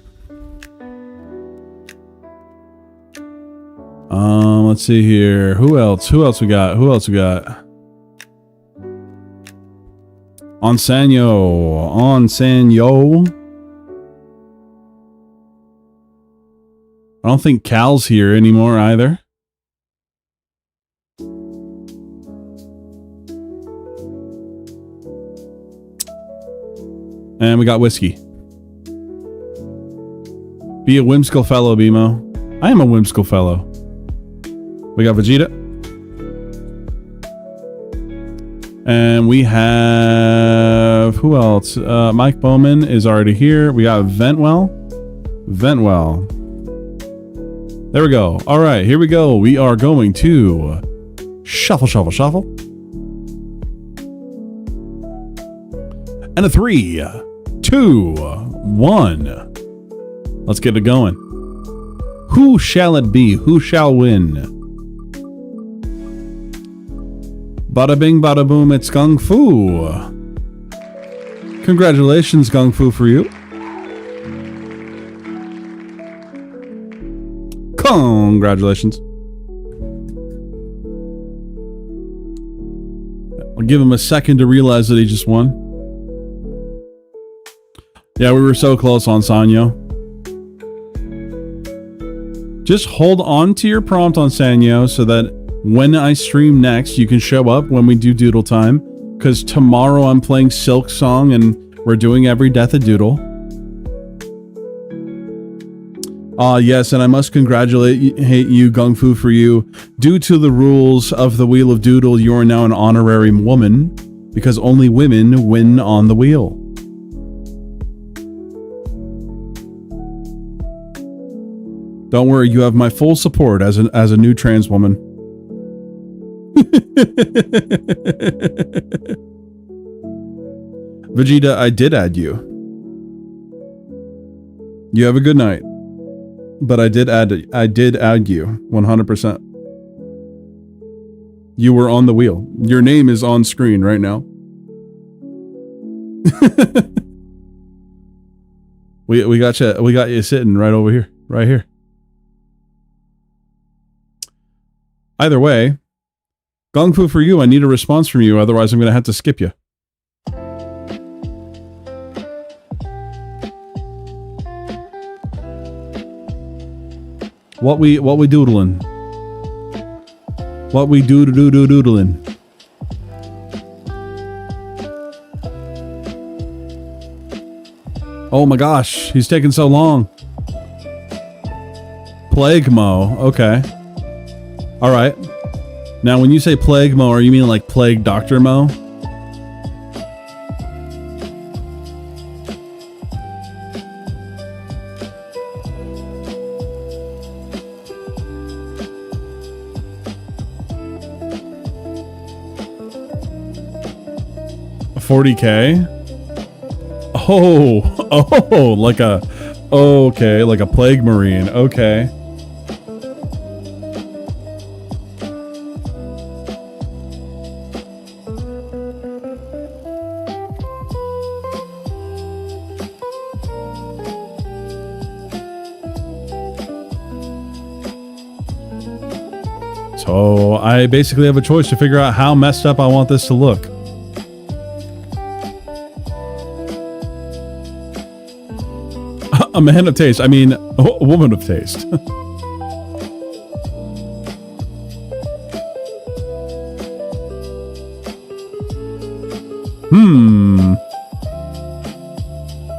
Let's see here. Who else we got? Onsanyo. I don't think Cal's here anymore either. And we got Whiskey. Be a whimsical fellow, BMO. I am a whimsical fellow. We got Vegeta. And we have... who else? Mike Bowman is already here. We got Ventwell. There we go. All right, here we go. We are going to shuffle. And a 3, 2, 1. Let's get it going. Who shall it be? Who shall win? Bada bing, bada boom, it's Kung Fu. Congratulations, Kung Fu, for you. Congratulations. I'll give him a second to realize that he just won. Yeah, we were so close on Sanyo. Just hold on to your prompt on Sanyo so that when I stream next, you can show up when we do Doodle time. Because tomorrow I'm playing Silk Song and we're doing Every Death a Doodle. Yes, and I must congratulate you, Kung Fu, for you. Due to the rules of the Wheel of Doodle, you are now an honorary woman, because only women win on the wheel. Don't worry, you have my full support as a new trans woman. Vegeta, I did add you. You have a good night. But I did add you 100%. You were on the wheel. Your name is on screen right now. we got you sitting right over here, right here. Either way, Kung Fu, for you, I need a response from you, otherwise I'm going to have to skip you. What we doodling? What we doodling? Oh my gosh, he's taking so long. Plague Mo, okay. All right. Now, when you say Plague Mo, are you mean like Plague Dr. Mo? $40K? Oh, like a, okay, like a Plague Marine, okay. So I basically have a choice to figure out how messed up I want this to look. A man of taste. I mean, a woman of taste.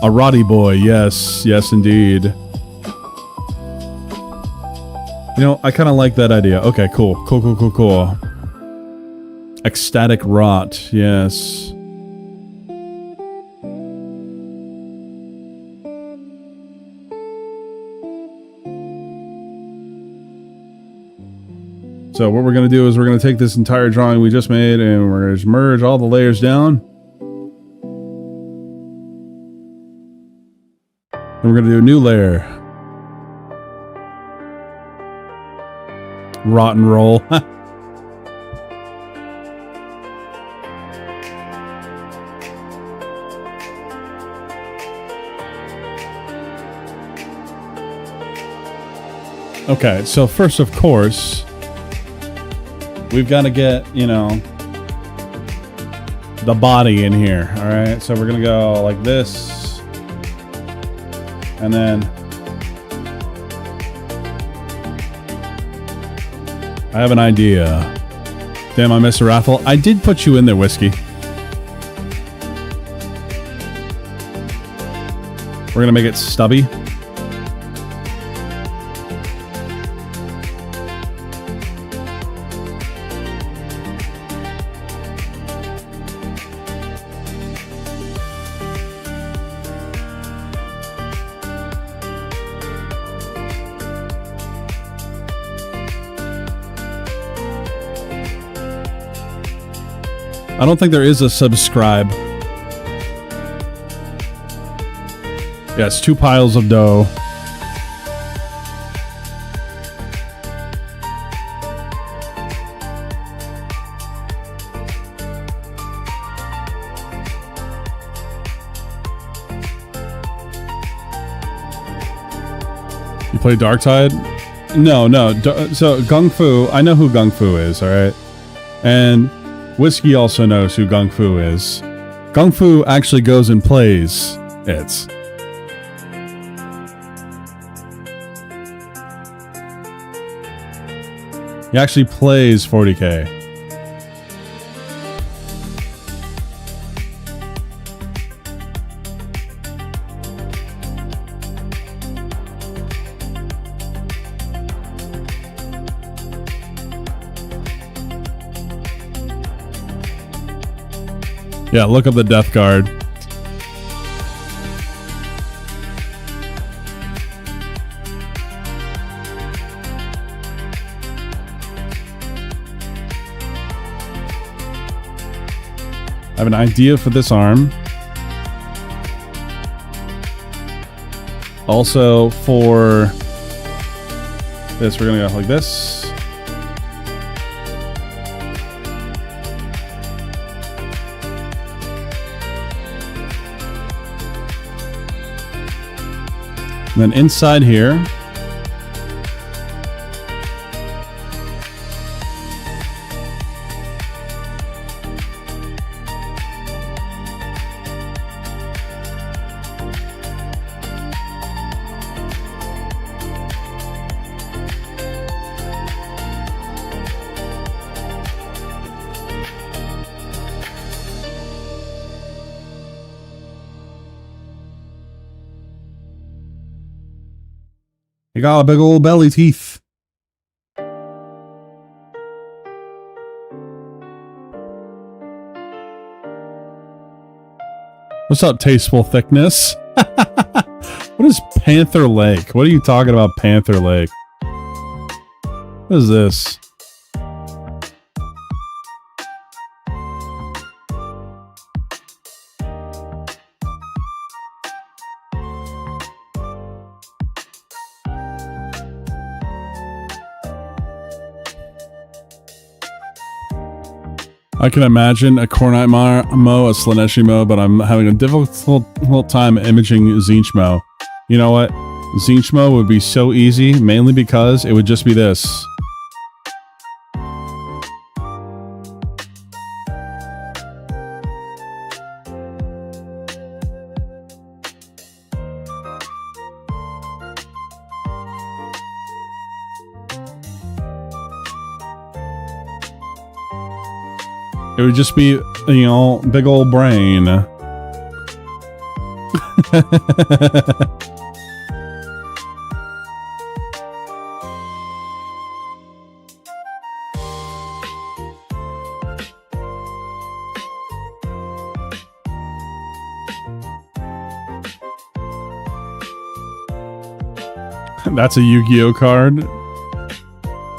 A Roddy boy. Yes. Yes, indeed. You know, I kind of like that idea. Okay, cool. Cool. Ecstatic rot. Yes. So what we're going to do is we're going to take this entire drawing we just made and we're going to merge all the layers down. And we're going to do a new layer. Rotten roll. Okay, so first, of course, we've got to get, you know, the body in here. All right, so we're going to go like this. And then I have an idea. Damn, I missed a raffle. I did put you in there, Whiskey. We're going to make it stubby. I don't think there is a subscribe. Yes, 2 piles of dough. You play Darktide? No. So Gung Fu, I know who Gung Fu is, alright? And Whiskey also knows who Gung Fu is. Gung Fu actually goes and plays it. He actually plays 40k. Yeah, look up the Death Guard. I have an idea for this arm. Also for this, we're gonna go like this. And then inside here, you got a big old belly teeth. What's up, Tasteful Thickness? What is Panther Lake? What are you talking about, Panther Lake? What is this? I can imagine a Cornite Mo, a Slaneshi Mo, but I'm having a difficult time imaging Zinch Mo. You know what? Zinch Mo would be so easy, mainly because it would just be this. It would just be, you know, big old brain. That's a Yu-Gi-Oh card.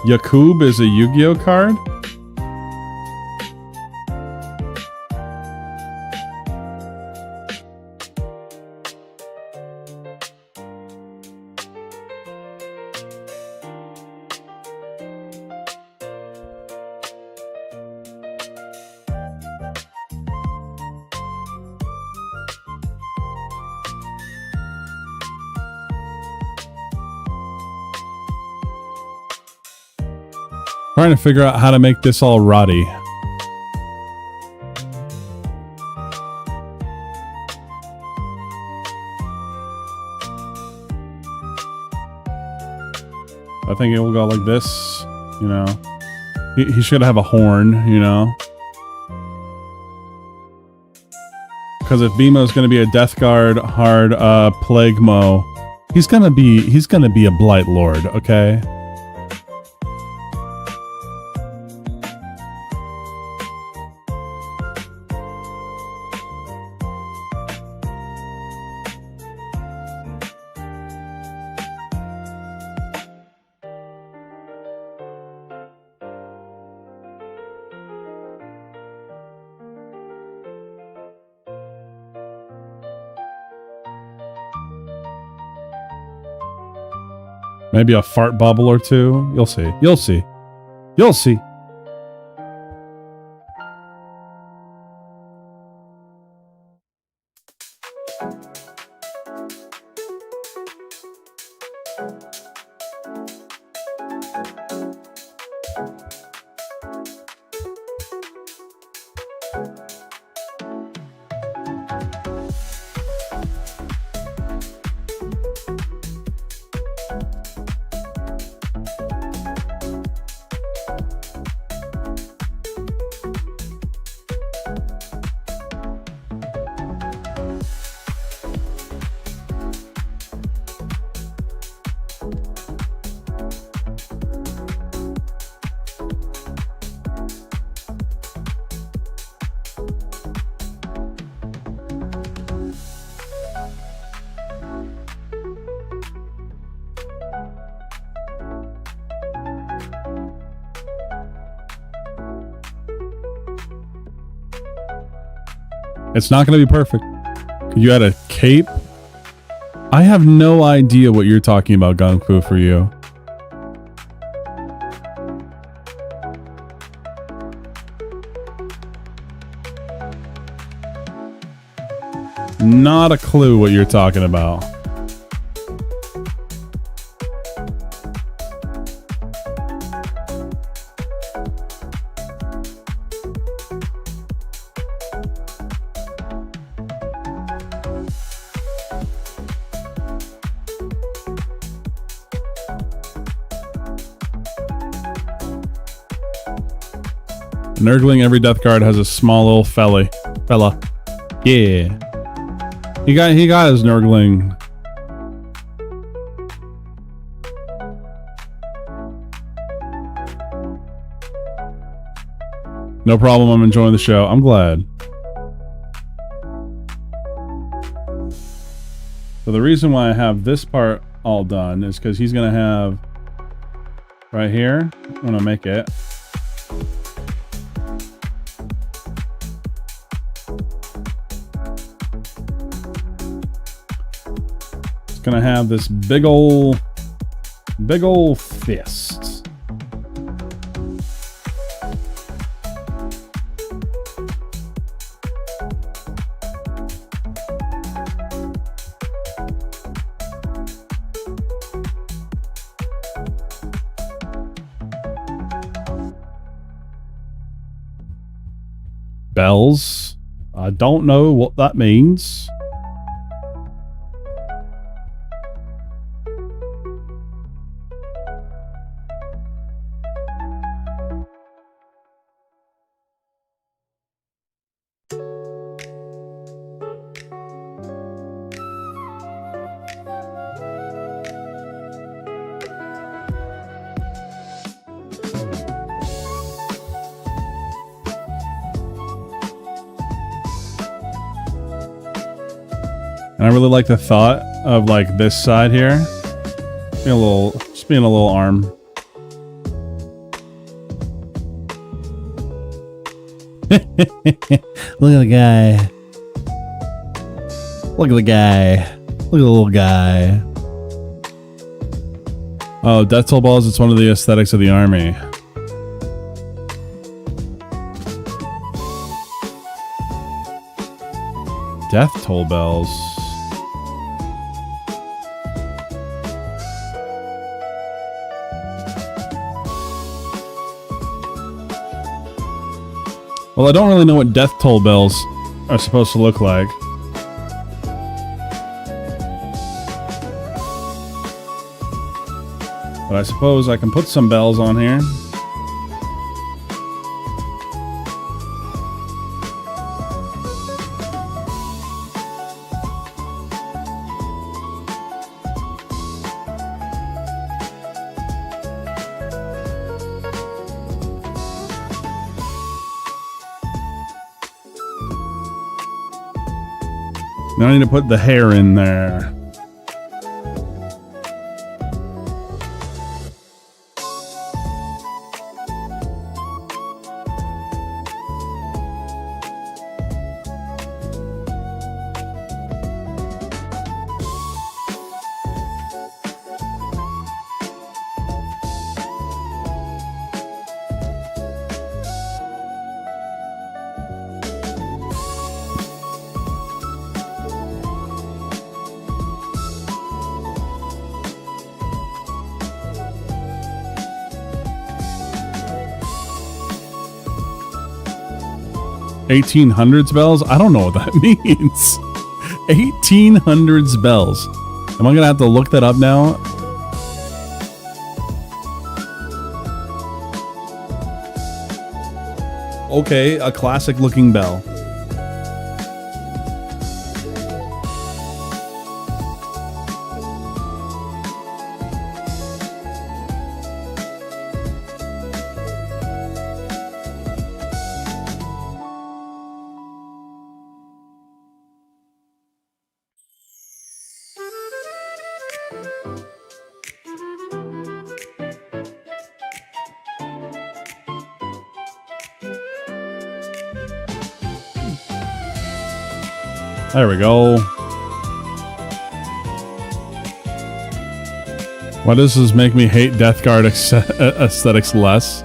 Yakub is a Yu-Gi-Oh card? Trying to figure out how to make this all rotty. I think it will go like this, you know. He should have a horn, you know. Because if Bemo's gonna be a Death Guard hard Plague Mo, he's gonna be a Blight Lord, okay? Maybe a fart bubble or two. You'll see. You'll see. You'll see. It's not going to be perfect. You had a cape? I have no idea what you're talking about, Gung Fu, for you. Not a clue what you're talking about. Nurgling every death guard has a small little fella. Yeah. He got his Nurgling. No problem, I'm enjoying the show. I'm glad. So the reason why I have this part all done is because he's gonna have right here. I'm gonna make it. Gonna have this big old fist. Bells. I don't know what that means. And I really like the thought of like this side here. Just being a little arm. Look at the guy. Look at the guy. Look at the little guy. Oh, Death Toll balls, it's one of the aesthetics of the army. Death Toll bells. Well, I don't really know what Death Toll bells are supposed to look like. But I suppose I can put some bells on here. Now I need to put the hair in there. 1800s bells? I don't know what that means. 1800s bells. Am I gonna have to look that up now? Okay, a classic looking bell. There we go. Why does this make me hate Death Guard aesthetics less?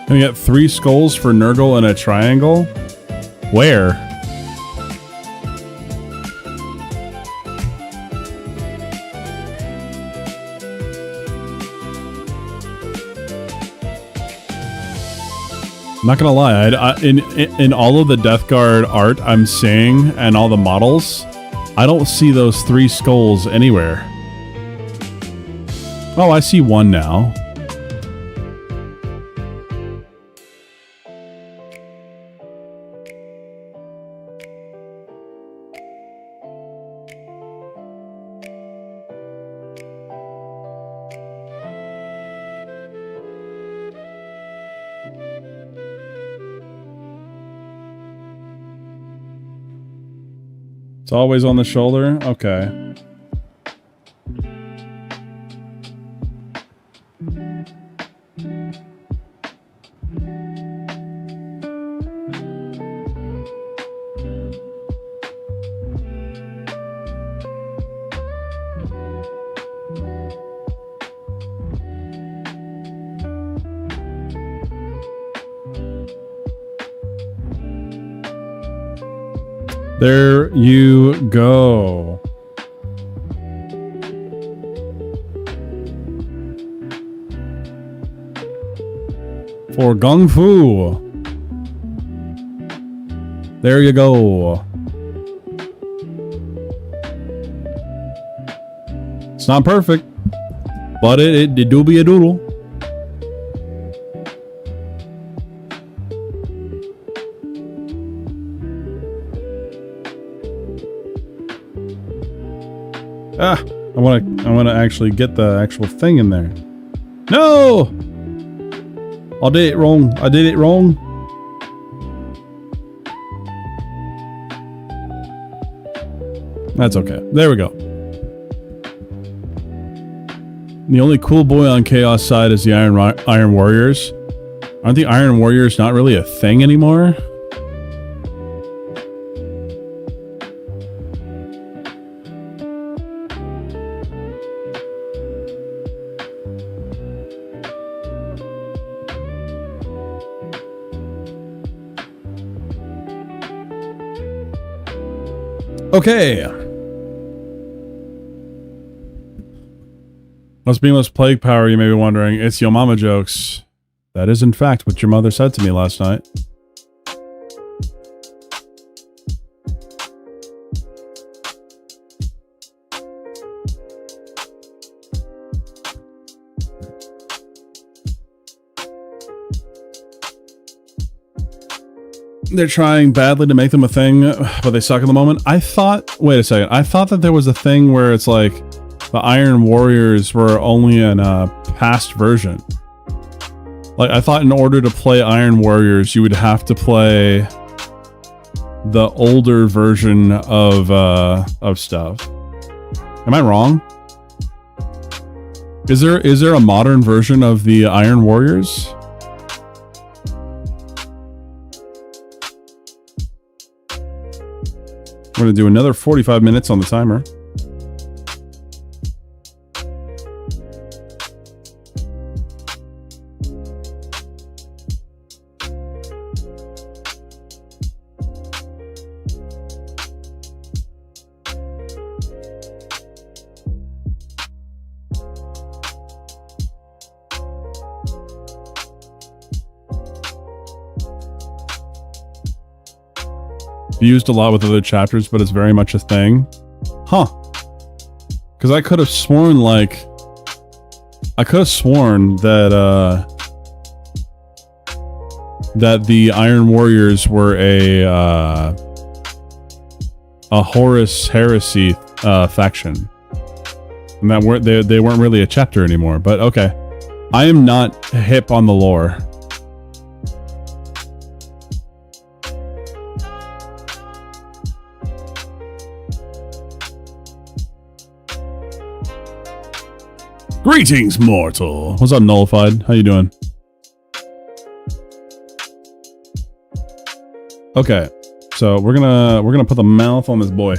Can we get 3 skulls for Nurgle and a triangle? Where? I'm not gonna lie, in all of the Death Guard art I'm seeing and all the models, I don't see those 3 skulls anywhere. Oh, I see one now. It's always on the shoulder? Okay. There you go. For Gung Fu. There you go. It's not perfect, but it do be a doodle. Ah, I wanna actually get the actual thing in there. No! I did it wrong. I did it wrong. That's okay. There we go. The only cool boy on Chaos side is the Iron Warriors. Aren't the Iron Warriors not really a thing anymore? Okay. Must be most plague power, you may be wondering. It's yo mama jokes. That is in fact what your mother said to me last night. They're trying badly to make them a thing, but they suck at the moment. I thought, wait a second. I thought that there was a thing where it's like the Iron Warriors were only in a past version. Like, I thought in order to play Iron Warriors, you would have to play the older version of stuff. Am I wrong? Is there a modern version of the Iron Warriors? We're going to do another 45 minutes on the timer. Used a lot with other chapters, but it's very much a thing. Huh. Because I could have sworn, like... I could have sworn that, that the Iron Warriors were a Horus Heresy, faction. And that they weren't really a chapter anymore, but okay. I am not hip on the lore. Greetings, mortal. What's up, Nullified? How you doing? Okay, so we're gonna put the mouth on this boy.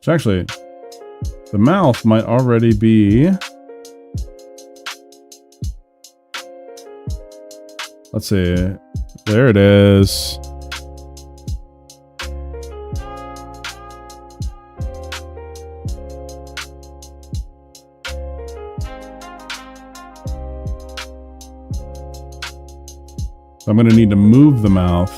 So actually, the mouth might already be. Let's see. There it is. I'm going to need to move the mouth.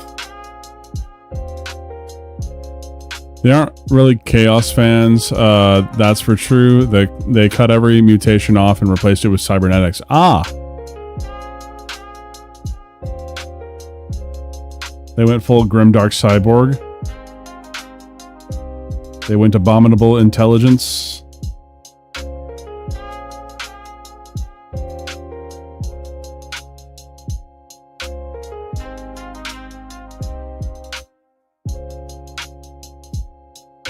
They aren't really Chaos fans, that's for true. They cut every mutation off and replaced it with cybernetics. Ah! They went full grimdark cyborg. They went abominable intelligence.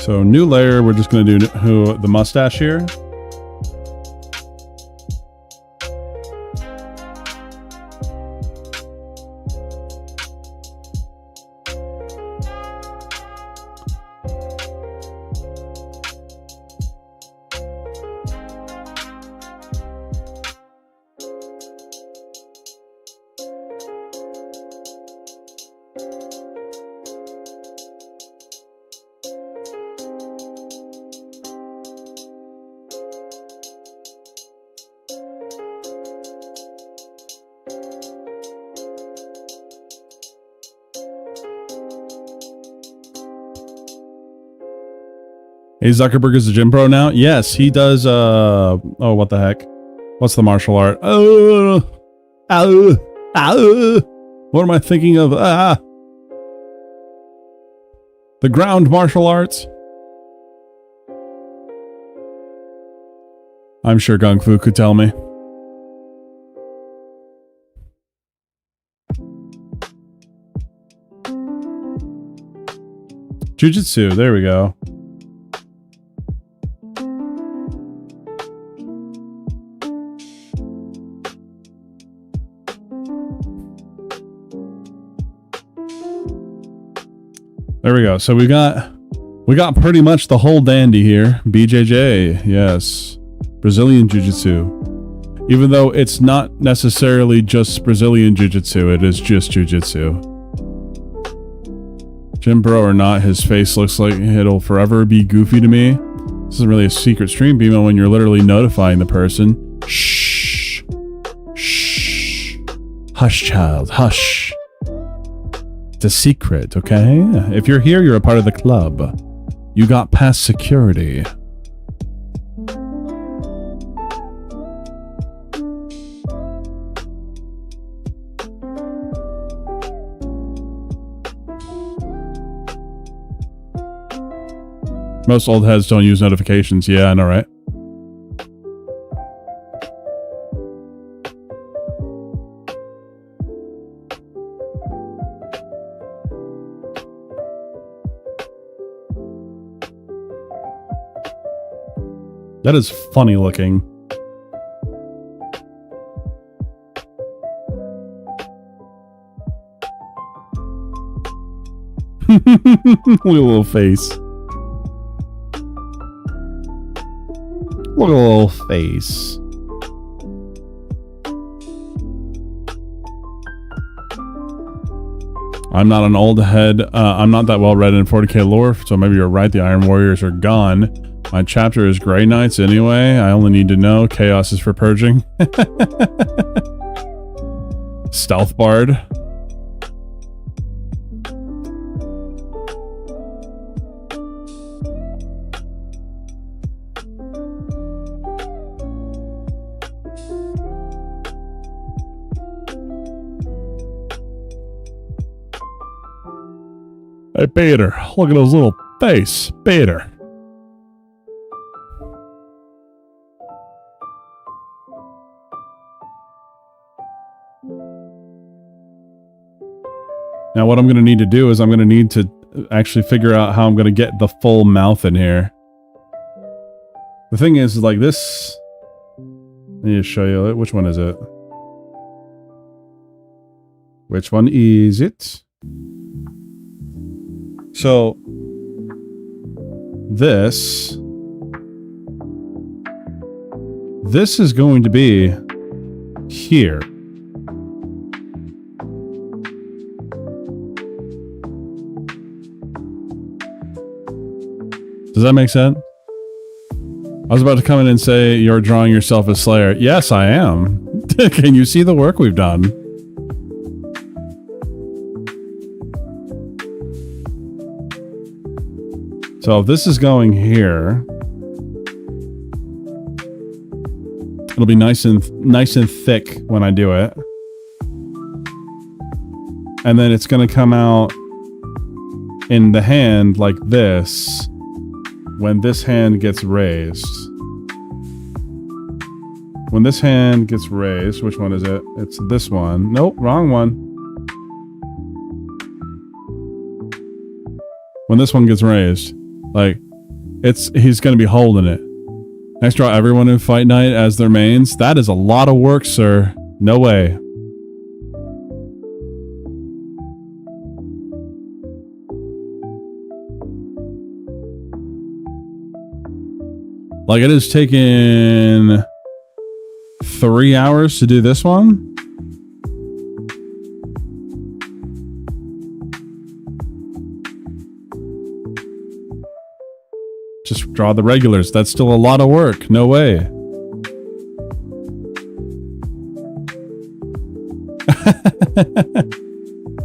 So new layer, we're just going to do the mustache here. Hey, Zuckerberg is a gym pro now? Yes, he does, oh, what the heck? What's the martial art? What am I thinking of? The ground martial arts? I'm sure Gung Fu could tell me. Jiu-Jitsu, there we go. There we go. So we got pretty much the whole dandy here. BJJ, yes. Brazilian Jiu-Jitsu. Even though it's not necessarily just Brazilian Jiu-Jitsu, it is just Jiu-Jitsu. Gym bro or not, his face looks like it'll forever be goofy to me. This isn't really a secret stream, Bimo, when you're literally notifying the person. Shh. Shh. Hush, child. Hush. It's a secret, okay? If you're here, you're a part of the club. You got past security. Most old heads don't use notifications. Yeah, I know, right? That is funny looking. Look at a little face. Look at a little face. I'm not an old head. I'm not that well read in 40k lore, so maybe you're right. The Iron Warriors are gone. My chapter is Grey Knights anyway. I only need to know. Chaos is for purging. Stealth Bard. Hey, Peter, look at his little face. Peter. Now, what I'm going to need to do is I'm going to need to actually figure out how I'm going to get the full mouth in here. The thing is, like this... Let me just show you. Which one is it? Which one is it? So, this is going to be here. Does that make sense? I was about to come in and say you're drawing yourself as Slayer. Yes, I am. Can you see the work we've done? So if this is going here, it'll be nice and thick when I do it. And then it's going to come out in the hand like this when this hand gets raised. When this hand gets raised, which one is it? It's this one. Nope, wrong one. When this one gets raised, like, he's going to be holding it. Next, draw everyone in Fight Night as their mains. That is a lot of work, sir. No way. Like, it has taken 3 hours to do this one. Just draw the regulars. That's still a lot of work. No way.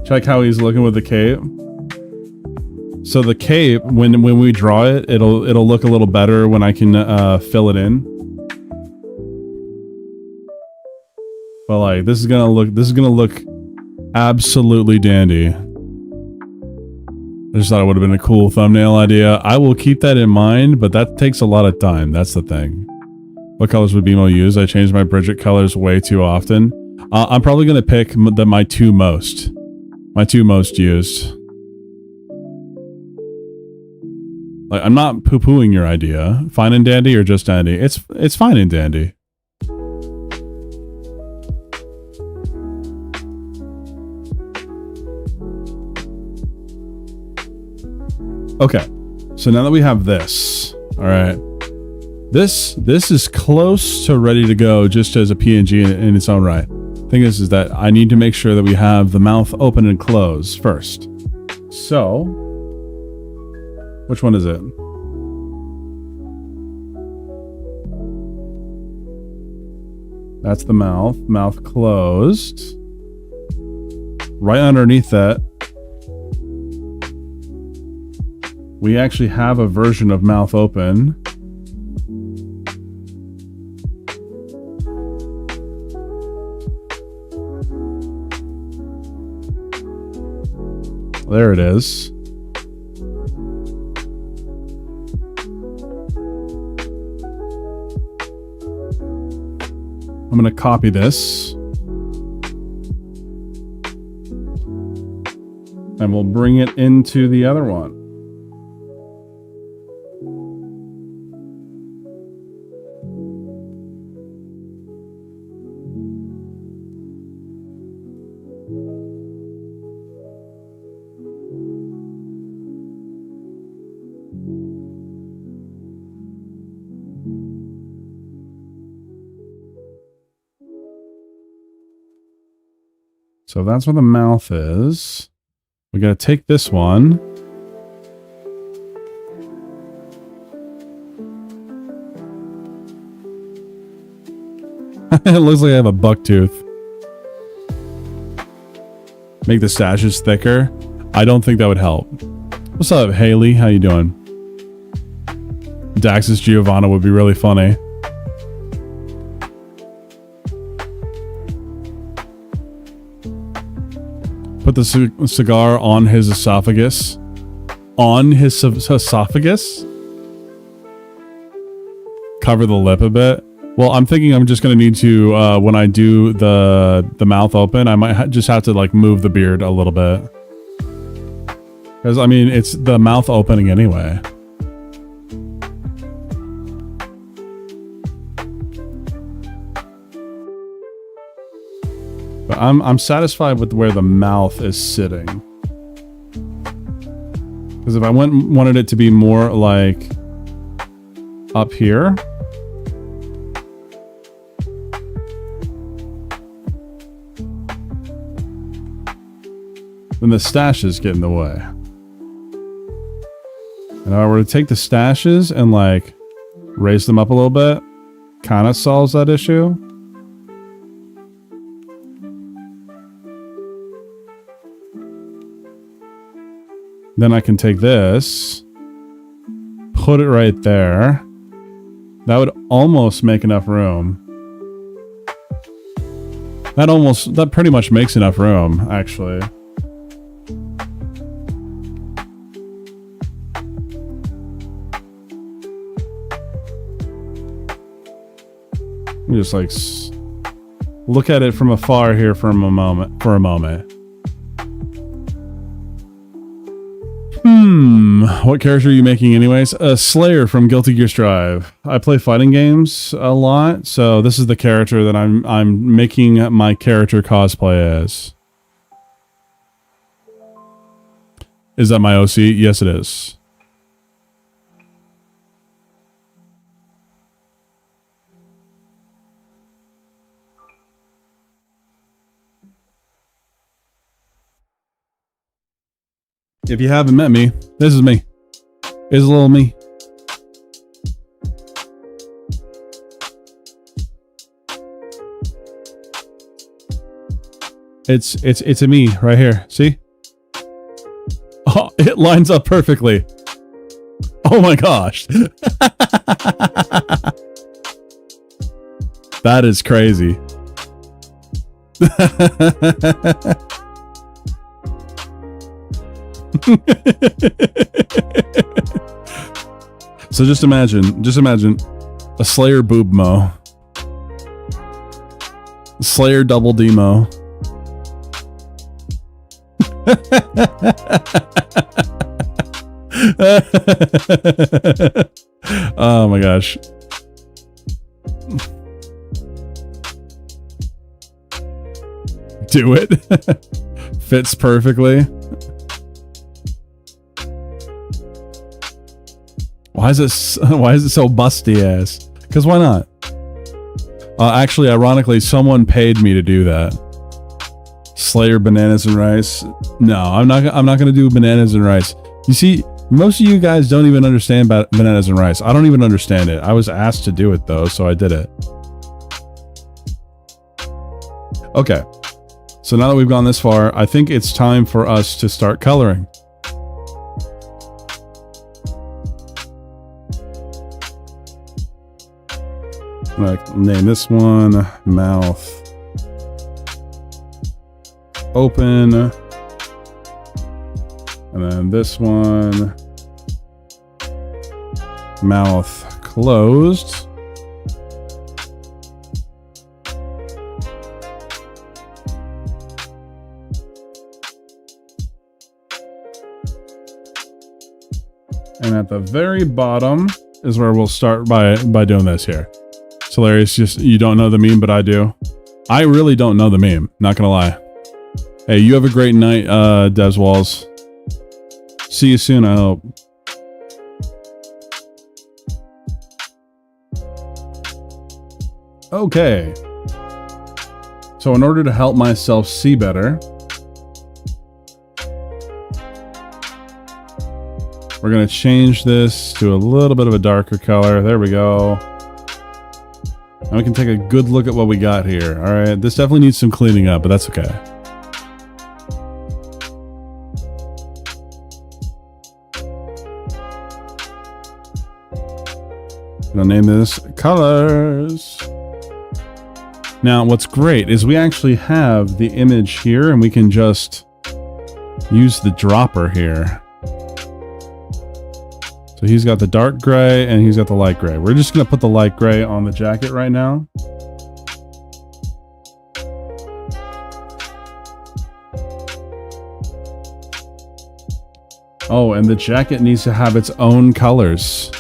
Check how he's looking with the cape. So the cape, when we draw it, it'll look a little better when I can fill it in. But like this is gonna look absolutely dandy. I just thought it would have been a cool thumbnail idea. I will keep that in mind, but that takes a lot of time. That's the thing. What colors would BMO use? I change my Bridget colors way too often. I'm probably going to pick my two most used. Like, I'm not poo-pooing your idea. Fine and dandy or just dandy? It's fine and dandy. Okay, so now that we have this, all right, this is close to ready to go just as a PNG in its own right. Thing is that I need to make sure that we have the mouth open and closed first. So, which one is it? That's the mouth closed. Right underneath that, we actually have a version of mouth open. There it is. I'm going to copy this. And we'll bring it into the other one. So that's where the mouth is. We gotta take this one. It looks like I have a buck tooth. Make the stashes thicker. I don't think that would help. What's up, Haley? How you doing? Dax's Giovanna would be really funny. Put the cigar on his esophagus. On his esophagus? Cover the lip a bit. Well, I'm thinking I'm just going to need to, when I do the mouth open, I might just have to like move the beard a little bit. Because, I mean, it's the mouth opening anyway. But I'm satisfied with where the mouth is sitting. Because if I wanted it to be more like up here. Then the stashes get in the way. And if I were to take the stashes and like raise them up a little bit, kind of solves that issue. Then I can take this, put it right there. That would almost make enough room. That pretty much makes enough room, actually. Let me just like look at it from afar here for a moment. What character are you making anyways? Slayer from Guilty Gear Strive. I play fighting games a lot, so this is the character that I'm making my character cosplay as. Is that my OC? Yes, it is. If you haven't met me, this is me. It's a little me. It's a me right here. See? Oh, it lines up perfectly. Oh my gosh. That is crazy. So just imagine a Slayer boob mo. Slayer double demo. Oh my gosh. Do it. Fits perfectly. Why is it so busty ass? Because why not? Actually, ironically, someone paid me to do that. Slayer bananas and rice. No, I'm not gonna do bananas and rice. You see, most of you guys don't even understand about bananas and rice. I don't even understand it. I was asked to do it though, so I did it. Okay. So now that we've gone this far, I think it's time for us to start coloring. I'm gonna name this one mouth open, and then this one mouth closed. And at the very bottom is where we'll start by doing this here. It's hilarious. Just you don't know the meme, but I do. I really don't know the meme. Not gonna lie. Hey, you have a great night, Devs Walls. See you soon, I hope. Okay. So in order to help myself see better, we're going to change this to a little bit of a darker color. There we go. And we can take a good look at what we got here. All right, this definitely needs some cleaning up, but that's okay. I'll name this Colors. Now, what's great is we actually have the image here, and we can just use the dropper here. So he's got the dark gray and he's got the light gray. We're just going to put the light gray on the jacket right now. Oh, and the jacket needs to have its own colors.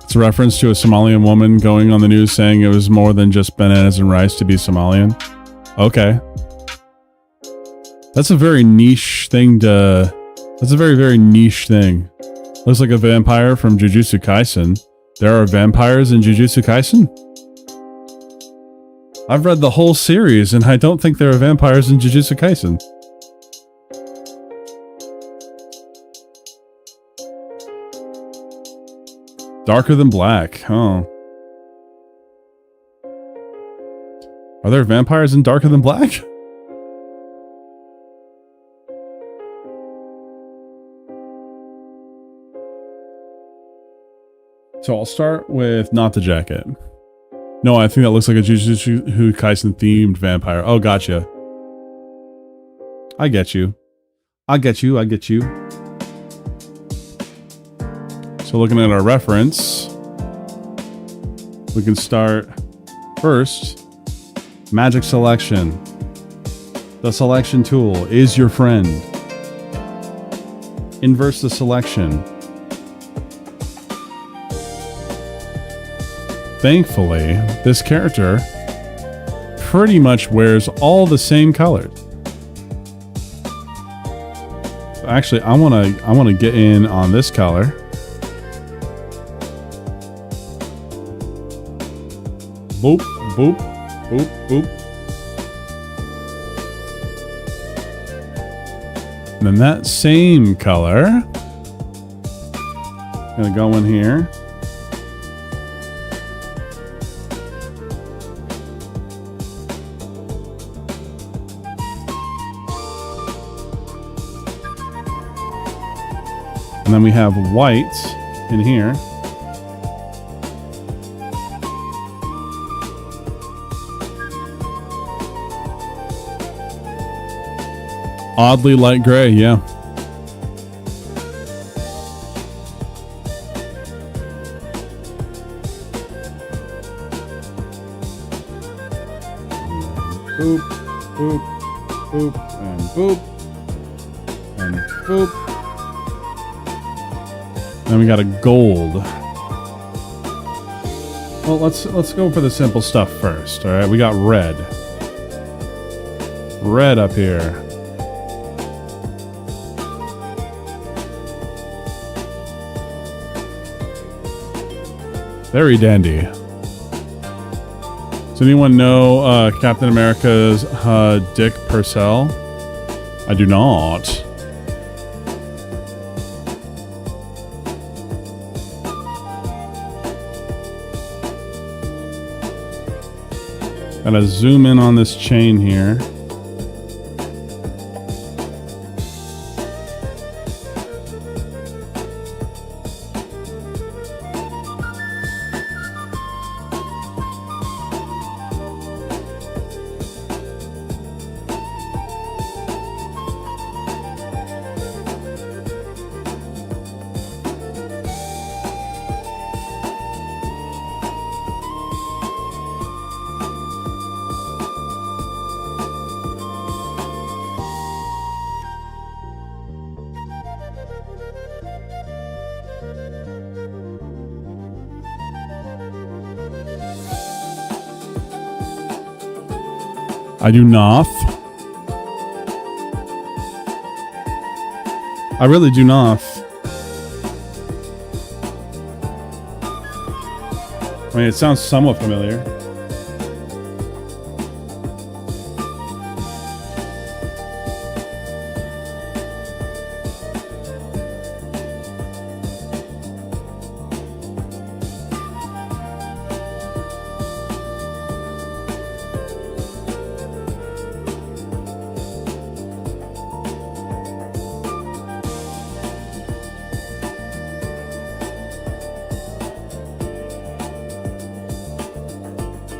It's a reference to a Somalian woman going on the news saying it was more than just bananas and rice to be Somalian. Okay. That's a very niche thing to... That's a very, very niche thing. Looks like a vampire from Jujutsu Kaisen. There are vampires in Jujutsu Kaisen? I've read the whole series and I don't think there are vampires in Jujutsu Kaisen. Darker than black, oh. Are there vampires in Darker Than Black? So I'll start with not the jacket. No, I think that looks like a Jujutsu Kaisen themed vampire. Oh, gotcha. I get you. I get you, I get you. So looking at our reference, we can start first, magic selection. The selection tool is your friend. Inverse the selection. Thankfully, this character pretty much wears all the same colors. Actually, I want to get in on this color. Boop, boop, boop, boop. And then that same color, gonna go in here. And then we have white in here. Oddly light gray, yeah. Boop, boop, boop, and boop, and boop. Then we got a gold. Well, let's go for the simple stuff first. All right, we got red. Red up here. Very dandy. Does anyone know Captain America's Dick Purcell? I do not. Gotta zoom in on this chain here. I do not. I really do not. I mean, it sounds somewhat familiar.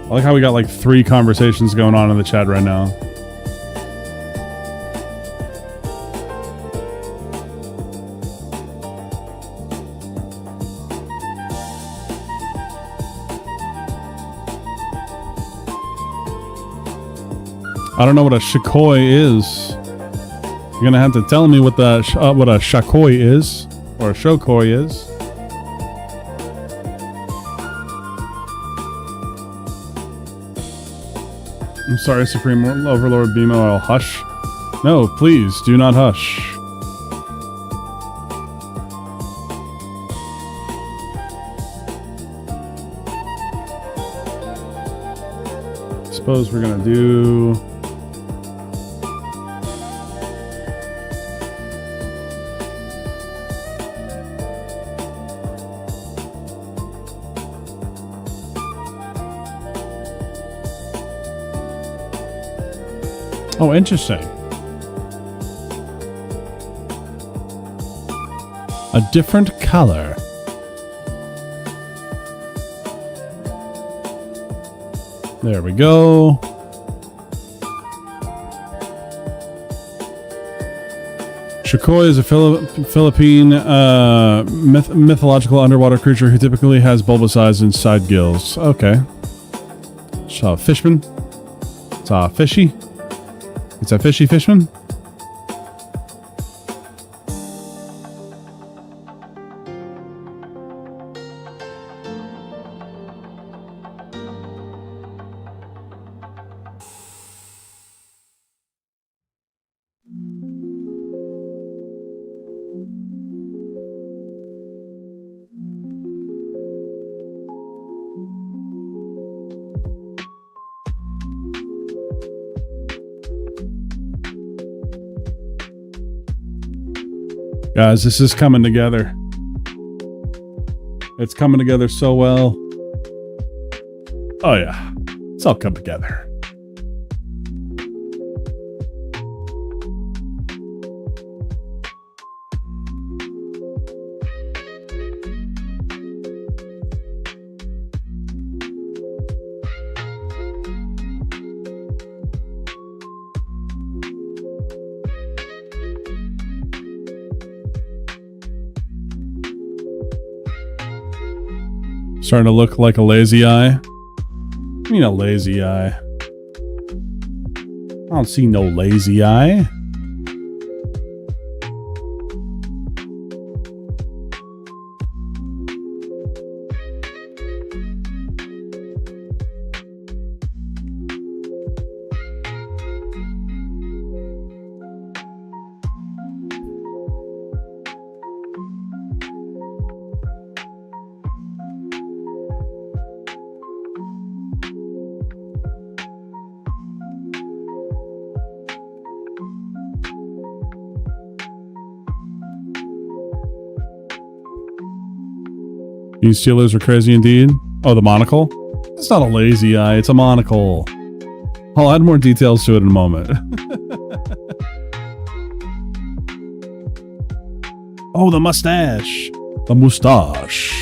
I like how we got like 3 conversations going on in the chat right now. I don't know what a shakoi is. You're gonna have to tell me what a shakoi is, or a shokoi is. I'm sorry, Supreme Overlord Bimo, I'll hush. No, please, do not hush. Suppose we're gonna do... Oh, interesting. A different color. There we go. Shakoi is a Philippine mythological underwater creature who typically has bulbous eyes and side gills. Okay. So, fishman. It's a fishy. It's a fishy fishman. Guys, this is coming together. It's coming together so well. Oh yeah, it's all come together. Starting to look like a lazy eye. I mean, a lazy eye. I don't see no lazy eye. You Steelers are crazy indeed. Oh, the monocle? It's not a lazy eye, it's a monocle. I'll add more details to it in a moment. Oh, the mustache. The mustache.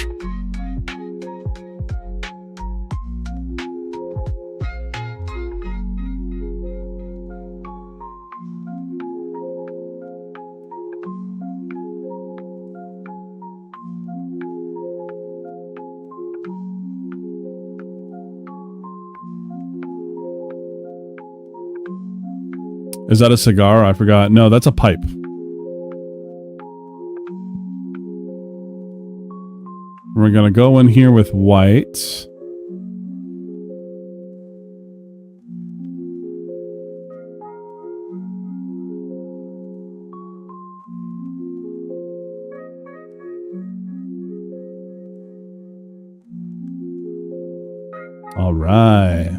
Is that a cigar? I forgot. No, that's a pipe. We're going to go in here with white. All right.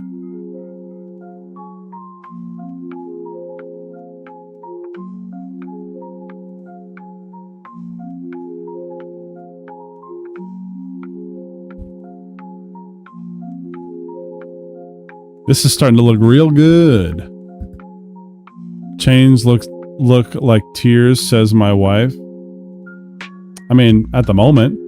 This is starting to look real good. Chains look like tears, says my wife. I mean, at the moment.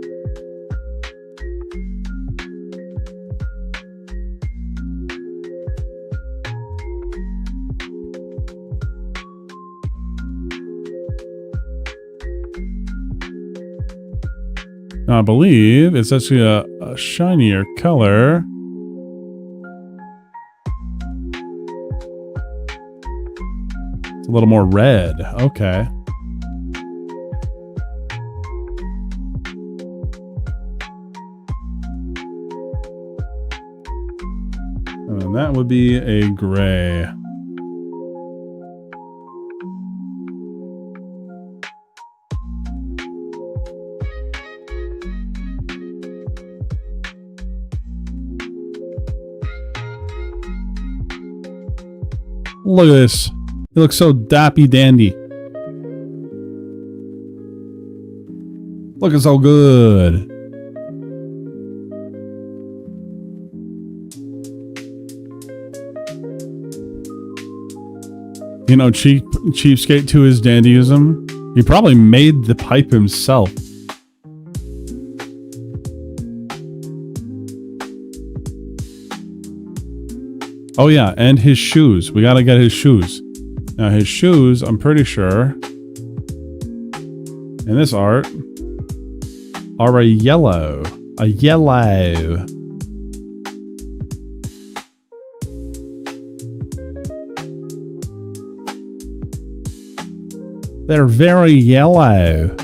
I believe it's actually a shinier color. It's a little more red. Okay. And that would be a gray. Look at this. He looks so dappy dandy. Looking so good. You know, cheapskate to his dandyism. He probably made the pipe himself. Oh yeah, and his shoes. We gotta get his shoes. Now his shoes, I'm pretty sure, in this art, are a yellow. A yellow. They're very yellow.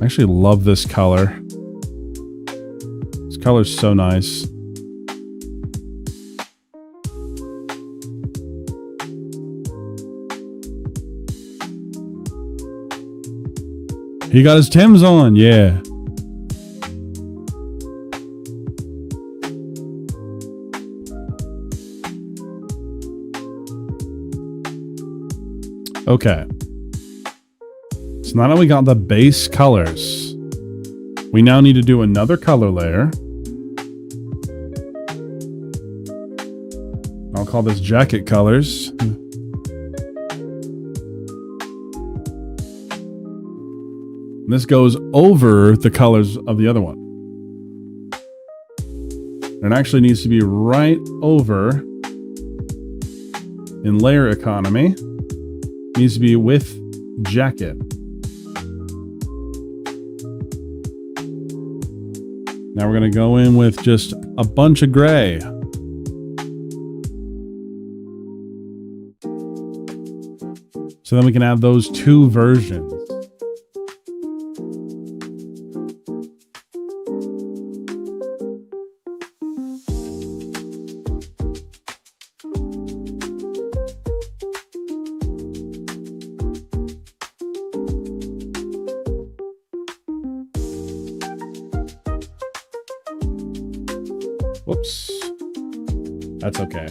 I actually love this color. This color's so nice. He got his Timbs on, yeah. Okay. So now that we got the base colors, we now need to do another color layer. I'll call this jacket colors. And this goes over the colors of the other one. And it actually needs to be right over in layer economy. It needs to be with jacket. Now we're going to go in with just a bunch of gray. So then we can have those two versions. Whoops. That's okay.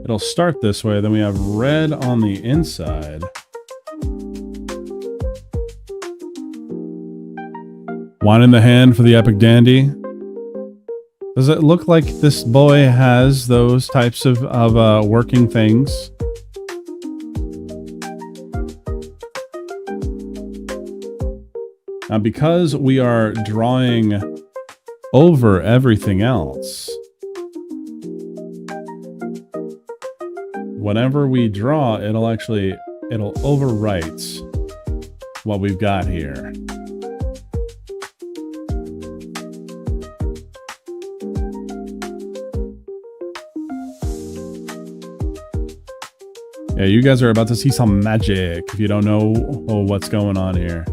It'll start this way, then we have red on the inside. Wine in the hand for the epic dandy. Does it look like this boy has those types of working things? Now, because we are drawing over everything else, whenever we draw, it'll overwrite what we've got here. Yeah, you guys are about to see some magic if you don't know what's going on here.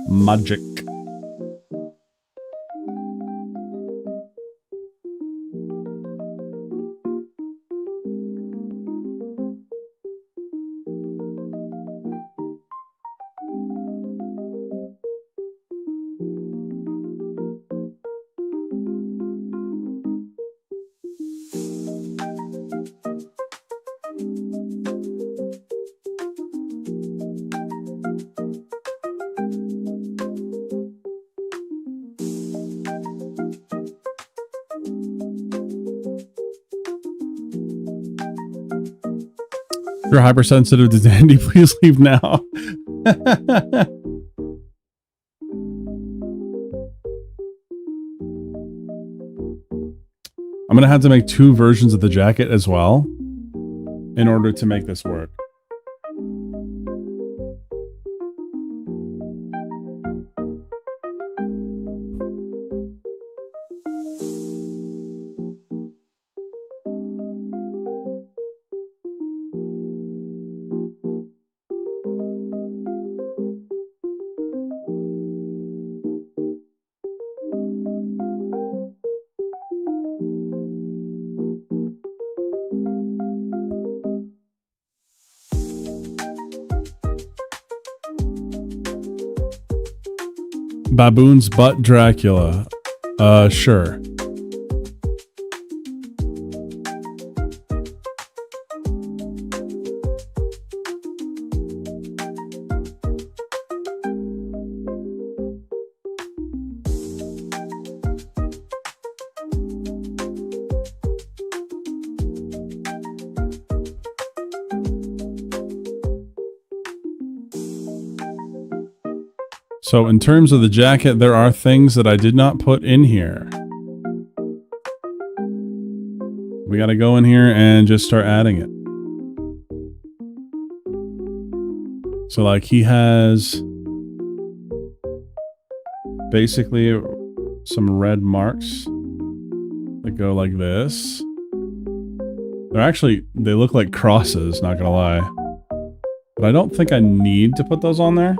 Magic. You're hypersensitive to Dandy. Please leave now. I'm gonna have to make 2 versions of the jacket as well in order to make this work. Baboon's butt Dracula. Sure. So in terms of the jacket, there are things that I did not put in here. We got to go in here and just start adding it. So like he has basically some red marks that go like this. They look like crosses, not gonna lie. But I don't think I need to put those on there.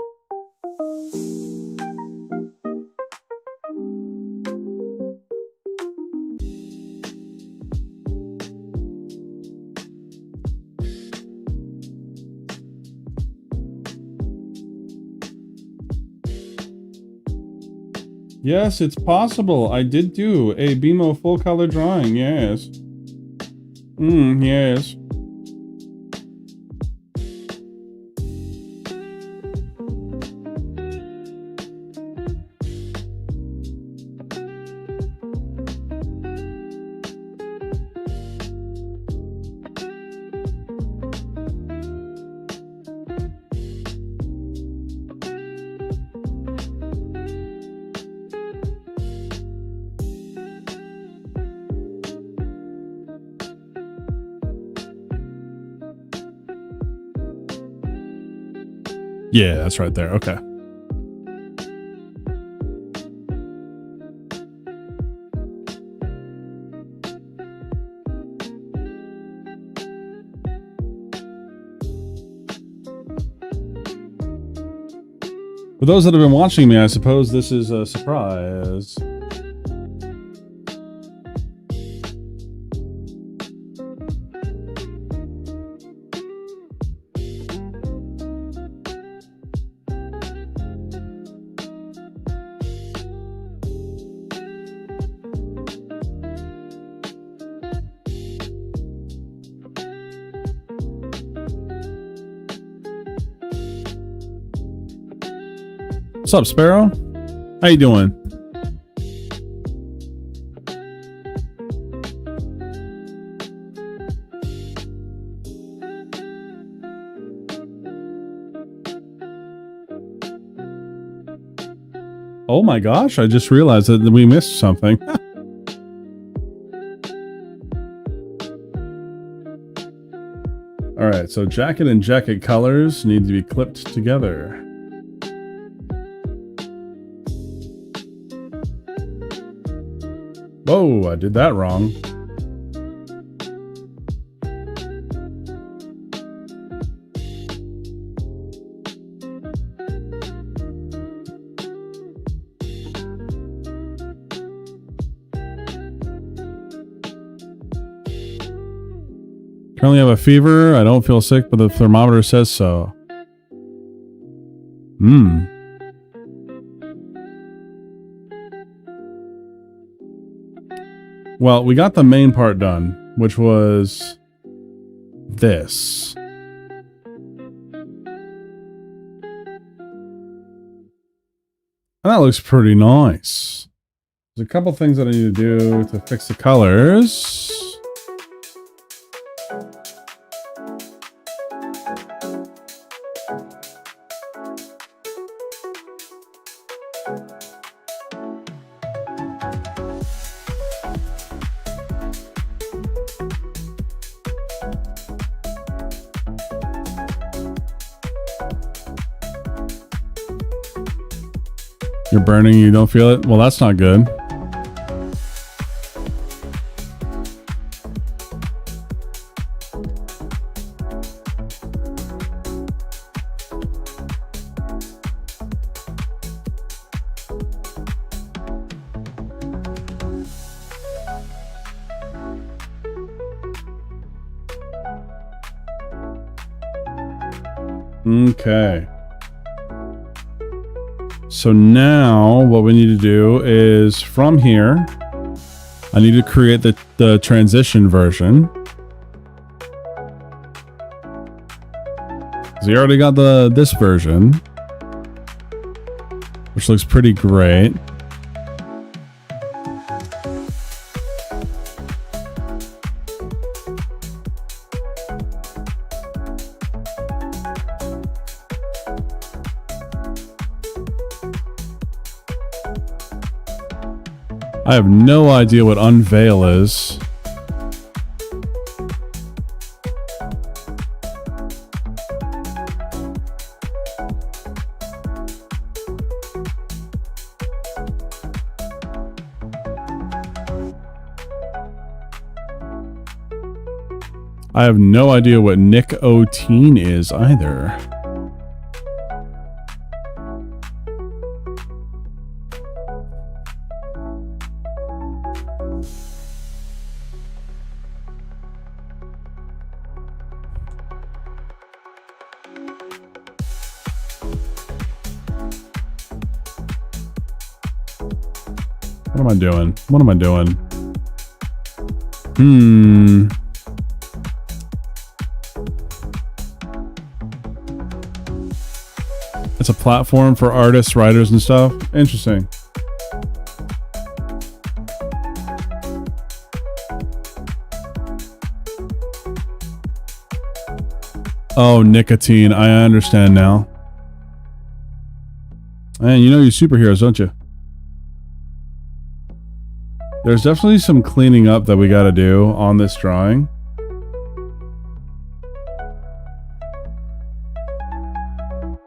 Yes, it's possible. I did do a BMO full color drawing, yes. Yes. Yeah, that's right there. Okay. For those that have been watching me, I suppose this is a surprise. What's up, Sparrow? How you doing? Oh my gosh, I just realized that we missed something. All right, so jacket and jacket colors need to be clipped together. Whoa, I did that wrong. Currently have a fever. I don't feel sick, but the thermometer says so. Well, we got the main part done, which was this. And that looks pretty nice. There's a couple things that I need to do to fix the colors. You're burning, you don't feel it? Well, that's not good. Okay. So now what we need to do is from here, I need to create the transition version. So you already got this version, which looks pretty great. I have no idea what unveil is. I have no idea what nicotine is either. What am I doing? What am I doing? It's a platform for artists, writers, and stuff. Interesting. Oh, nicotine. I understand now. And you know you superheroes, don't you? There's definitely some cleaning up that we got to do on this drawing.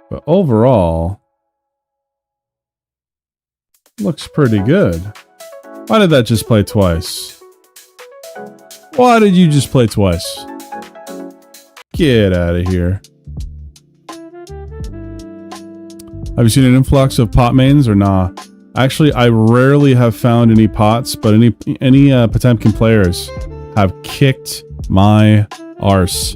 But overall, looks pretty good. Why did that just play twice? Why did you just play twice? Get out of here. Have you seen an influx of pot mains or nah? Actually, I rarely have found any pots, but any Potemkin players have kicked my arse.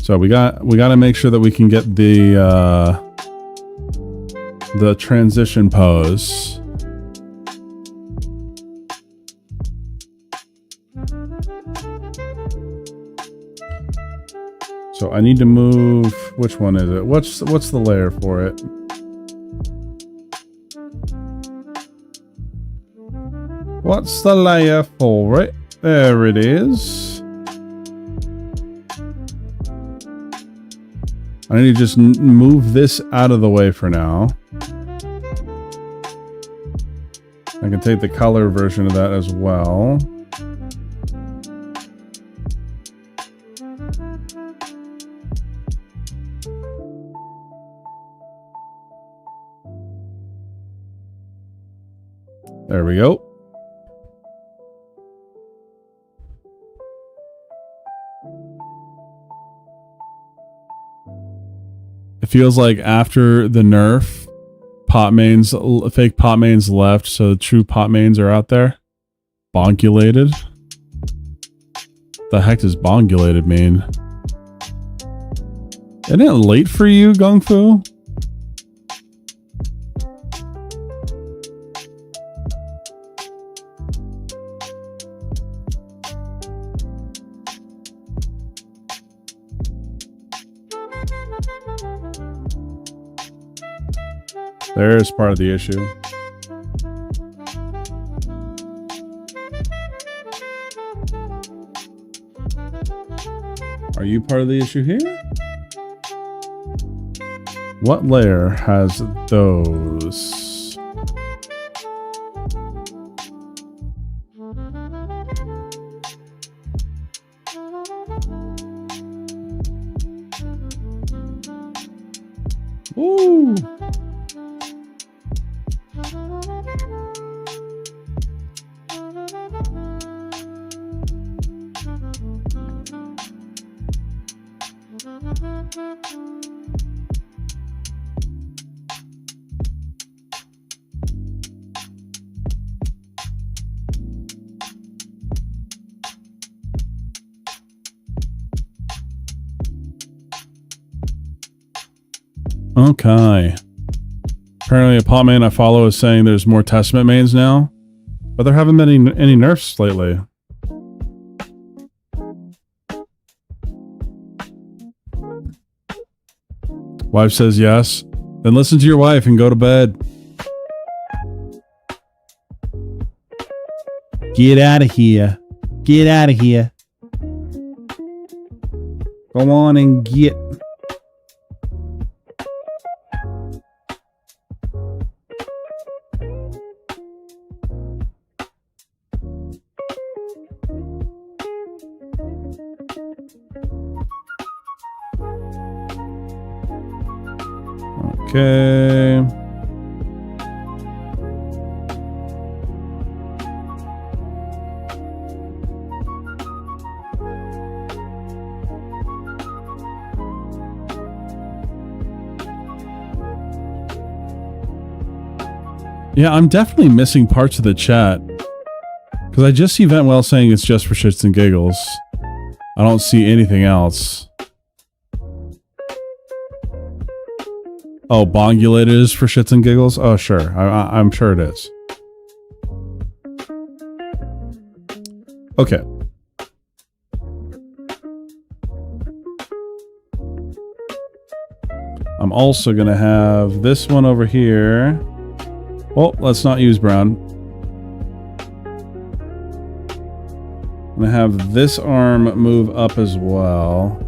So we got to make sure that we can get the transition pose. So I need to move, which one is it? What's the layer for it? What's the layer for it? There it is. I need to just move this out of the way for now. I can take the color version of that as well. There we go. It feels like after the nerf, fake pot mains left, so the true pot mains are out there. Bongulated? The heck does bongulated mean? Isn't it late for you, Gung Fu? There's part of the issue. Are you part of the issue here? What layer has those? Okay. Apparently a pot main I follow is saying there's more Testament mains now. But there haven't been any nerfs lately. Wife says yes. Then listen to your wife and go to bed. Get out of here. Get out of here. Go on and get. Okay. Yeah, I'm definitely missing parts of the chat. Because I just see Ventwell saying it's just for shits and giggles. I don't see anything else. Oh, bongulated is for shits and giggles? Oh, sure. I'm sure it is. Okay. I'm also going to have this one over here. Well, let's not use brown. I'm going to have this arm move up as well.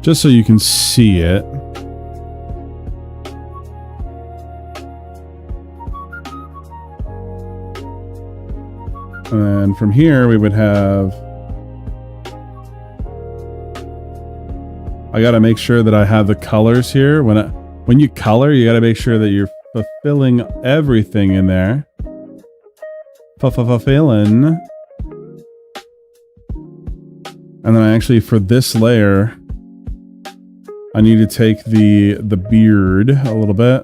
Just so you can see it. And from here we would have... I gotta make sure that I have the colors here. When you color, you gotta make sure that you're fulfilling everything in there. Fulfilling. And then actually for this layer... I need to take the beard a little bit.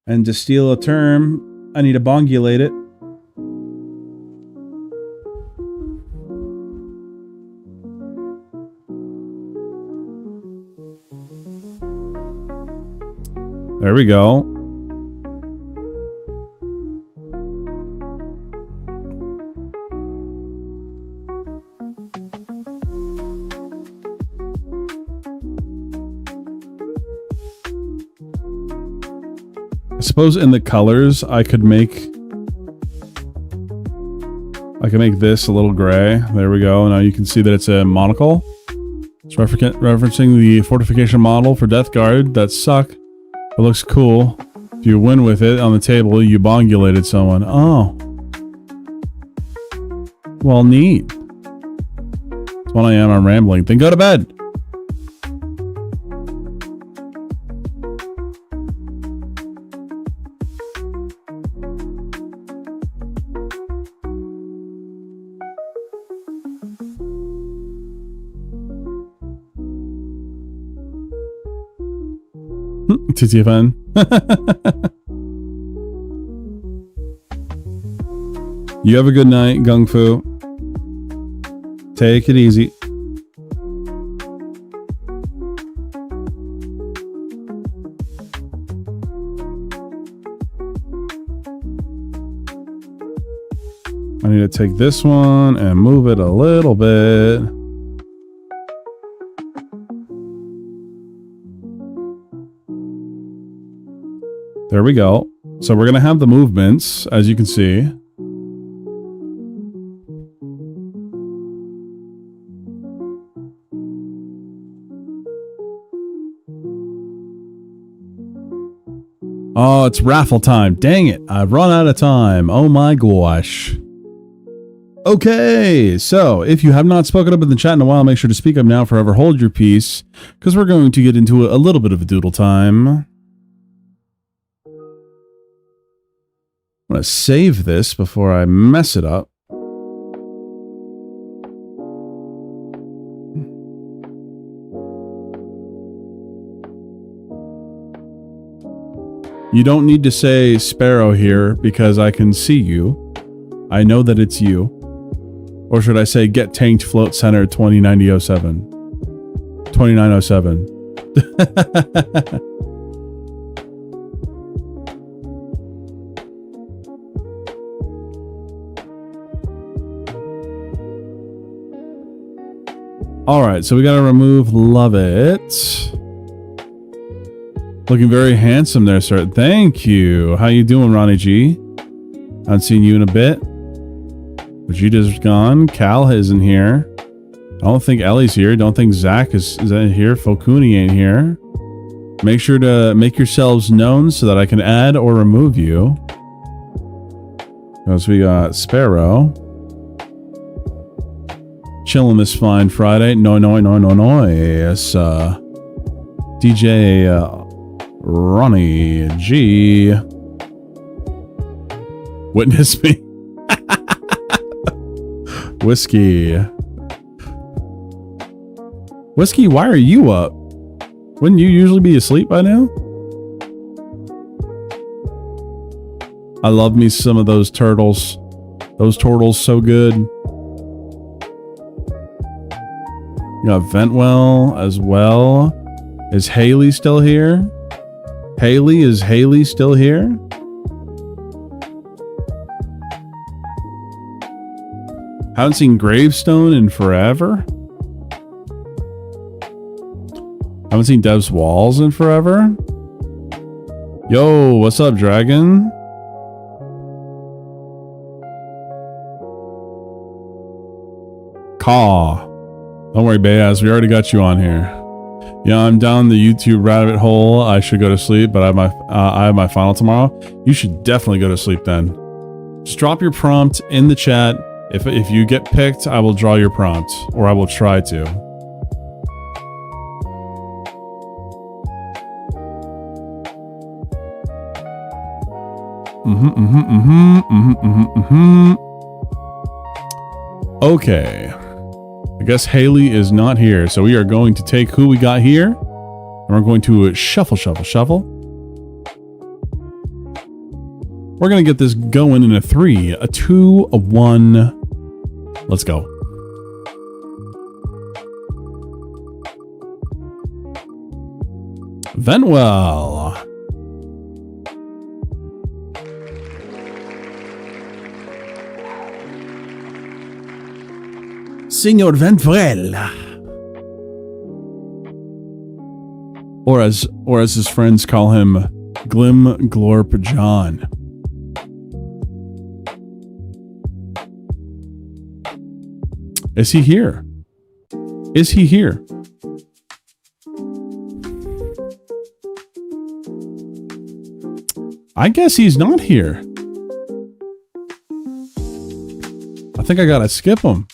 And to steal a term, I need to bongulate it. There we go. I suppose in the colors I could make this a little gray. There we go. Now you can see that it's a monocle. It's referencing the fortification model for Death Guard that suck. It looks cool. If you win with it on the table, you bongulated someone. Oh. Well, neat. That's when I am. I'm rambling. Then go to bed. TTFN. You have a good night, Gung Fu. Take it easy. I need to take this one and move it a little bit. There we go. So we're going to have the movements, as you can see. Oh, it's raffle time. Dang it. I've run out of time. Oh my gosh. Okay, so if you have not spoken up in the chat in a while, make sure to speak up now, forever hold your peace, because we're going to get into a little bit of a doodle time. I'm going to save this before I mess it up. You don't need to say Sparrow here because I can see you. I know that it's you. Or should I say get tanked float center 209007? 2907. All right, so we got to remove Love It. Looking very handsome there, sir. Thank you. How you doing, Ronnie G? Haven't seen you in a bit. Vegeta's gone. Cal isn't here. I don't think Ellie's here. Don't think Zach is here. Fokuni ain't here. Make sure to make yourselves known so that I can add or remove you. Because we got Sparrow. Chilling this fine Friday. No. Yes. DJ Ronnie G. Witness me. Whiskey. Whiskey, why are you up? Wouldn't you usually be asleep by now? I love me some of those turtles. Those turtles so good. You got Ventwell as well. Is Haley still here? Is Haley still here? Haven't seen Gravestone in forever. Haven't seen Dev's Walls in forever. Yo, what's up, Dragon? Caw. Don't worry, Bayaz. We already got you on here. Yeah, I'm down the YouTube rabbit hole. I should go to sleep, but I have my final tomorrow. You should definitely go to sleep then. Just drop your prompt in the chat. If you get picked, I will draw your prompt, or I will try to. Okay. I guess Haley is not here, so we are going to take who we got here, and we're going to shuffle. We're going to get this going in a 3, a 2, a 1. Let's go. Ventwell. Senor Ventwell. Or as his friends call him, Glim Glorp John. Is he here? Is he here? I guess he's not here. I think I gotta skip him.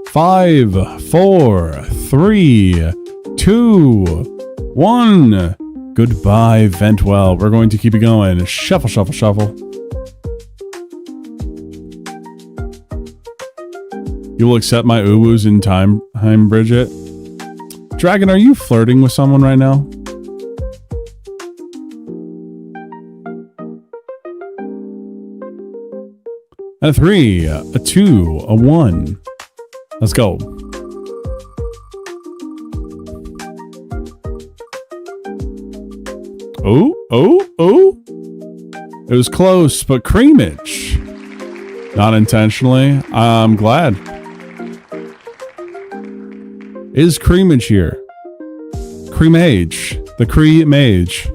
5, 4, 3, 2, 1. Goodbye, Ventwell. We're going to keep it going. Shuffle. You will accept my uwus in time, Bridget. Dragon, are you flirting with someone right now? A 3, a 2, a 1. Let's go. Oh. It was close, but creamage. Not intentionally. I'm glad. Is creamage here? Creamage. The creamage.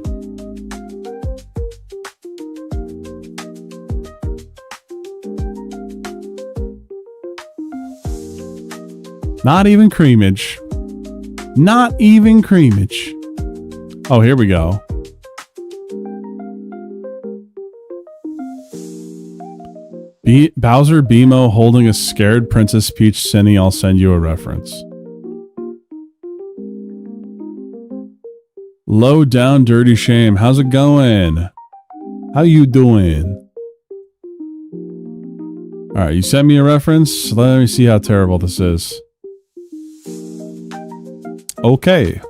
Not even creamage. Not even creamage. Oh, here we go. Bowser Bimo holding a scared Princess Peach Cinny. I'll send you a reference. Low down dirty shame. How's it going? How you doing? All right, you sent me a reference. Let me see how terrible this is. Okay.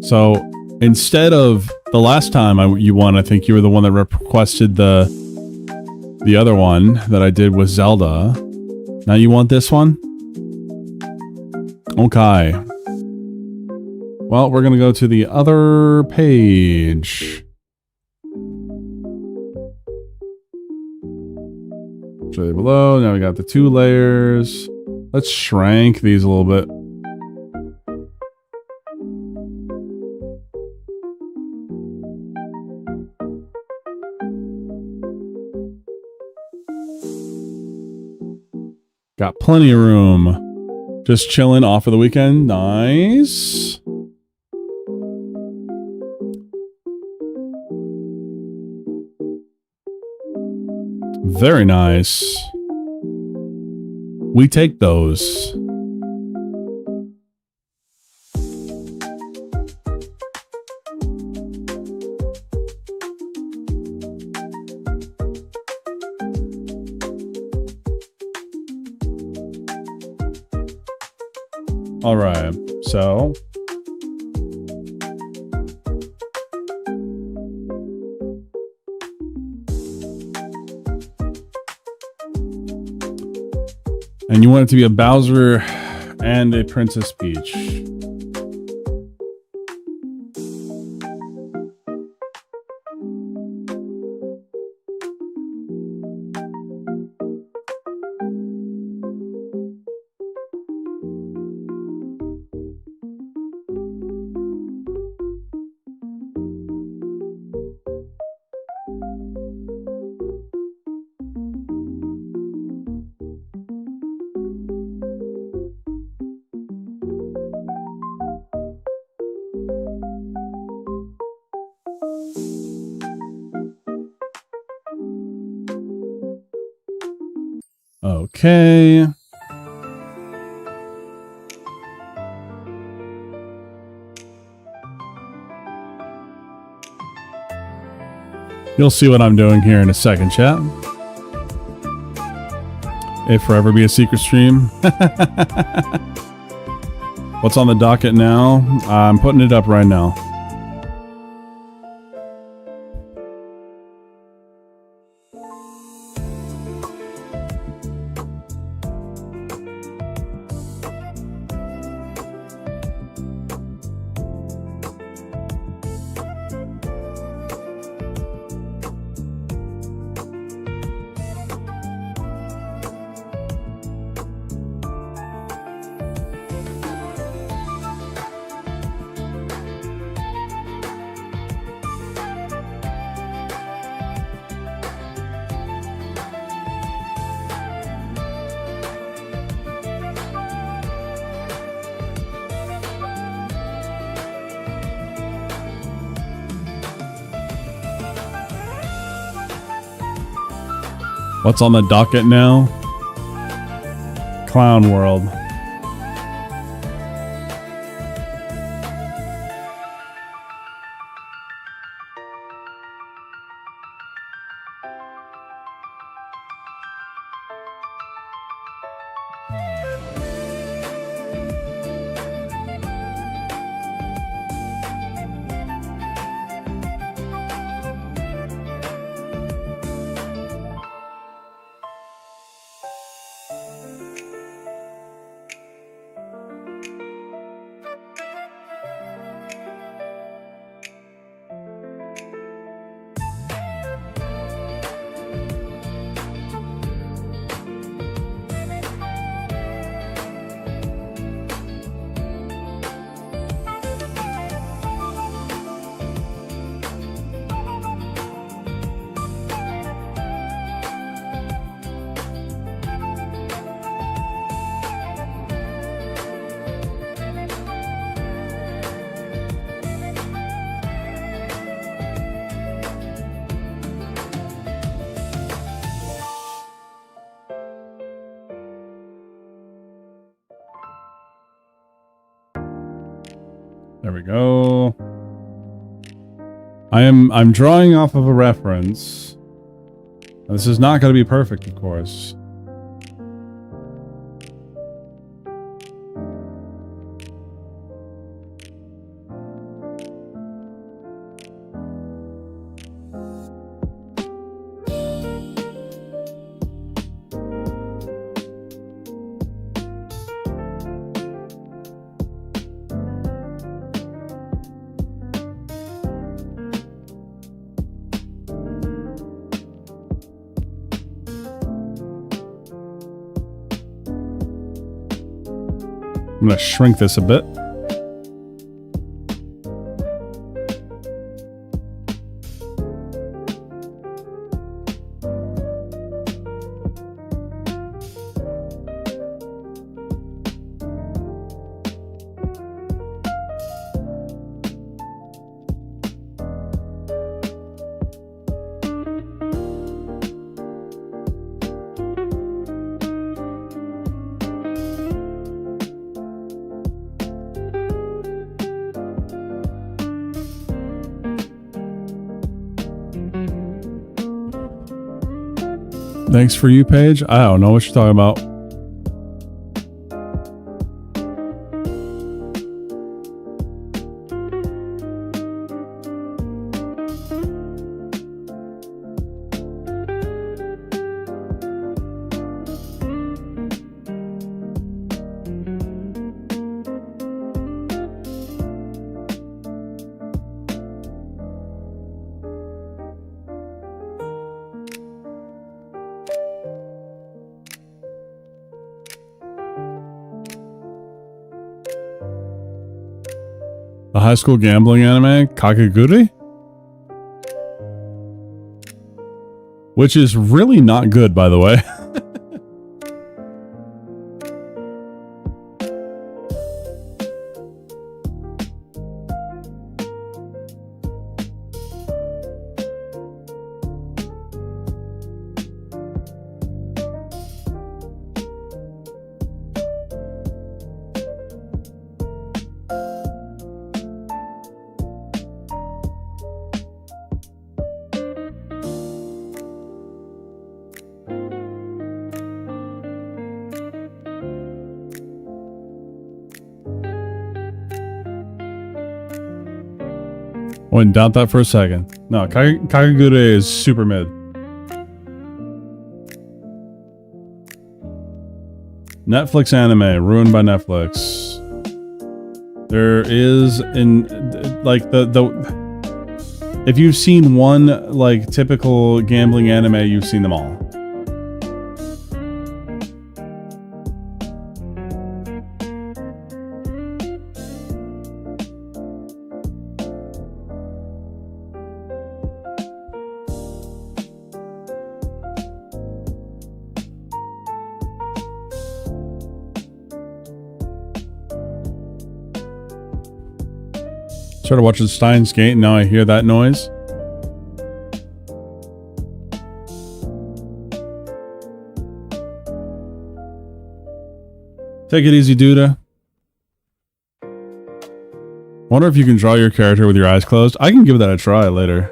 So instead of the last time you won, I think you were the one that requested the other one that I did with Zelda. Now you want this one? Okay. Well, we're going to go to the other page. Show below. Now we got the 2 layers. Let's shrink these a little bit. Got plenty of room. Just chilling off for the weekend. Nice. Very nice. We take those. All right, so and you want it to be a Bowser and a Princess Peach. Okay. You'll see what I'm doing here in a second, chat. It forever be a secret stream. What's on the docket now? I'm putting it up right now. What's on the docket now? Clown World. There we go. I'm drawing off of a reference. This is not going to be perfect, of course. I'm going to shrink this a bit. Thanks for you, Paige. I don't know what you're talking about. The high school gambling anime, Kakegurui? Which is really not good, by the way. Wouldn't doubt that for a second. No, Kakegurui is super mid. Netflix anime, ruined by Netflix. There is like if you've seen one like typical gambling anime, you've seen them all. Started watching Steins Gate and now I hear that noise. Take it easy, Duda. Wonder if you can draw your character with your eyes closed. I can give that a try later.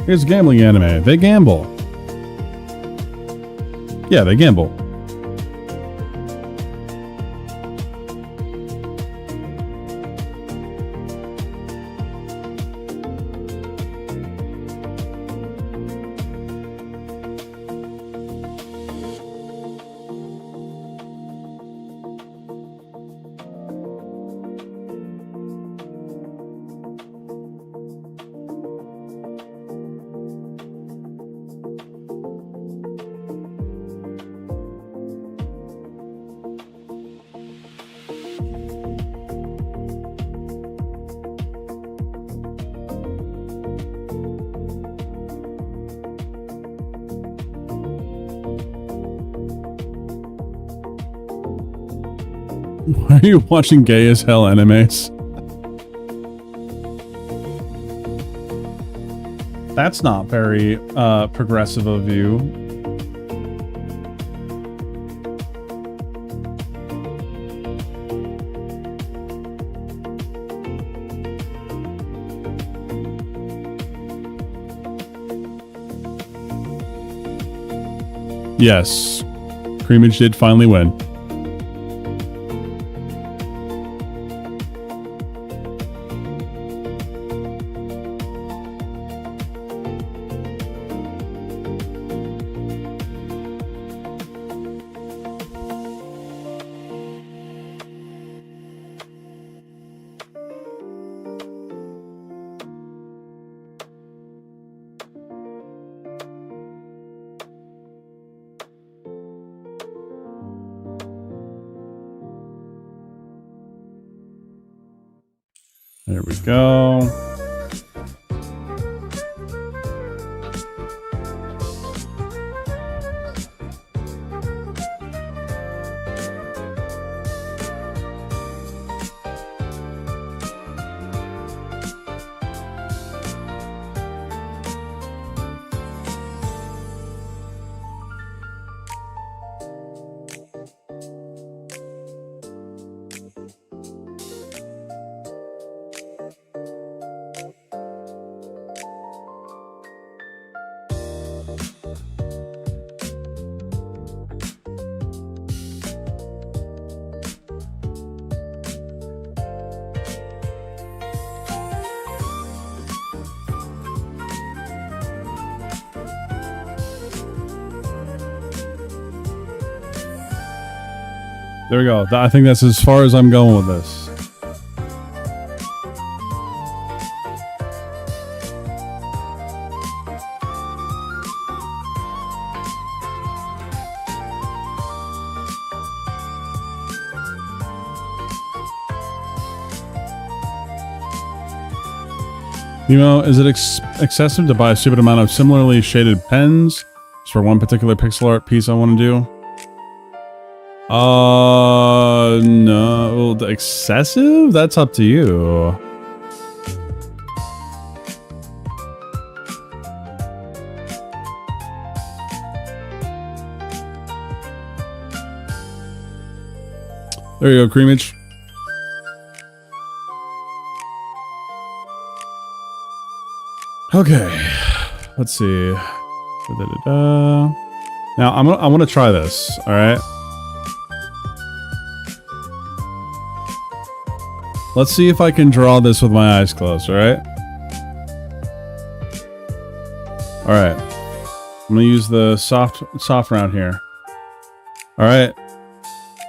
Here's a gambling anime. They gamble. Yeah, they gamble. Why are you watching gay as hell animes? That's not very progressive of you. Yes, Creamage did finally win. There we go. There we go. I think that's as far as I'm going with this. You know, is it excessive to buy a stupid amount of similarly shaded pens just for one particular pixel art piece I want to do? No. Excessive? That's up to you. There you go, Creamage. Okay. Let's see. Da-da-da-da. Now, I want to try this, all right? Let's see if I can draw this with my eyes closed, alright? Alright. I'm gonna use the soft round here. Alright.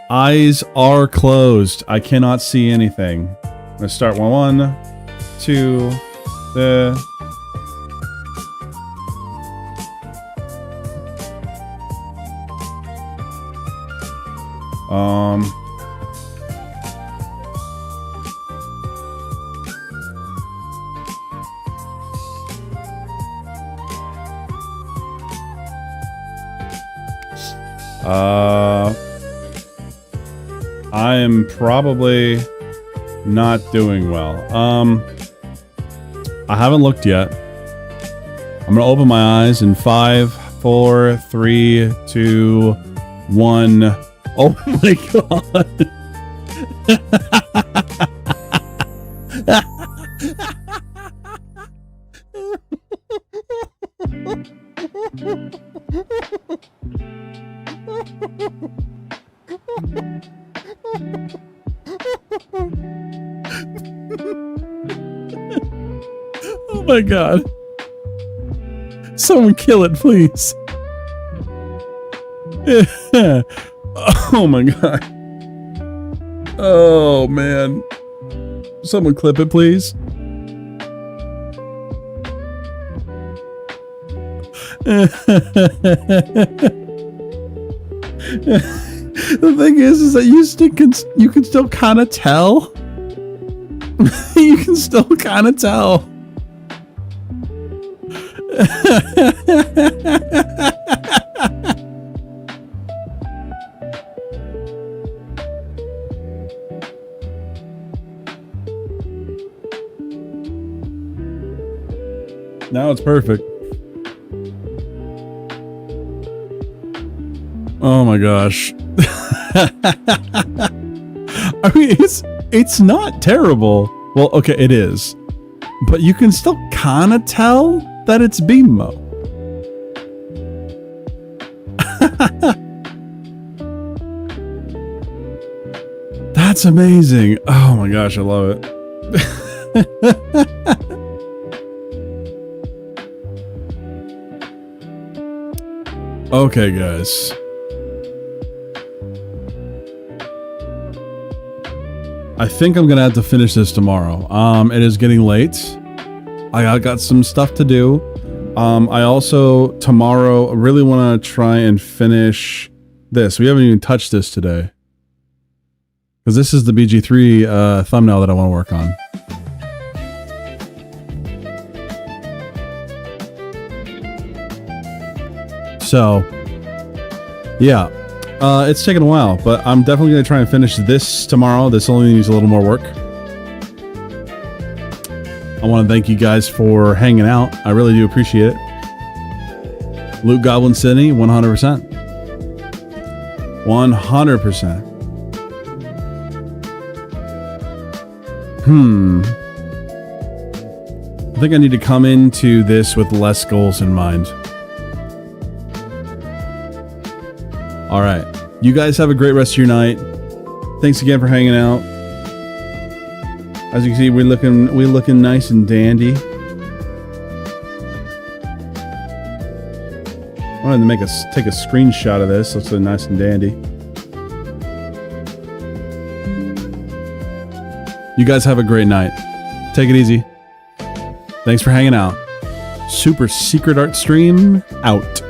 Eyes are closed. I cannot see anything. I'm gonna start 1, 2, the... I am probably not doing well. I haven't looked yet. I'm gonna open my eyes in 5, 4, 3, 2, 1. Oh my god. Oh my god. Someone kill it, please. Oh my god. Oh man. Someone clip it, please. The thing is that you can still kind of tell. You can still kind of tell. Perfect. Oh my gosh. I mean, it's not terrible. Well, okay, it is. But you can still kind of tell that it's beam mode. That's amazing. Oh my gosh, I love it. Okay, guys. I think I'm gonna have to finish this tomorrow. It is getting late. I got some stuff to do. I also tomorrow really want to try and finish this. We haven't even touched this today. Because this is the BG3 thumbnail that I want to work on. So, yeah. It's taken a while, but I'm definitely going to try and finish this tomorrow. This only needs a little more work. I want to thank you guys for hanging out. I really do appreciate it. Luke Goblin Sydney, 100%. 100%. I think I need to come into this with less goals in mind. All right. You guys have a great rest of your night. Thanks again for hanging out. As you can see, we're looking nice and dandy. I wanted to take a screenshot of this. Looks so nice and dandy. You guys have a great night. Take it easy. Thanks for hanging out. Super Secret Art Stream out.